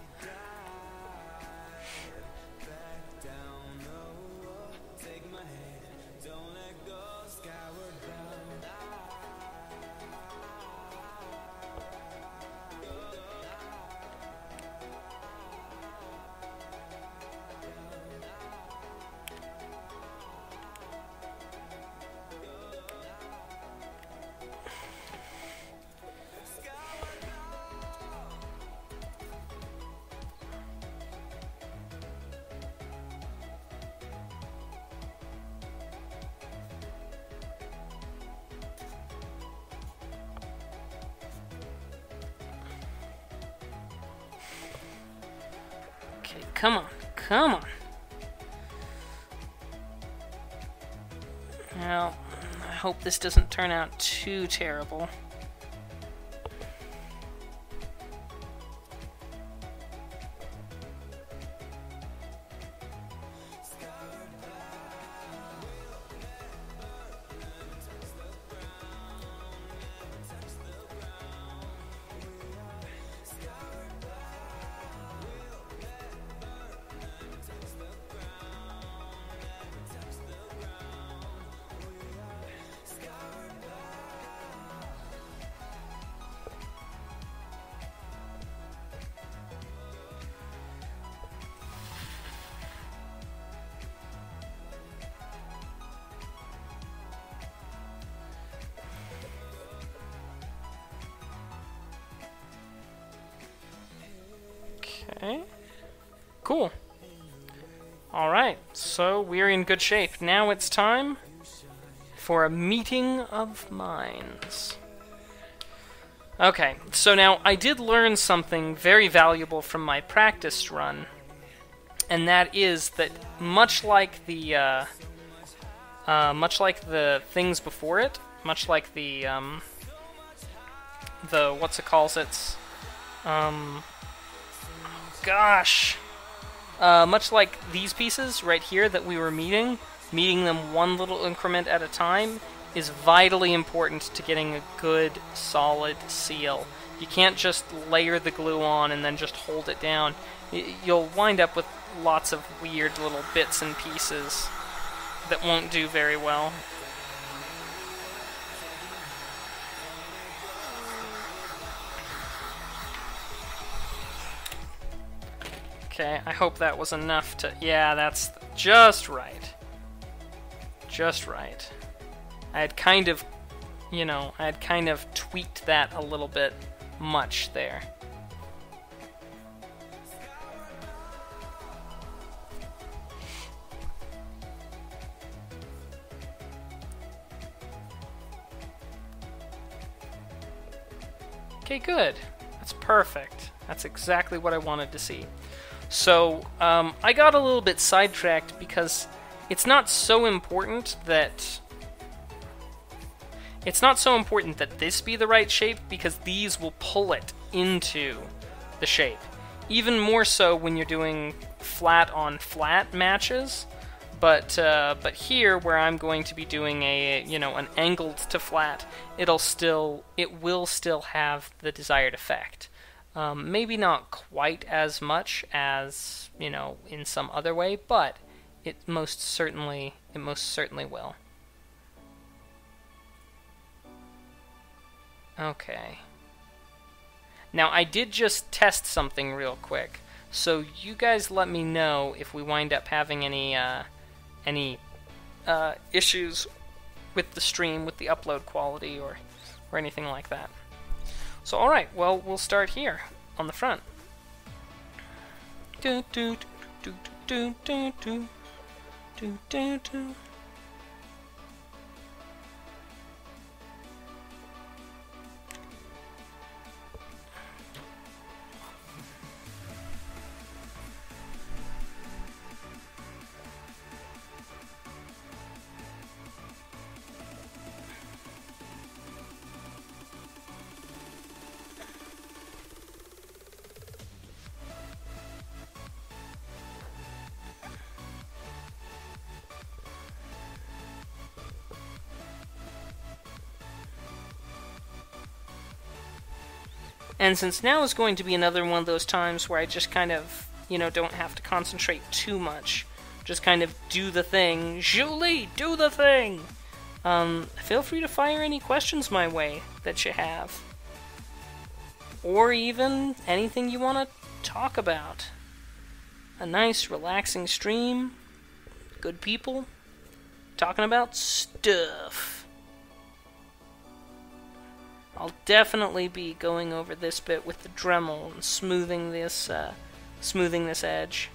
Okay, come on, come on. Well, I hope this doesn't turn out too terrible. Okay. Cool. Alright, so we're in good shape. Now it's time for a meeting of minds. Okay, so now I did learn something very valuable from my practice run, and that is that much like the things before it, much like the what's it calls it's much like these pieces right here that we were meeting them one little increment at a time is vitally important to getting a good, solid seal. You can't just layer the glue on and then just hold it down. You'll wind up with lots of weird little bits and pieces that won't do very well. Okay, I hope that was enough to... Yeah, that's just right. Just right. I had kind of, tweaked that a little bit much there. Okay, good. That's perfect. That's exactly what I wanted to see. So, I got a little bit sidetracked because it's not so important that this be the right shape, because these will pull it into the shape. Even more so when you're doing flat on flat matches. But here, where I'm going to be doing an angled to flat, it will still have the desired effect. Maybe not quite as much as, in some other way, but it most certainly will. Okay. Now, I did just test something real quick, so you guys let me know if we wind up having any issues with the stream, with the upload quality, or anything like that. So, alright, well, we'll start here, on the front. Do do do do do do do do do. And since now is going to be another one of those times where I just kind of, don't have to concentrate too much. Just kind of do the thing. Julie, do the thing! Feel free to fire any questions my way that you have. Or even anything you want to talk about. A nice, relaxing stream. Good people. Talking about stuff. I'll definitely be going over this bit with the Dremel and smoothing this edge.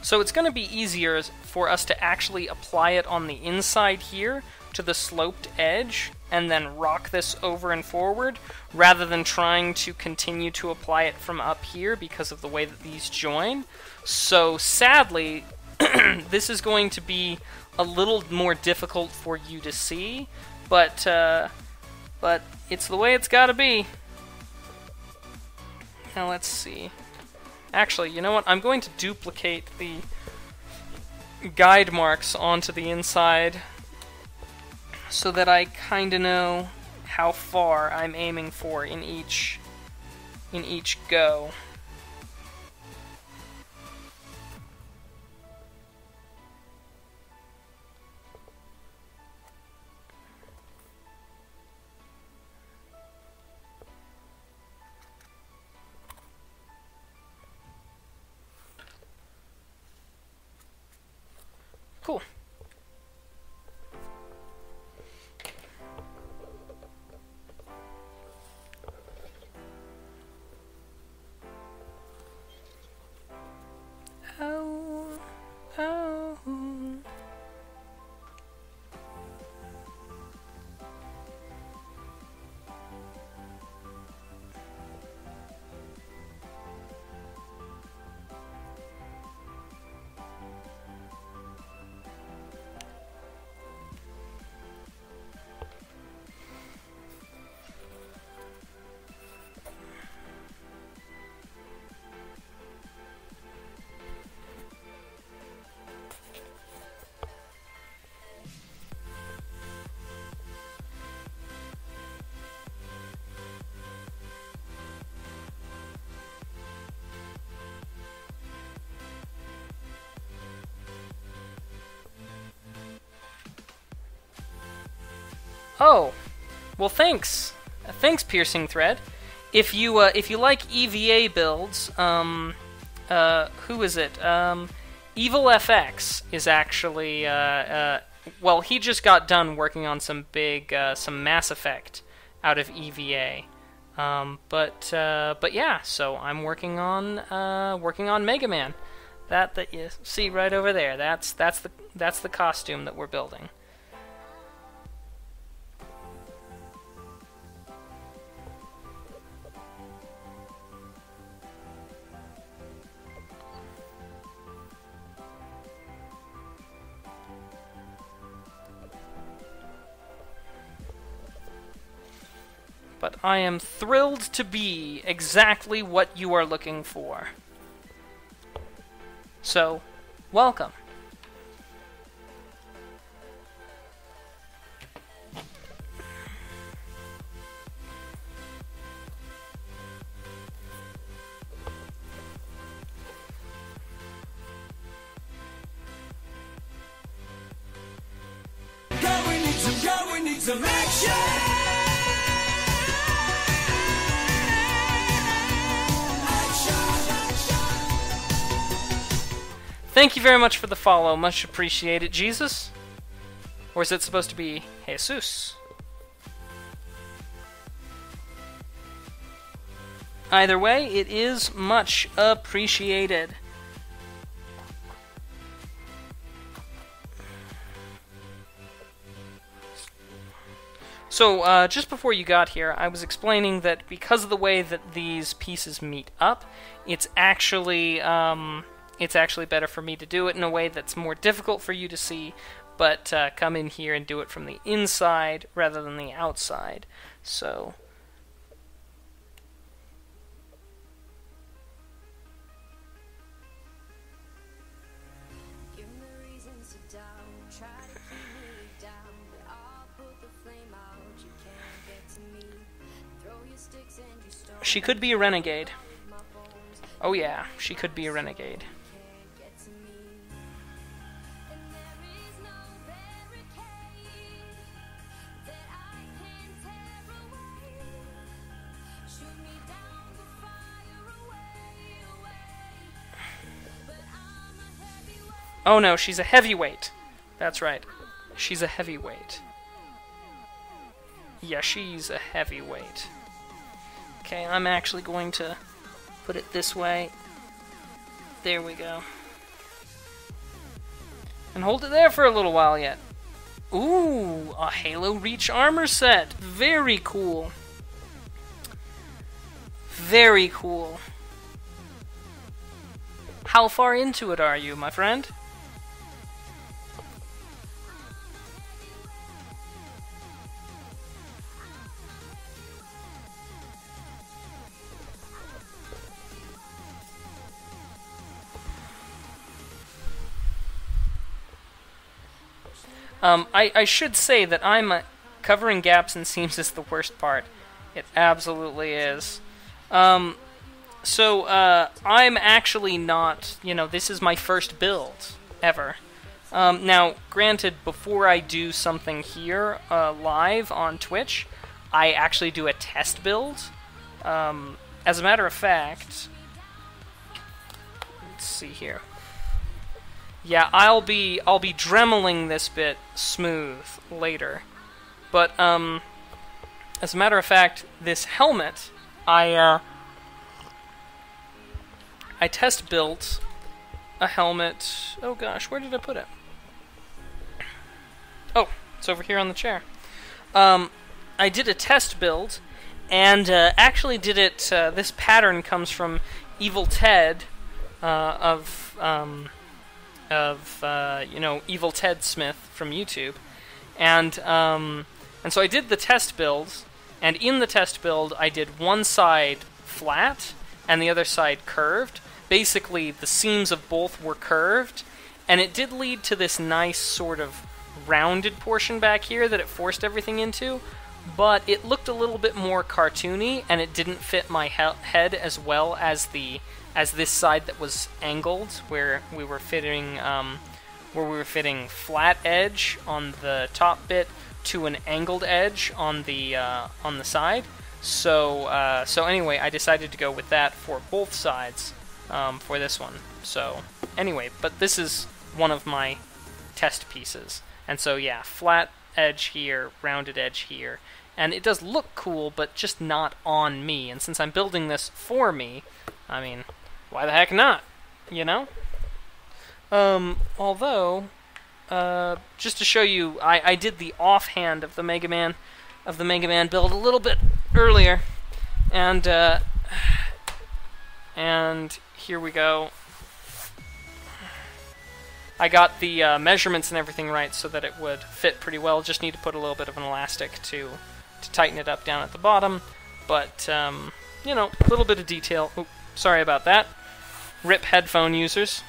So it's going to be easier for us to actually apply it on the inside here to the sloped edge and then rock this over and forward, rather than trying to continue to apply it from up here because of the way that these join. So sadly, this is going to be a little more difficult for you to see, but it's the way it's gotta be. Now let's see. Actually, you know what? I'm going to duplicate the guide marks onto the inside so that I kind of know how far I'm aiming for in each go. Cool. Oh, oh. Oh, well, thanks. Thanks, Piercing Thread. If you like EVA builds, who is it? EvilFX is actually well, he just got done working on some some Mass Effect out of EVA. But yeah, so I'm working on Mega Man. That you see right over there. That's the costume that we're building. But I am thrilled to be exactly what you are looking for. So, welcome. We need some action! Thank you very much for the follow. Much appreciated. Jesus? Or is it supposed to be Jesus? Either way, it is much appreciated. So, just before you got here, I was explaining that because of the way that these pieces meet up, it's actually better for me to do it in a way that's more difficult for you to see, but come in here and do it from the inside rather than the outside. So, she could be a renegade. Oh yeah, she could be a renegade. Oh no, she's a heavyweight. That's right. She's a heavyweight. Yeah, she's a heavyweight. Okay, I'm actually going to put it this way. There we go. And hold it there for a little while yet. Ooh, a Halo Reach armor set. Very cool. Very cool. How far into it are you, my friend? I should say that I'm covering gaps and seams is the worst part. It absolutely is. I'm actually not, this is my first build ever. Now, granted, before I do something here live on Twitch, I actually do a test build. As a matter of fact, let's see here. Yeah, I'll be dremeling this bit smooth later. But as a matter of fact, this helmet I test built a helmet. Oh gosh, where did I put it? Oh, it's over here on the chair. I did a test build and actually did it. This pattern comes from EvilTed of EvilTedSmith from YouTube, and so I did the test build, and in the test build I did one side flat and the other side curved. Basically, the seams of both were curved, and it did lead to this nice sort of rounded portion back here that it forced everything into, but it looked a little bit more cartoony, and it didn't fit my head as well as this side that was angled, where we were fitting flat edge on the top bit to an angled edge on the side. So anyway, I decided to go with that for both sides for this one. So anyway, but this is one of my test pieces, and so yeah, flat edge here, rounded edge here, and it does look cool, but just not on me. And since I'm building this for me, I mean, why the heck not? Although, just to show you, I did the offhand of the Mega Man build a little bit earlier, and here we go. I got the measurements and everything right so that it would fit pretty well. Just need to put a little bit of an elastic to tighten it up down at the bottom, but a little bit of detail. Oops, sorry about that. RIP headphone users.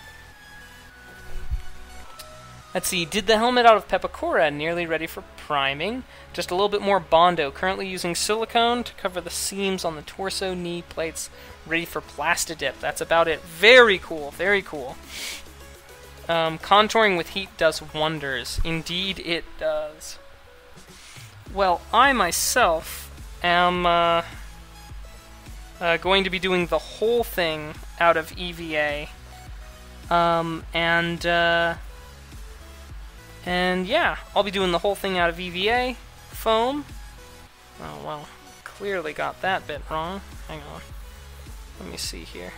Let's see, did the helmet out of Pepakura, nearly ready for priming. Just a little bit more Bondo, currently using silicone to cover the seams on the torso, knee plates, ready for Plastidip. That's about it. Very cool, very cool. Contouring with heat does wonders. Indeed it does. Well, I myself am going to be doing the whole thing out of EVA. And yeah, I'll be doing the whole thing out of EVA foam. Oh, well, clearly got that bit wrong. Hang on. Let me see here.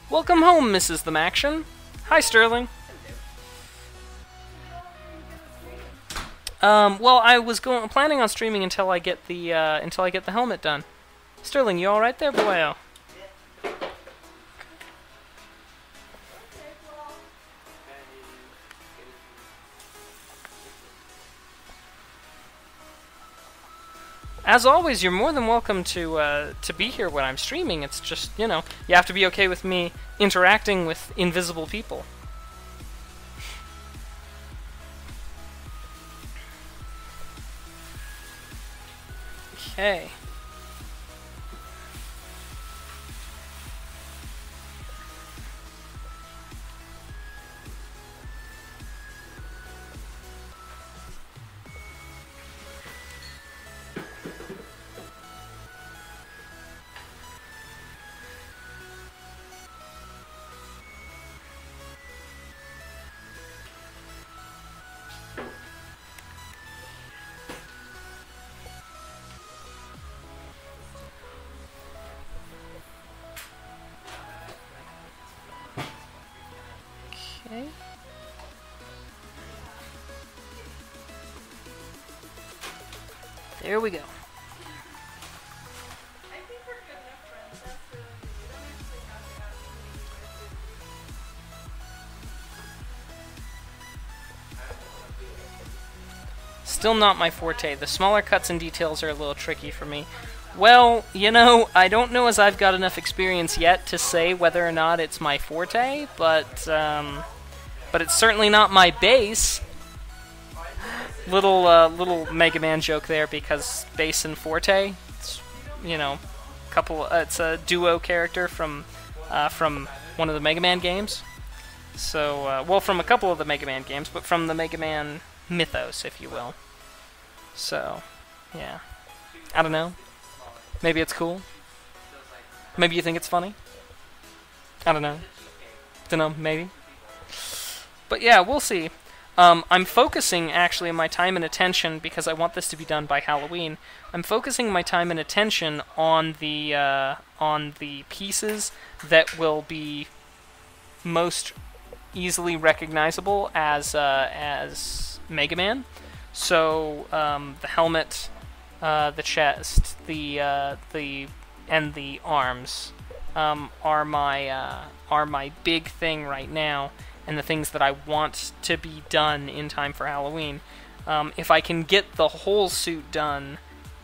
Welcome home, Mrs. The Maction. Hi, Sterling. Well, I was planning on streaming until I get the helmet done. Sterling, you all right there, boyo? As always, you're more than welcome to be here when I'm streaming. It's just, you have to be okay with me interacting with invisible people. Okay. Okay. There we go. Still not my forte. The smaller cuts and details are a little tricky for me. Well, you know, I don't know as I've got enough experience yet to say whether or not it's my forte, but it's certainly not my base. Little Mega Man joke there, because base and forte, it's, you know, it's a duo character from one of the Mega Man games. So, well, from a couple of the Mega Man games, but from the Mega Man mythos, if you will. So, yeah. I don't know. Maybe it's cool. Maybe you think it's funny. I don't know. Don't know, maybe. But yeah, we'll see. I'm focusing, actually, my time and attention, because I want this to be done by Halloween. I'm focusing my time and attention on the pieces that will be most easily recognizable as Mega Man. So the helmet, the chest, and the arms are my big thing right now, and the things that I want to be done in time for Halloween. If I can get the whole suit done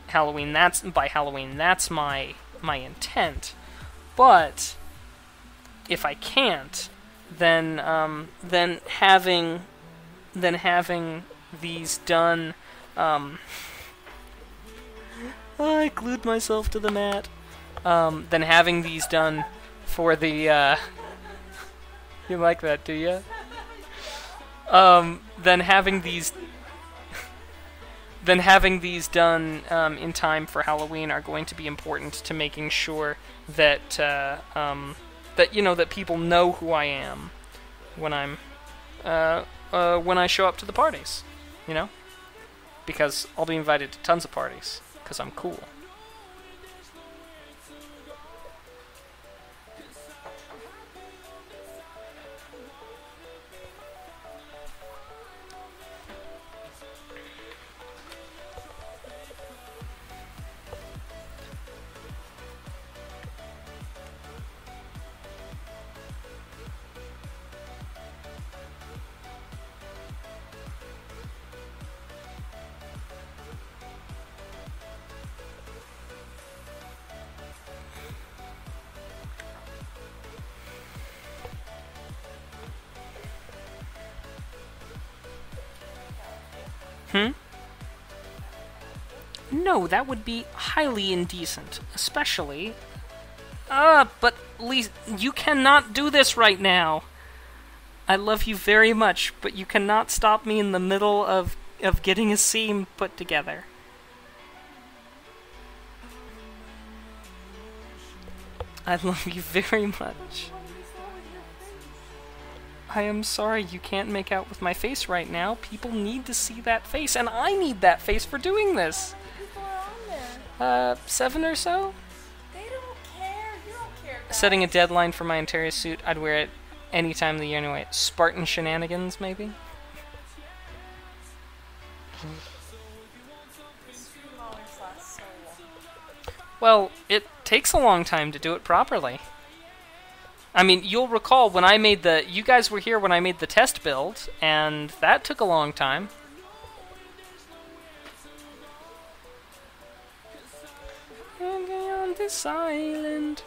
by Halloween, that's my intent. But if I can't, then having these done. I glued myself to the mat. Then having these done for the. You like that, do you? Then having these done in time for Halloween are going to be important to making sure that that people know who I am when I show up to the parties, you know, because I'll be invited to tons of parties because I'm cool. No, that would be highly indecent, especially... but Lee, you cannot do this right now. I love you very much, but you cannot stop me in the middle of getting a seam put together. I love you very much. I am sorry you can't make out with my face right now. People need to see that face, and I need that face for doing this. 7 or so? They don't care. You don't care, guys. Setting a deadline for my entire suit, I'd wear it any time of the year anyway. Spartan shenanigans, maybe? Well, it takes a long time to do it properly. I mean, you'll recall when I made you guys were here when I made the test build, and that took a long time. On this island.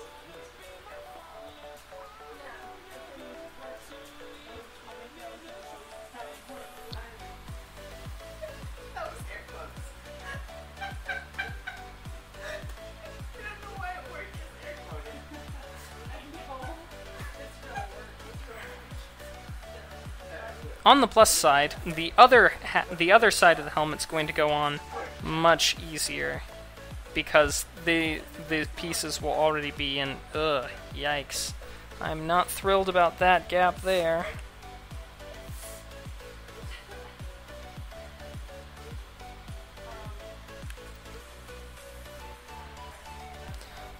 On the plus side, the other side of the helmet's going to go on much easier, because the pieces will already be in. Ugh, yikes! I'm not thrilled about that gap there.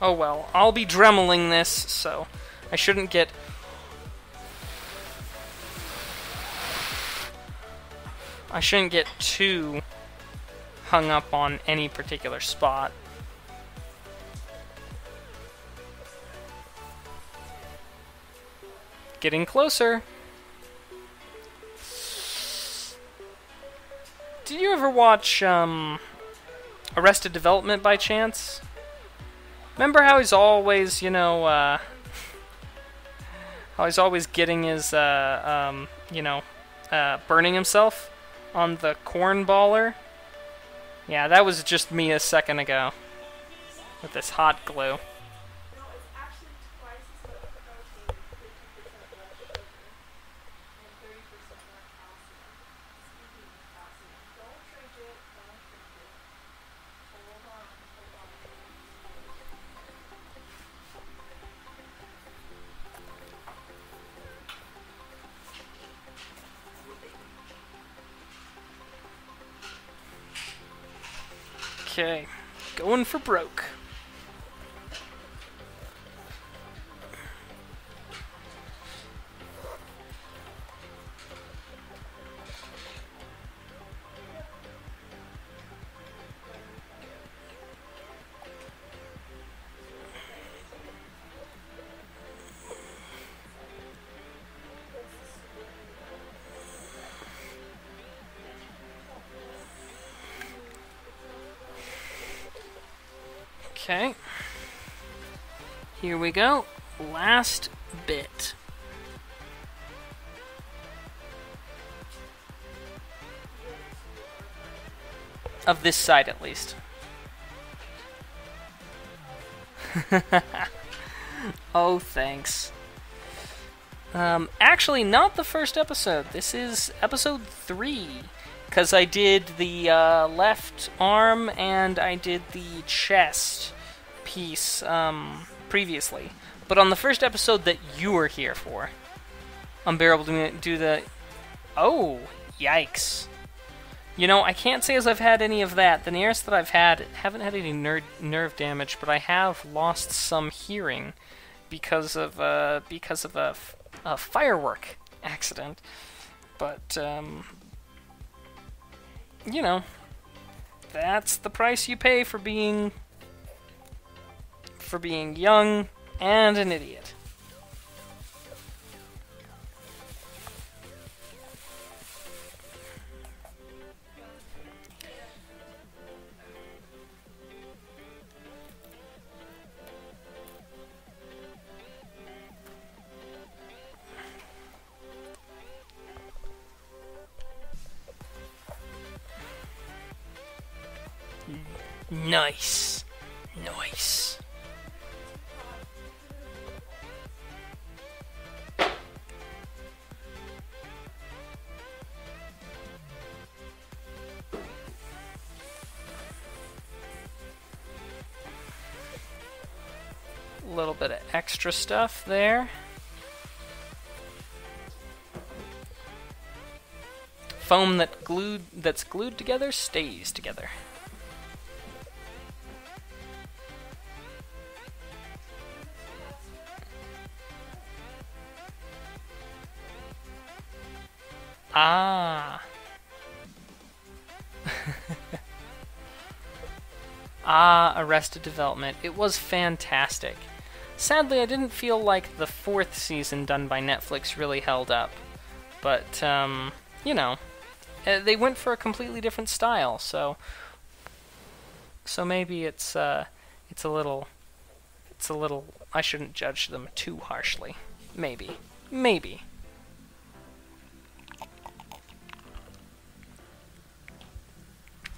Oh well, I'll be dremeling this, so I shouldn't get I shouldn't get too hung up on any particular spot. Getting closer. Did you ever watch Arrested Development by chance? Remember how he's always, you know, how he's always getting his, you know, burning himself on the corn baller? Yeah, that was just me a second ago with this hot glue. Okay, going for broke. Okay, here we go, last bit. Of this side, at least. Oh, thanks. Actually, not the first episode. This is episode 3. Because I did the left arm and I did the chest piece previously. But on the first episode that you were here for, Unbearable to do the... Oh, yikes. You know, I can't say as I've had any of that. The nearest that I've had, haven't had any nerve damage, but I have lost some hearing because of a firework accident. But, you know, that's the price you pay for being young and an idiot. Nice. Nice. A little bit of extra stuff there. Foam that's glued together stays together. Ah. Ah, Arrested Development. It was fantastic. Sadly, I didn't feel like the 4th season done by Netflix really held up. But, you know, they went for a completely different style, so maybe it's a little, I shouldn't judge them too harshly. Maybe.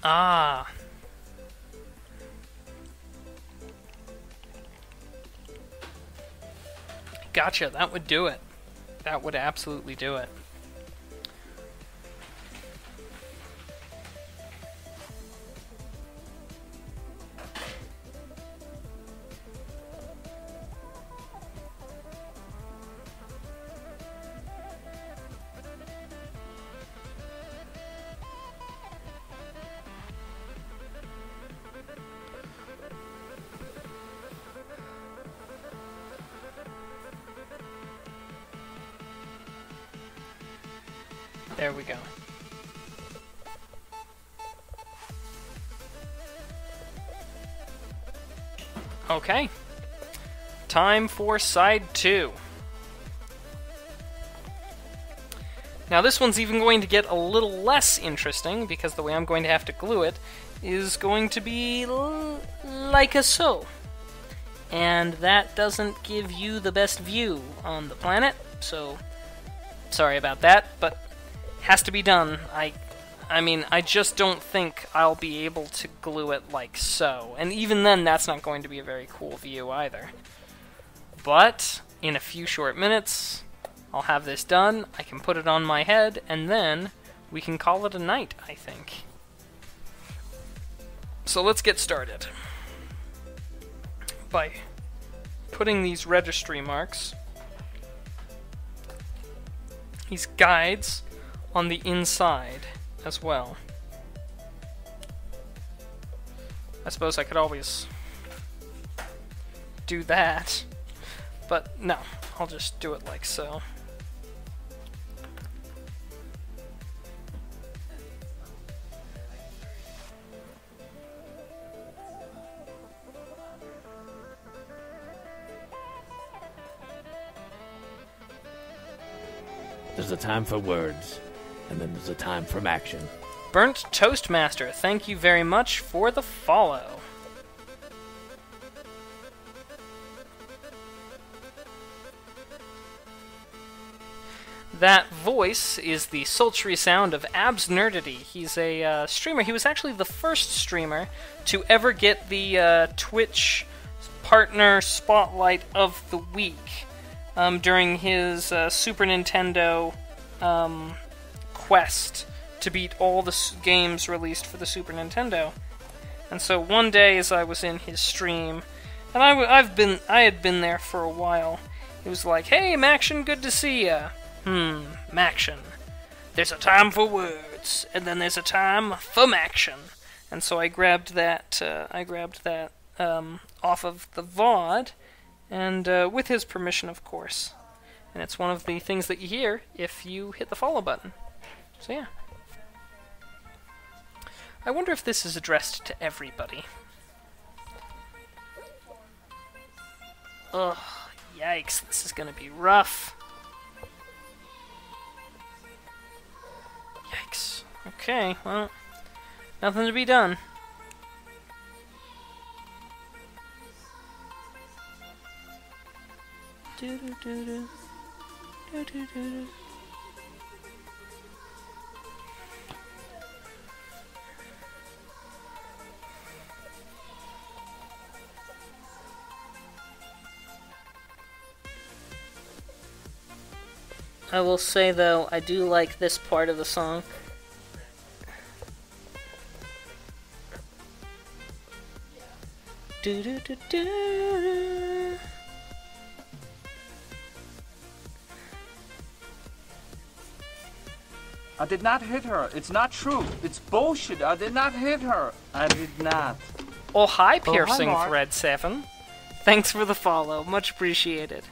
Ah. Gotcha, that would do it. That would absolutely do it. There we go. Okay. Time for side 2. Now this one's even going to get a little less interesting, because the way I'm going to have to glue it is going to be like a so. And that doesn't give you the best view on the planet, so sorry about that, but has to be done. I mean, I just don't think I'll be able to glue it like so. And even then, that's not going to be a very cool view either. But in a few short minutes, I'll have this done, I can put it on my head, and then we can call it a night, I think. So let's get started by putting these registry marks, these guides, on the inside as well. I suppose I could always do that, but no, I'll just do it like so. There's a time for words, and then there's a time for action. Burnt Toastmaster, thank you very much for the follow. That voice is the sultry sound of Abs Nerdity. He's a streamer. He was actually the first streamer to ever get the Twitch Partner Spotlight of the Week during his Super Nintendo quest to beat all the games released for the Super Nintendo. And so one day, as I was in his stream, and I had been there for a while, he was like, "Hey, Maction, good to see ya." Maction. There's a time for words, and then there's a time for Maction. And so I grabbed that. Off of the VOD, and with his permission, of course. And it's one of the things that you hear if you hit the follow button. So yeah. I wonder if this is addressed to everybody. Ugh, yikes, this is gonna be rough. Yikes. Okay, well, nothing to be done. I will say, though, I do like this part of the song. Do-do-do-do. I did not hit her. It's not true. It's bullshit. I did not hit her. I did not. Oh, hi, Piercing Mark. Thread 7. Thanks for the follow. Much appreciated.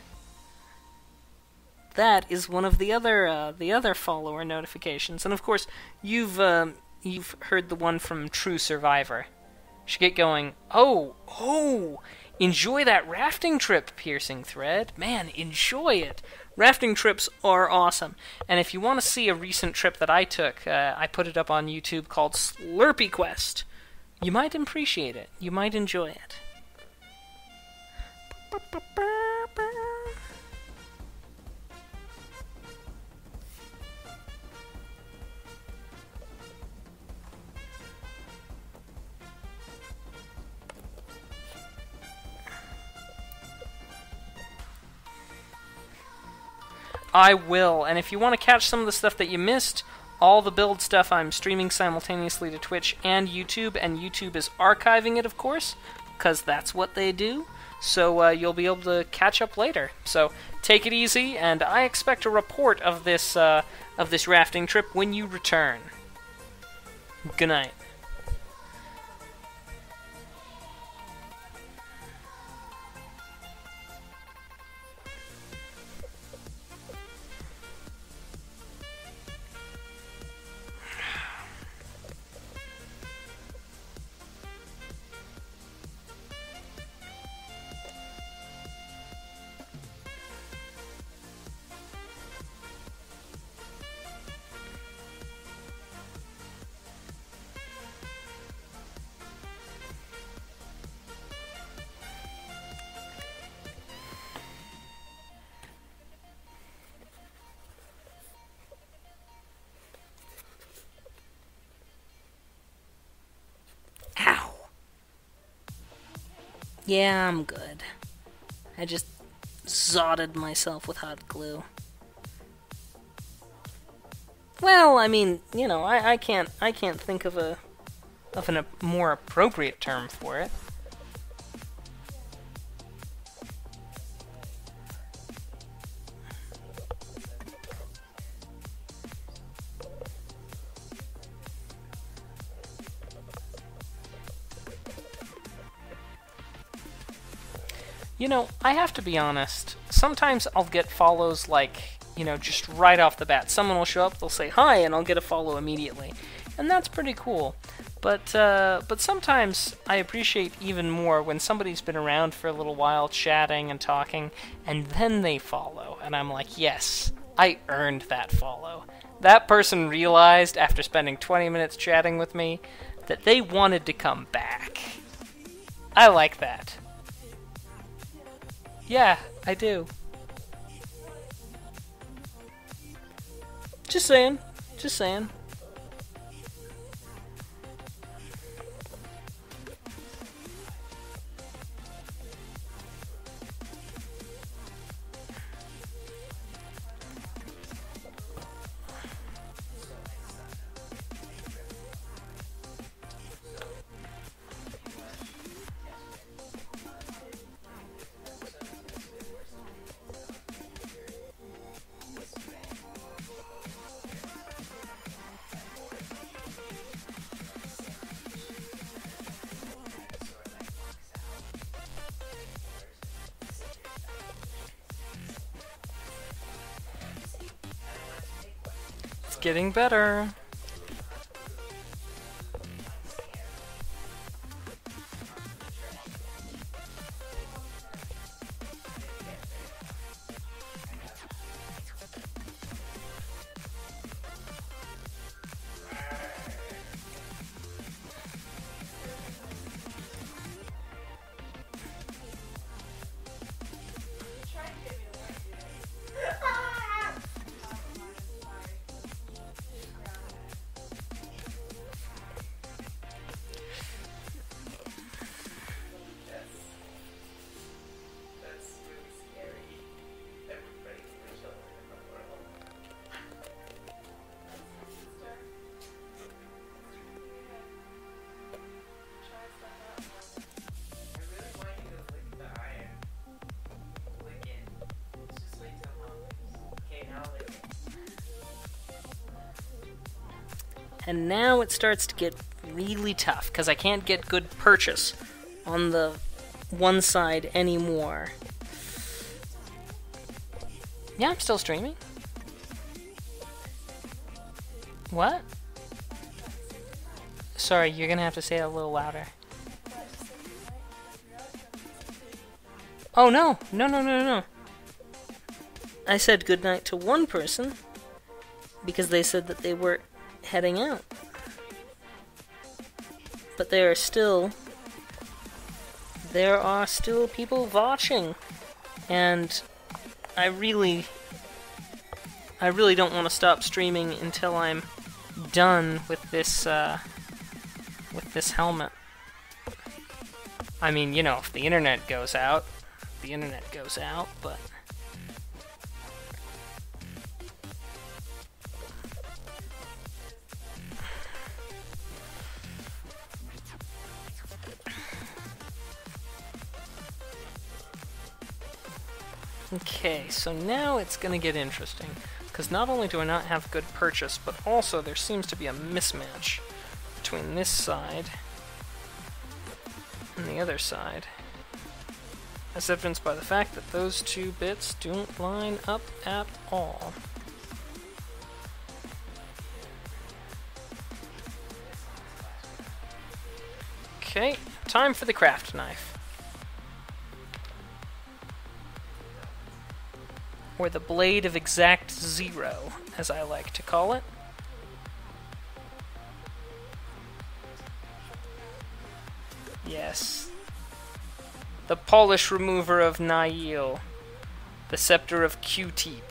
That is one of the other follower notifications, and of course, you've heard the one from True Survivor. Should get going. Oh! Enjoy that rafting trip, Piercing Thread. Man, enjoy it. Rafting trips are awesome. And if you want to see a recent trip that I took, I put it up on YouTube called Slurpee Quest. You might appreciate it. You might enjoy it. I will, and if you want to catch some of the stuff that you missed, all the build stuff I'm streaming simultaneously to Twitch and YouTube is archiving it, of course, because that's what they do, so you'll be able to catch up later. So take it easy, and I expect a report of this rafting trip when you return. Good night. Yeah, I'm good. I just zodded myself with hot glue. Well, I mean, you know, I can't think of a more appropriate term for it. You know, I have to be honest. Sometimes I'll get follows like, you know, just right off the bat. Someone will show up, they'll say hi, and I'll get a follow immediately. And that's pretty cool. But sometimes I appreciate even more when somebody's been around for a little while, chatting and talking, and then they follow. And I'm like, yes, I earned that follow. That person realized, after spending 20 minutes chatting with me, that they wanted to come back. I like that. Yeah, I do. Just saying. Just saying. Getting better. And now it starts to get really tough, because I can't get good purchase on the one side anymore. Yeah, I'm still streaming. What? Sorry, you're gonna have to say it a little louder. Oh, no. No. I said goodnight to one person, because they said that they were heading out. But there are still people watching, and I really don't want to stop streaming until I'm done with this helmet. I mean, you know, if the internet goes out, the internet goes out, but okay, so now it's gonna get interesting, because not only do I not have good purchase, but also there seems to be a mismatch between this side and the other side, as evidenced by the fact that those two bits don't line up at all. Okay, time for the craft knife. Or the blade of exact zero, as I like to call it. Yes. The polish remover of Nail. The scepter of Q-Teep.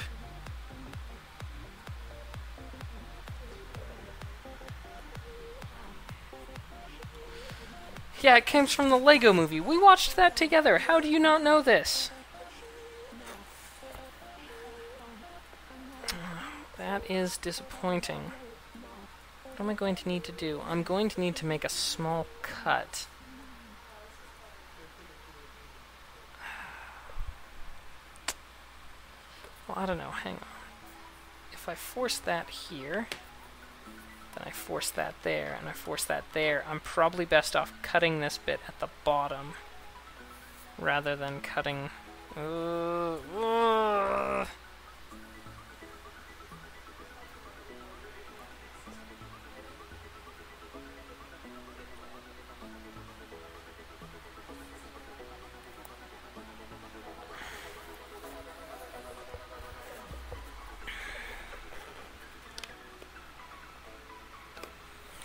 Yeah, it comes from the Lego movie. We watched that together. How do you not know this? That is disappointing. What am I going to need to do? I'm going to need to make a small cut. Well, I don't know. Hang on. If I force that here, then I force that there, and I force that there, I'm probably best off cutting this bit at the bottom rather than cutting...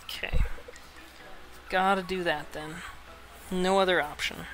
Okay. Gotta do that then. No other option.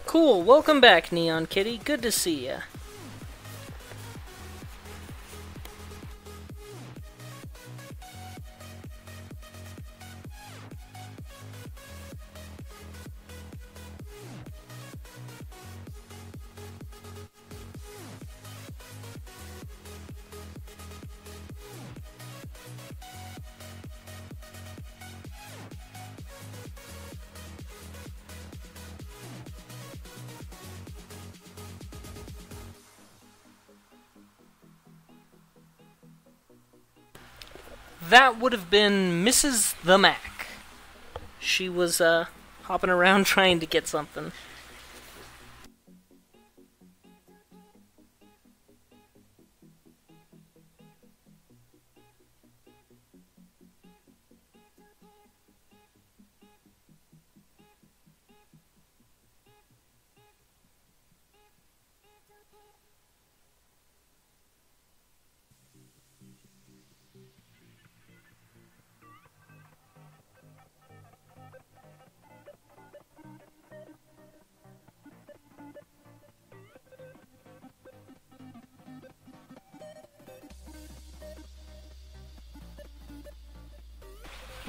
Cool, welcome back, Neon Kitty. Good to see ya. That would have been Mrs. the Mac. She was, hopping around trying to get something.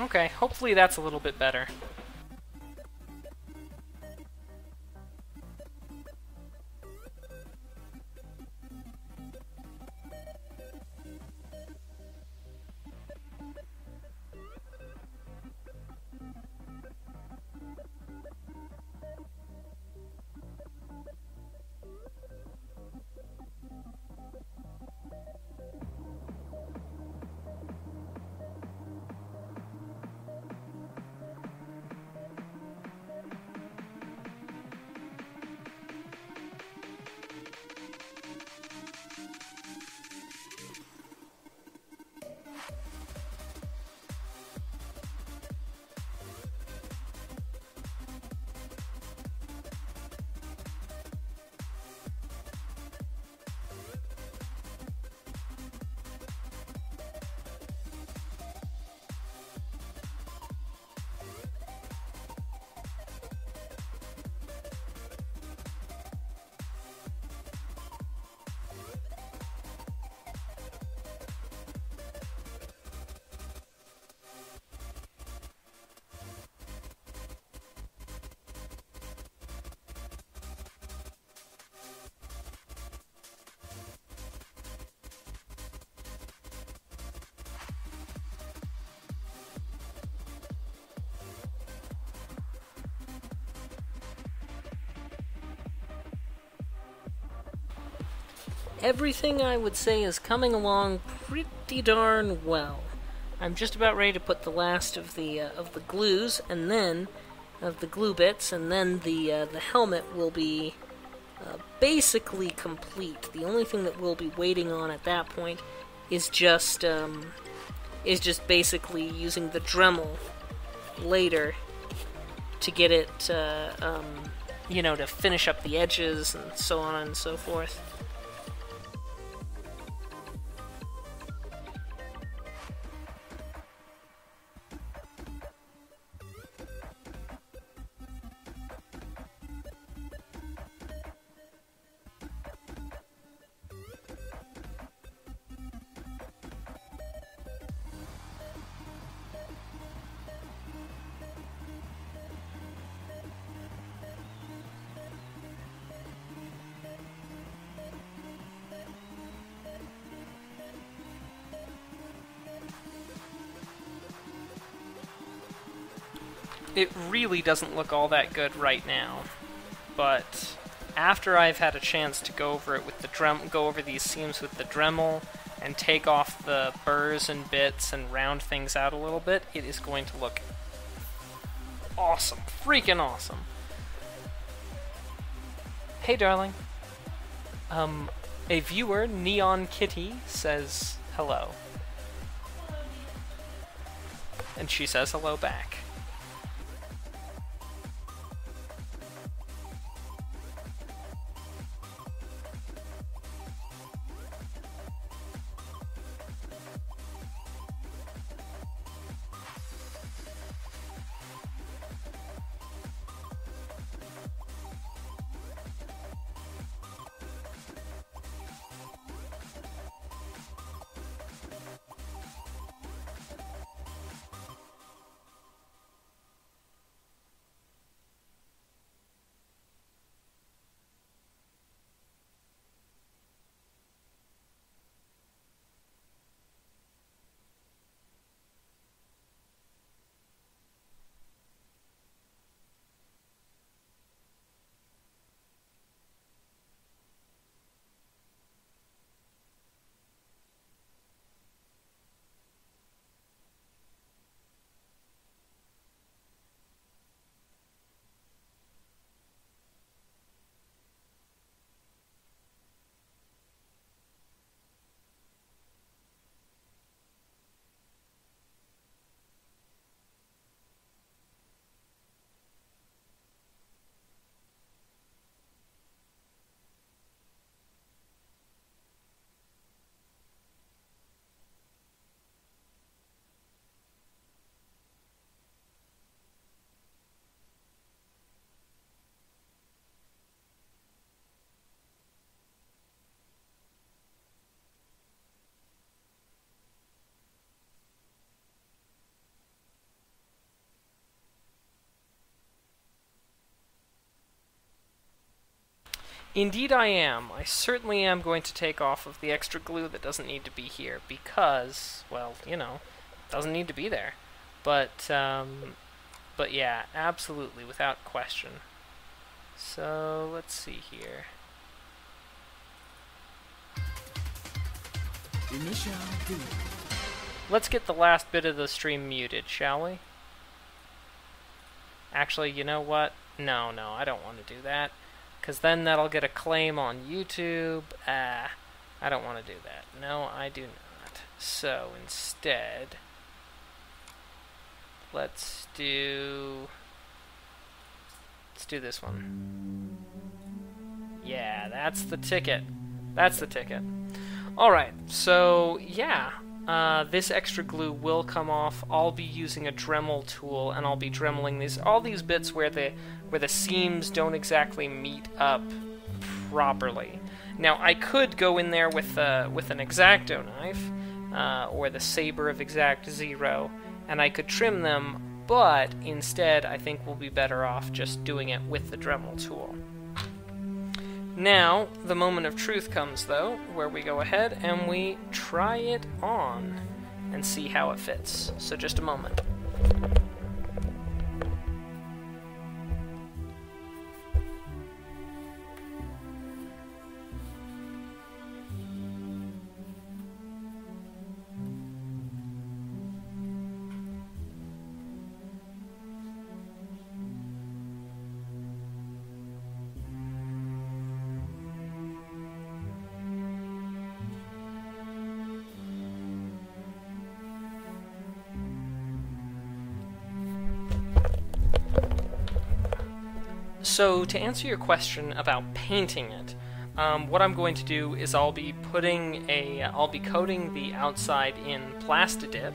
Okay, hopefully that's a little bit better. Everything I would say is coming along pretty darn well. I'm just about ready to put the last of the glues, and then of the glue bits, and then the helmet will be basically complete. The only thing that we'll be waiting on at that point is just basically using the Dremel later to get it, you know, to finish up the edges and so on and so forth. It really doesn't look all that good right now, but after I've had a chance to go over it with the go over these seams with the Dremel and take off the burrs and bits and round things out a little bit, it is going to look awesome, freaking awesome. Hey, darling. A viewer, Neon Kitty, says hello. And she says hello back. Indeed I am. I certainly am going to take off of the extra glue that doesn't need to be here because, well, you know, doesn't need to be there. But yeah, absolutely, without question. So, let's see here. Initial D. Let's get the last bit of the stream muted, shall we? Actually, you know what? No, I don't want to do that. Because then that'll get a claim on YouTube. I don't want to do that. No, I do not. So, instead, let's do this one. Yeah, that's the ticket. That's the ticket. Alright, so, yeah. This extra glue will come off. I'll be using a Dremel tool, and I'll be dremeling all these bits where the seams don't exactly meet up properly. Now, I could go in there with an X-Acto knife, or the Saber of Exact Zero, and I could trim them, but instead I think we'll be better off just doing it with the Dremel tool. Now, the moment of truth comes, though, where we go ahead and we try it on and see how it fits. So just a moment. So, to answer your question about painting it, what I'm going to do is I'll be coating the outside in Plastidip,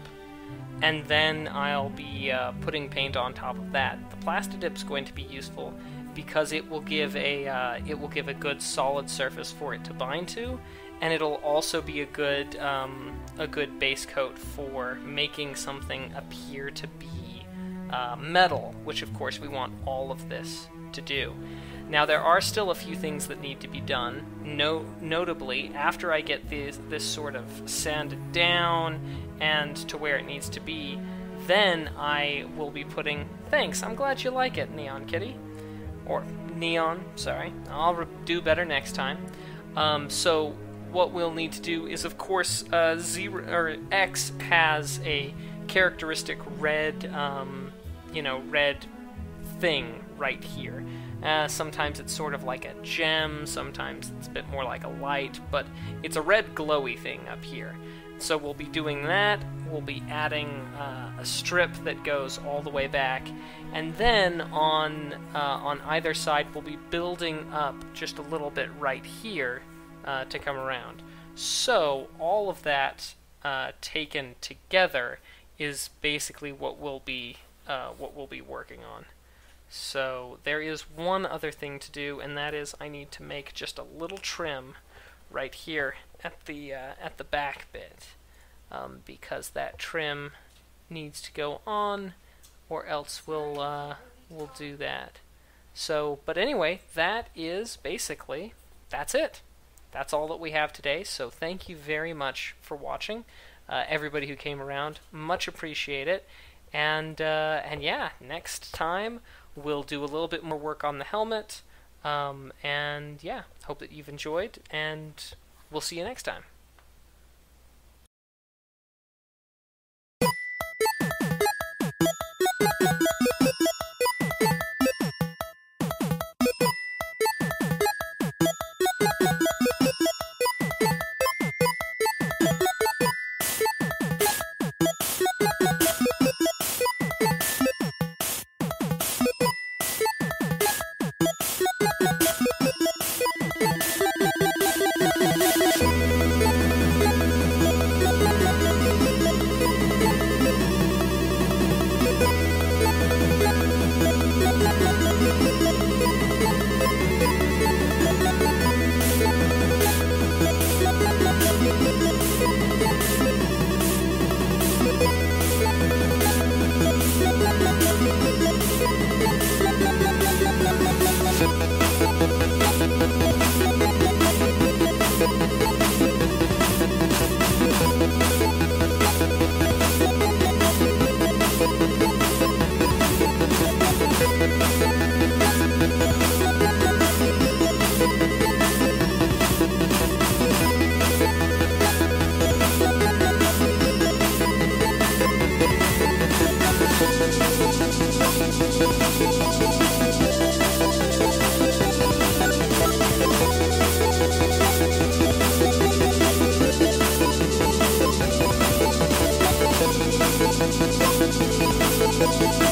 and then I'll be putting paint on top of that. The Plastidip's going to be useful because it will give a good solid surface for it to bind to, and it'll also be a good base coat for making something appear to be metal, which of course we want all of this to do. Now, there are still a few things that need to be done. Notably, after I get this sort of sanded down and to where it needs to be, then I will be putting... Thanks, I'm glad you like it, Neon Kitty. Or Neon, sorry. I'll do better next time. So what we'll need to do is, of course, X has a characteristic red, red thing right here. Sometimes it's sort of like a gem, sometimes it's a bit more like a light, but it's a red glowy thing up here. So we'll be doing that, we'll be adding a strip that goes all the way back, and then on either side we'll be building up just a little bit right here to come around. So all of that taken together is basically what we'll be working on. So there is one other thing to do, and that is I need to make just a little trim right here at the back bit, because that trim needs to go on, or else we'll do that. So, but anyway, that is basically that's it. That's all that we have today. So thank you very much for watching, everybody who came around. Much appreciate it. And yeah, next time we'll do a little bit more work on the helmet. And yeah, hope that you've enjoyed, and we'll see you next time. action.